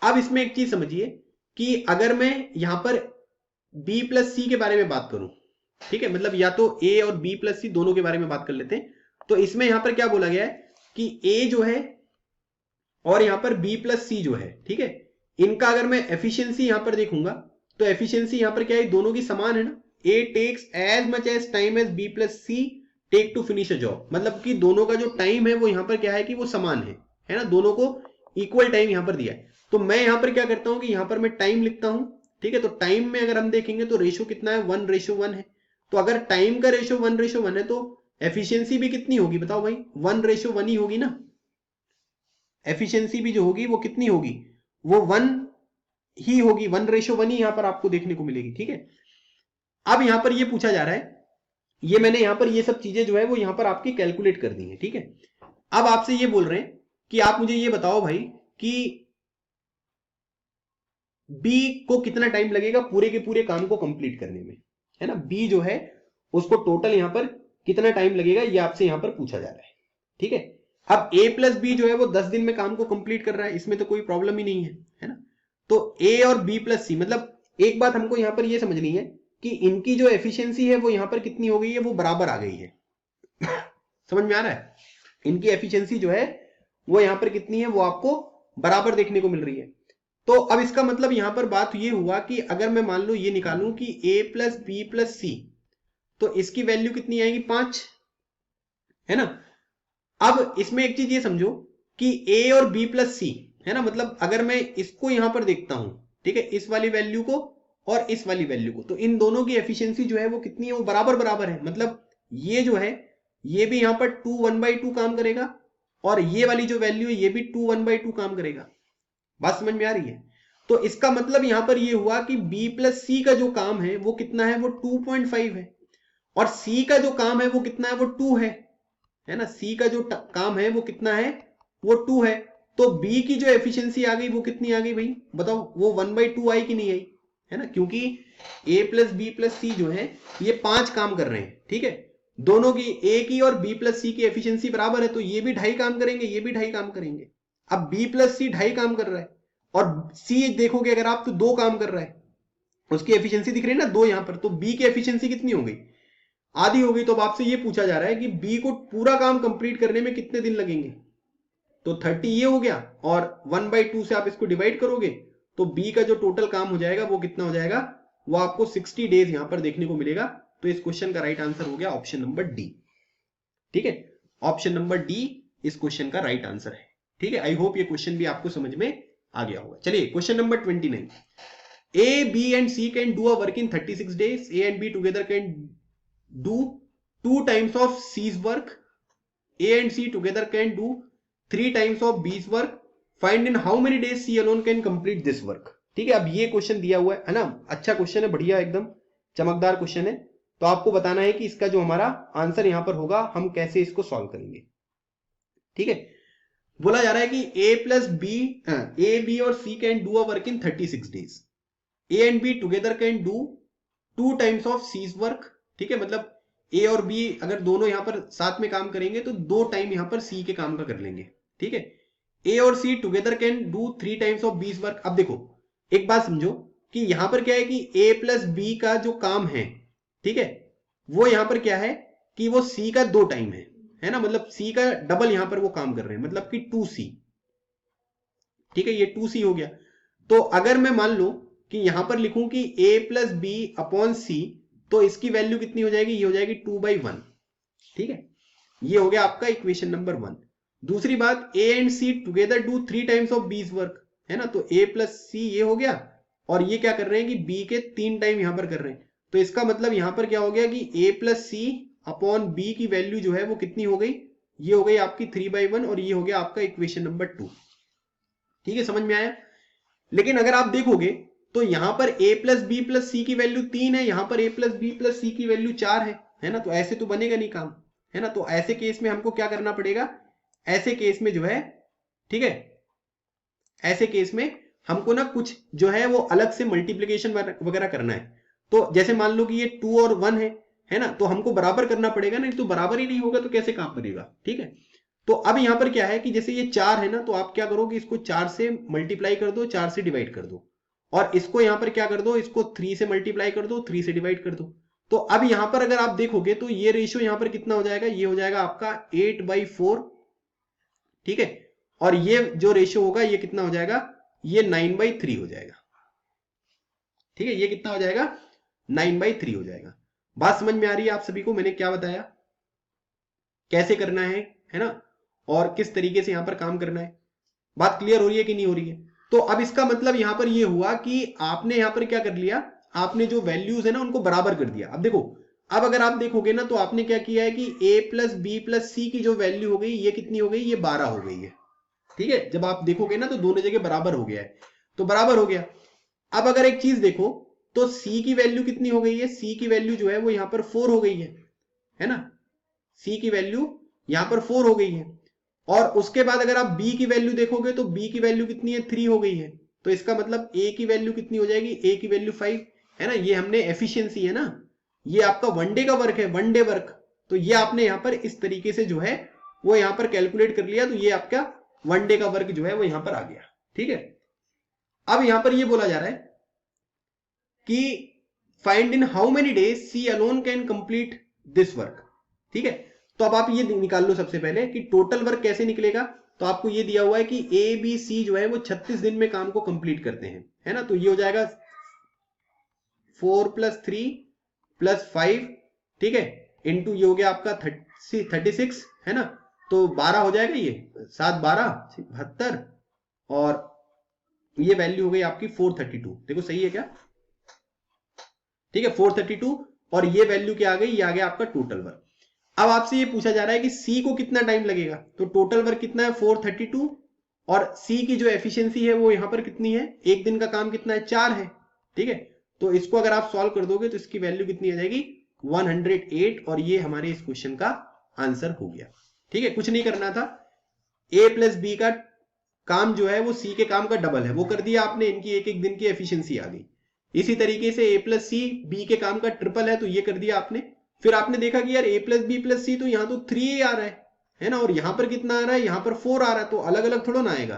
अब इसमें एक चीज समझिए कि अगर मैं यहां पर b प्लस सी के बारे में बात करूं, ठीक है, मतलब या तो a और b प्लस सी दोनों के बारे में बात कर लेते हैं, तो इसमें यहां पर क्या बोला गया है कि a जो है और यहां पर b प्लस सी जो है, ठीक है, इनका अगर मैं एफिशिएंसी यहां पर देखूंगा तो एफिशिएंसी यहां पर क्या है, दोनों की समान है ना। a takes as much as time as b plus C take to finish a job, मतलब कि दोनों का जो टाइम है वो यहां पर क्या है कि वो समान है ना, दोनों को इक्वल टाइम यहां पर दिया है। तो मैं यहां पर क्या करता हूं कि यहां पर मैं टाइम लिखता हूं, ठीक है। तो टाइम में अगर हम देखेंगे तो रेशियो कितना है, 1:1 है। तो अगर टाइम का रेशियो 1:1 है तो एफिशिएंसी भी कितनी होगी, बताओ भाई, 1:1 ही होगी ना। एफिशिएंसी भी जो होगी वो कितनी होगी, वो 1 ही होगी, 1:1 ही यहां पर आपको देखने को मिलेगी, ठीक है। अब यहां पर ये पूछा जा रहा है, ये मैंने यहां पर ये सब चीजें जो है वो यहां पर आपकी कैलकुलेट कर दी है, ठीक है। अब आपसे ये बोल रहे हैं कि आप मुझे ये बताओ भाई कि बी को कितना टाइम लगेगा पूरे के पूरे काम को कंप्लीट करने में, है ना। बी जो है उसको टोटल यहां पर कितना टाइम लगेगा ये आपसे यहां पर पूछा जा रहा है, ठीक है। अब ए प्लस बी जो है वो 10 दिन में काम को कंप्लीट कर रहा है, इसमें तो कोई प्रॉब्लम ही नहीं है ना। तो ए और बी प्लस सी, मतलब एक बात हमको यहां पर यह समझनी है कि इनकी जो एफिशिएंसी है वो यहां पर कितनी हो गई है, वो बराबर आ गई है। समझ में आ रहा है, इनकी एफिशिएंसी जो है वो यहां पर कितनी है, वो आपको बराबर देखने को मिल रही है। तो अब इसका मतलब यहां पर बात ये हुआ कि अगर मैं मान लो ये निकालूं कि a प्लस बी प्लस सी, तो इसकी वैल्यू कितनी आएगी 5, है ना। अब इसमें एक चीज ये समझो कि a और b प्लस सी, है ना, मतलब अगर मैं इसको यहां पर देखता हूं, ठीक है, इस वाली वैल्यू को और इस वाली वैल्यू को, तो इन दोनों की एफिशिएंसी जो है वो कितनी है, वो बराबर बराबर है। मतलब ये जो है ये भी यहां पर 2 1/2 काम करेगा और ये वाली जो वैल्यू है ये भी 2 1/2 काम करेगा। बात समझ में आ रही है। तो इसका मतलब यहां पर ये हुआ कि b प्लस सी का जो काम है वो कितना है, वो 2.5 है, और c का जो काम है वो कितना है, वो 2 है ना। c का जो काम है वो कितना है, वो 2 है। तो b की जो एफिशिएंसी आ गई वो कितनी आ गई भाई, बताओ, वो 1/2 आई कि नहीं आई, है ना, क्योंकि a प्लस बी प्लस सी जो है ये 5 काम कर रहे हैं, ठीक है। दोनों की a की और b प्लस सी की एफिशिएंसी बराबर है, तो ये भी 2.5 काम करेंगे, ये भी 2.5 काम करेंगे। अब b प्लस सी 2.5 काम कर रहा है और c देखोगे अगर आप तो 2 काम कर रहा है, उसकी एफिशिएंसी दिख रही है ना 2 यहां पर, तो b की एफिशिएंसी कितनी हो गई, आधी हो गई। तो अब आपसे ये पूछा जा रहा है कि b को पूरा काम कंप्लीट करने में कितने दिन लगेंगे, तो 30 ये हो गया और 1/2 से आप इसको डिवाइड करोगे तो b का जो टोटल काम हो जाएगा वो कितना हो जाएगा, वो आपको 60 डेज यहां पर देखने को मिलेगा। तो इस क्वेश्चन का राइट आंसर हो गया ऑप्शन नंबर डी, ठीक है। ऑप्शन नंबर डी इस क्वेश्चन का राइट आंसर है, ठीक है। आई होप ये क्वेश्चन भी आपको समझ में आ गया होगा। चलिए question number 29, A, B and C can do a work in 36 days. A and B together can do 2 times of C's work. A and C together can do 3 times of B's work. Find in how many days C alone can complete this work. ठीक है, अब ये question दिया हुआ है ना, अच्छा question है, बढ़िया एकदम चमकदार क्वेश्चन है। तो आपको बताना है कि इसका जो हमारा आंसर यहां पर होगा हम कैसे इसको सॉल्व करेंगे, ठीक है। बोला जा रहा है कि A plus B, A, B और C can do a work in 36 days. A and B together can do 2 times of C's work, ठीक है। मतलब A और B अगर दोनों यहां पर साथ में काम करेंगे तो 2 टाइम यहां पर C के काम का कर लेंगे, ठीक है। A और C together can do 3 times of B's work। अब देखो एक बात समझो कि यहां पर क्या है कि A प्लस B का जो काम है, ठीक है, वो यहां पर क्या है कि वो C का 2 टाइम है ना, मतलब C का डबल यहां पर वो काम कर रहे हैं, मतलब कि 2C, ठीक है, ये 2C हो गया। तो अगर मैं मान लो कि यहां पर लिखूं कि a प्लस बी अपॉन सी, तो इसकी वैल्यू कितनी हो जाएगी, ये हो जाएगी 2/1, ठीक है। ये हो गया आपका इक्वेशन नंबर 1। दूसरी बात, a and c together do 3 times of be's verb, है ना, तो a प्लस सी ये हो गया और ये क्या कर रहे हैं कि b के 3 टाइम यहां पर कर रहे हैं। तो इसका मतलब यहां पर क्या हो गया कि a plus C upon B की वैल्यू जो है वो कितनी हो गई, ये हो गई आपकी 3/1 और ये हो गया आपका इक्वेशन नंबर 2, ठीक है, समझ में आया। लेकिन अगर आप देखोगे तो यहां पर a प्लस बी प्लस सी की वैल्यू 3 है, यहां पर a प्लस बी प्लस सी की वैल्यू 4 है ना, तो ऐसे तो बनेगा नहीं काम, है ना। तो ऐसे केस में हमको क्या करना पड़ेगा, ऐसे केस में जो है, ठीक है, ऐसे केस में हमको ना कुछ जो है वो अलग से मल्टीप्लीकेशन वगैरह करना है। तो जैसे मान लो कि ये 2 और 1 है ना, तो हमको बराबर करना पड़ेगा, नहीं तो बराबर ही नहीं होगा तो कैसे काम करेगा, ठीक है। तो अब यहां पर क्या है कि जैसे ये 4 है ना, तो आप क्या करोगे, इसको 4 से मल्टीप्लाई कर दो, 4 से डिवाइड कर दो, और इसको यहां पर क्या कर दो, इसको 3 से मल्टीप्लाई कर दो, 3 से डिवाइड कर दो। तो अब यहां पर अगर आप देखोगे तो ये रेशियो यहां पर कितना हो जाएगा, ये हो जाएगा आपका 8/4, ठीक है, और ये जो रेशियो होगा ये कितना हो जाएगा, ये 9/3 हो जाएगा, ठीक है, ये कितना हो जाएगा, 9/3 हो जाएगा। बात समझ में आ रही है आप सभी को, मैंने क्या बताया, कैसे करना है ना, और किस तरीके से यहां पर काम करना है। बात क्लियर हो रही है कि नहीं हो रही है। तो अब इसका मतलब यहां पर ये हुआ कि आपने यहां पर क्या कर लिया, आपने जो वैल्यूज है ना उनको बराबर कर दिया। अब देखो, अब अगर आप देखोगे ना तो आपने क्या किया है कि a प्लस बी प्लस सी की जो वैल्यू हो गई ये कितनी हो गई, ये 12 हो गई है, ठीक है। जब आप देखोगे ना तो दोनों जगह बराबर हो गया है, तो बराबर हो गया। अब अगर एक चीज देखो तो c की वैल्यू कितनी हो गई है, c की वैल्यू जो है वो यहां पर 4 हो गई है ना, c की वैल्यू यहां पर 4 हो गई है। और उसके बाद अगर आप b की वैल्यू देखोगे तो b की वैल्यू कितनी है, 3 हो गई है। तो इसका मतलब a की वैल्यू कितनी हो जाएगी, a की वैल्यू 5, है ना। ये हमने एफिशिएंसी है ना, ये आपका वनडे का वर्क है, वनडे वर्क। तो ये आपने यहां पर इस तरीके से जो है वो यहां पर कैलकुलेट कर लिया, तो ये आपका वनडे का वर्क जो है वो यहां पर आ गया, ठीक है। अब यहां पर ये बोला जा रहा है कि find in how many days C alone can complete this work, ठीक है। तो अब आप ये निकाल लो सबसे पहले कि टोटल वर्क कैसे निकलेगा, तो आपको ये दिया हुआ है कि ए बी सी जो है वो 36 दिन में काम को कंप्लीट करते हैं, है ना। तो ये हो जाएगा 4 + 3 + 5, ठीक है, इंटू ये हो गया आपका 36, है ना। तो 12 हो जाएगा, ये 7 12 72, और ये वैल्यू हो गई आपकी 432। देखो सही है क्या, ठीक है, 432, और ये वैल्यू क्या आ गई, ये आ गया आपका टोटल वर्क। अब आपसे ये पूछा जा रहा है कि सी को कितना टाइम लगेगा, तो टोटल वर्क कितना है 432, और सी की जो एफिशिएंसी है वो यहां पर कितनी है, एक दिन का काम कितना है 4 है, ठीक है। तो इसको अगर आप सॉल्व कर दोगे तो इसकी वैल्यू कितनी आ जाएगी 108, और ये हमारे इस क्वेश्चन का आंसर हो गया, ठीक है। कुछ नहीं करना था, ए प्लस बी का काम जो है वो सी के काम का डबल है, वो कर दिया आपने, इनकी एक एक दिन की एफिशिएंसी आ गई। इसी तरीके से ए प्लस सी बी के काम का ट्रिपल है, तो ये कर दिया आपने। फिर आपने देखा कि यार a + b + c, तो यहां तो 3a आ रहा है ना, और यहां पर कितना आ रहा है, यहां पर 4 आ रहा है, तो अलग अलग थोड़ा ना आएगा,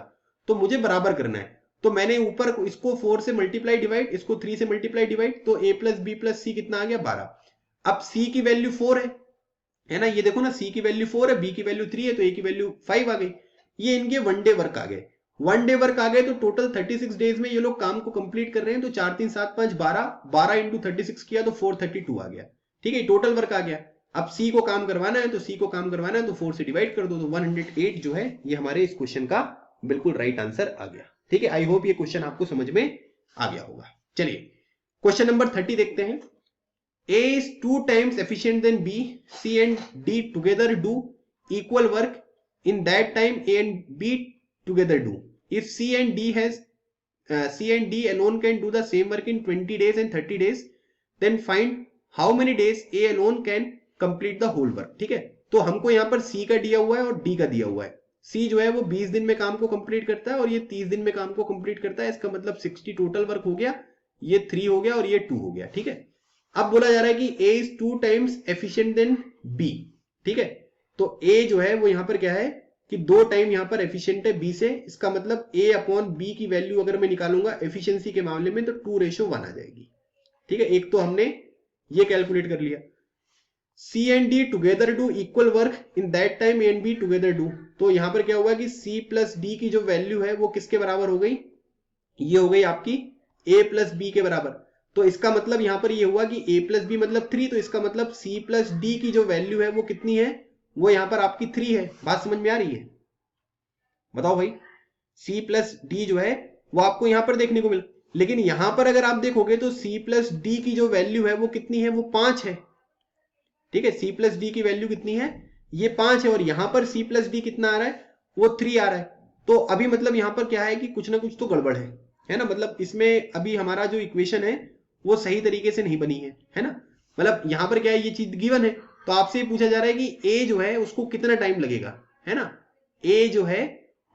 तो मुझे बराबर करना है। तो मैंने ऊपर इसको 4 से मल्टीप्लाई डिवाइड, इसको 3 से मल्टीप्लाई डिवाइड, तो a + b + c कितना आ गया 12। अब c की वैल्यू 4 है ना, ये देखो ना, c की वैल्यू 4 है, b की वैल्यू 3 है, तो a की वैल्यू 5 आ गई। ये इनके 1 डे वर्क आ गए, 1 डे वर्क आ गए, तो टोटल 36 डेज में ये लोग काम को कंप्लीट कर रहे हैं। तो 4 3 7 5 12, 12 × 36 किया तो 432 आ गया, ठीक है, टोटल वर्क आ गया। अब सी को काम करवाना है, तो सी को काम करवाना है तो 4 से डिवाइड कर दो, तो 108 जो है ये हमारे इस क्वेश्चन का बिल्कुल राइट आंसर आ गया, ठीक है। आई होप ये क्वेश्चन आपको समझ में आ गया होगा। चलिए क्वेश्चन नंबर 30 देखते हैं। A is 2 times efficient than B, C and D together do equal work in that time A and B together do. If C and D alone can do the same work in 20 days and 30 days, then find how many days A alone can complete the whole work, ठीक है। तो हमको यहाँ पर C का दिया हुआ है और D का दिया हुआ है। C जो है वो 20 दिन में काम को कंप्लीट करता है, और ये 30 दिन में काम को कंप्लीट करता है। इसका मतलब 60 टोटल वर्क हो गया, ये 3 हो गया और ये 2 हो गया, ठीक है। अब बोला जा रहा है कि A is 2 times efficient than B, ठीक है। तो A जो है वो यहां पर क्या है कि 2 टाइम यहां पर एफिशिएंट है B से। इसका मतलब A/B की वैल्यू अगर मैं निकालूंगा एफिशिएंसी के मामले में, तो 2:1 आ जाएगी, ठीक है। एक तो हमने ये कैलकुलेट कर लिया। C and D together do equal work in that time A and B together do, तो यहां पर क्या हुआ कि C + D की जो वैल्यू है वो किसके बराबर हो गई, ये हो गई आपकी A + B के बराबर। तो इसका मतलब यहां पर ये हुआ कि A + B मतलब 3, तो इसका मतलब C + D की जो वैल्यू है वो कितनी है, वो यहां पर आपकी 3 है। बात समझ में आ रही है, बताओ भाई। C + D जो है वो आपको यहां पर देखने को मिला, लेकिन यहां पर अगर आप देखोगे तो C + D की जो वैल्यू है वो कितनी है, वो 5 है, ठीक है। C + D की वैल्यू कितनी है, ये 5 है, और यहां पर C + D कितना आ रहा है, वो 3 आ रहा है। तो अभी मतलब यहां पर क्या है कि कुछ ना कुछ तो गड़बड़ है ना। मतलब इसमें अभी हमारा जो इक्वेशन है वो सही तरीके से नहीं बनी है ना। मतलब यहां पर क्या है, ये चीज गिवन है, तो आपसे पूछा जा रहा है कि ए जो है उसको कितना टाइम लगेगा, है ना। ए जो है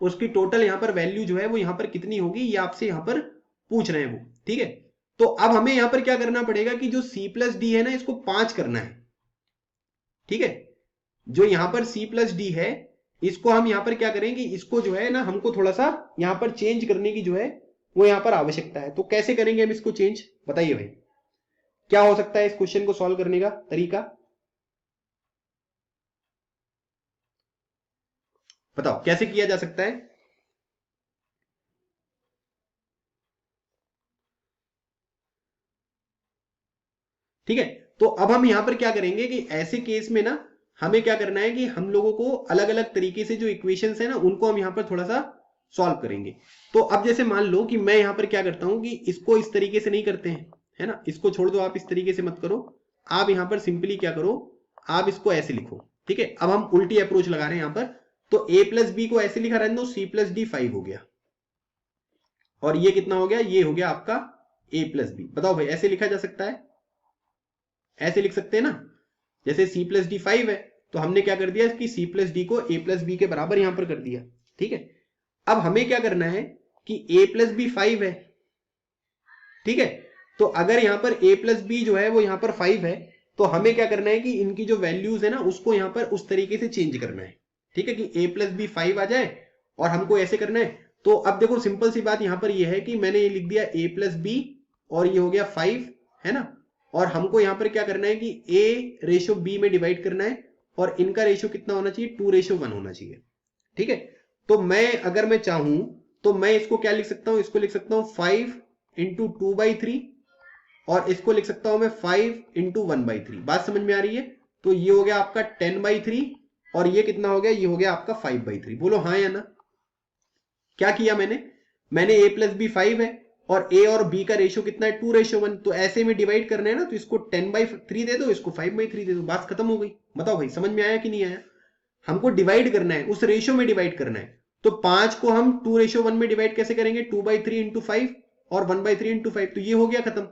उसकी टोटल यहां पर वैल्यू जो है वो यहां पर कितनी होगी, ये आपसे यहां पर पूछ रहे हैं वो, ठीक है। तो अब हमें यहां पर क्या करना पड़ेगा कि जो C + D है ना, इसको 5 करना है, ठीक है। जो यहां पर C + D है, इसको हम यहां पर क्या करेंगे, इसको जो है ना हमको थोड़ा सा यहां पर चेंज करने की जो है वो यहां पर आवश्यकता है। तो कैसे करेंगे हम इसको चेंज, बताइए भाई, क्या हो सकता है इस क्वेश्चन को सॉल्व करने का तरीका, बताओ कैसे किया जा सकता है। ठीक है, तो अब हम यहां पर क्या करेंगे कि ऐसे केस में ना हमें क्या करना है कि हम लोगों को अलग अलग तरीके से जो इक्वेशंस है ना उनको हम यहां पर थोड़ा सा सॉल्व करेंगे। तो अब जैसे मान लो कि मैं यहां पर क्या करता हूं कि इसको इस तरीके से नहीं करते हैं, है ना, इसको छोड़ दो, आप इस तरीके से मत करो। आप यहां पर सिंपली क्या करो, आप इसको ऐसे लिखो, ठीक है। अब हम उल्टी अप्रोच लगा रहे हैं यहां पर, तो A + B को ऐसे लिखा रहने दो, C + D 5 हो गया, और ये कितना हो गया, ये हो गया आपका A + B। बताओ भाई ऐसे लिखा जा सकता है, ऐसे लिख सकते हैं ना। जैसे C + D 5 है, तो हमने क्या कर दिया कि C + D को A + B के बराबर यहां पर कर दिया, ठीक है। अब हमें क्या करना है कि A + B 5 है, ठीक है। तो अगर यहां पर A + B जो है वो यहां पर 5 है, तो हमें क्या करना है कि इनकी जो वैल्यूज है ना उसको यहां पर उस तरीके से चेंज करना है, ठीक है, कि A + B 5 आ जाए, और हमको ऐसे करना है। तो अब देखो सिंपल सी बात यहां पर ये है कि मैंने ये लिख दिया A + B, और ये हो गया 5, है ना। और हमको यहां पर क्या करना है कि A/B में डिवाइड करना है, और इनका रेशियो कितना होना चाहिए, 2:1 होना चाहिए, ठीक है। तो मैं अगर मैं चाहूं तो मैं इसको क्या लिख सकता हूं, इसको लिख सकता हूं 5 इंटू 2/3 और इसको लिख सकता हूं मैं 5 इंटू 1/3। बात समझ में आ रही है? तो ये हो गया आपका 10/3 और ये कितना हो गया, ये हो गया आपका 5/3। बोलो हाँ या ना। क्या किया मैंने a प्लस बी 5 है और a और b का रेशियो कितना है 2:1। तो ऐसे में डिवाइड करना है ना, तो इसको 10/3 दे दो, इसको 5/3 दे दो, बात खत्म हो गई। बताओ भाई समझ में आया कि नहीं आया? हमको डिवाइड करना है, उस रेशियो में डिवाइड करना है। तो 5 को हम 2:1 में डिवाइड कैसे करेंगे, 2/3 इंटू 5 और 1/3 इंटू 5। तो ये हो गया खत्म।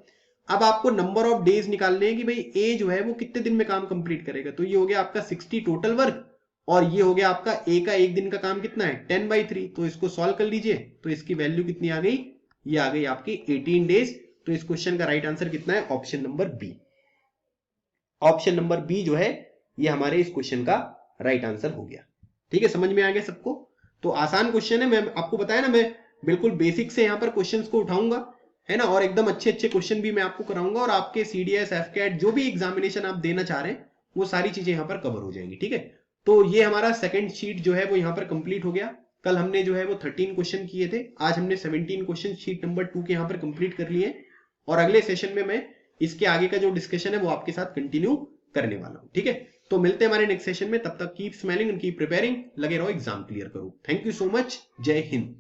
अब आपको नंबर ऑफ डेज निकालने हैं कि भाई ए जो है वो कितने दिन में काम कंप्लीट करेगा। तो ये हो गया आपका 60 टोटल वर्क और ये हो गया आपका ए का एक दिन का काम कितना है 10/3। तो इसको सॉल्व कर लीजिए, तो इसकी वैल्यू कितनी आ गई, ये आ गई आपकी 18 डेज। तो इस क्वेश्चन का राइट आंसर कितना है, option number B. Option number B जो है ये हमारे इस क्वेश्चन का राइट आंसर हो गया। ठीक है, समझ में आ गया सबको? तो आसान क्वेश्चन है, मैं आपको बताया ना, मैं बिल्कुल बेसिक से यहां पर क्वेश्चंस को उठाऊंगा, है ना, और एकदम अच्छे अच्छे क्वेश्चन भी मैं आपको कराऊंगा और आपके सीडीएस एफकेट जो भी एग्जामिनेशन आप देना चाह रहे हैं वो सारी चीजें यहां पर कवर हो जाएंगी। ठीक है, तो ये हमारा सेकंड शीट जो है वो यहां पर कंप्लीट हो गया। कल हमने जो है वो 13 क्वेश्चन किए थे, आज हमने 17 क्वेश्चन शीट नंबर 2 के यहां पर कंप्लीट कर लिए और अगले सेशन में मैं इसके आगे का जो डिस्कशन है वो आपके साथ कंटिन्यू करने वाला हूं। ठीक है, तो मिलते हैं हमारे नेक्स्ट सेशन में, तब तक keep smiling and keep preparing, लगे रहो एग्जाम क्लियर करो। थैंक यू सो मच, जय हिंद।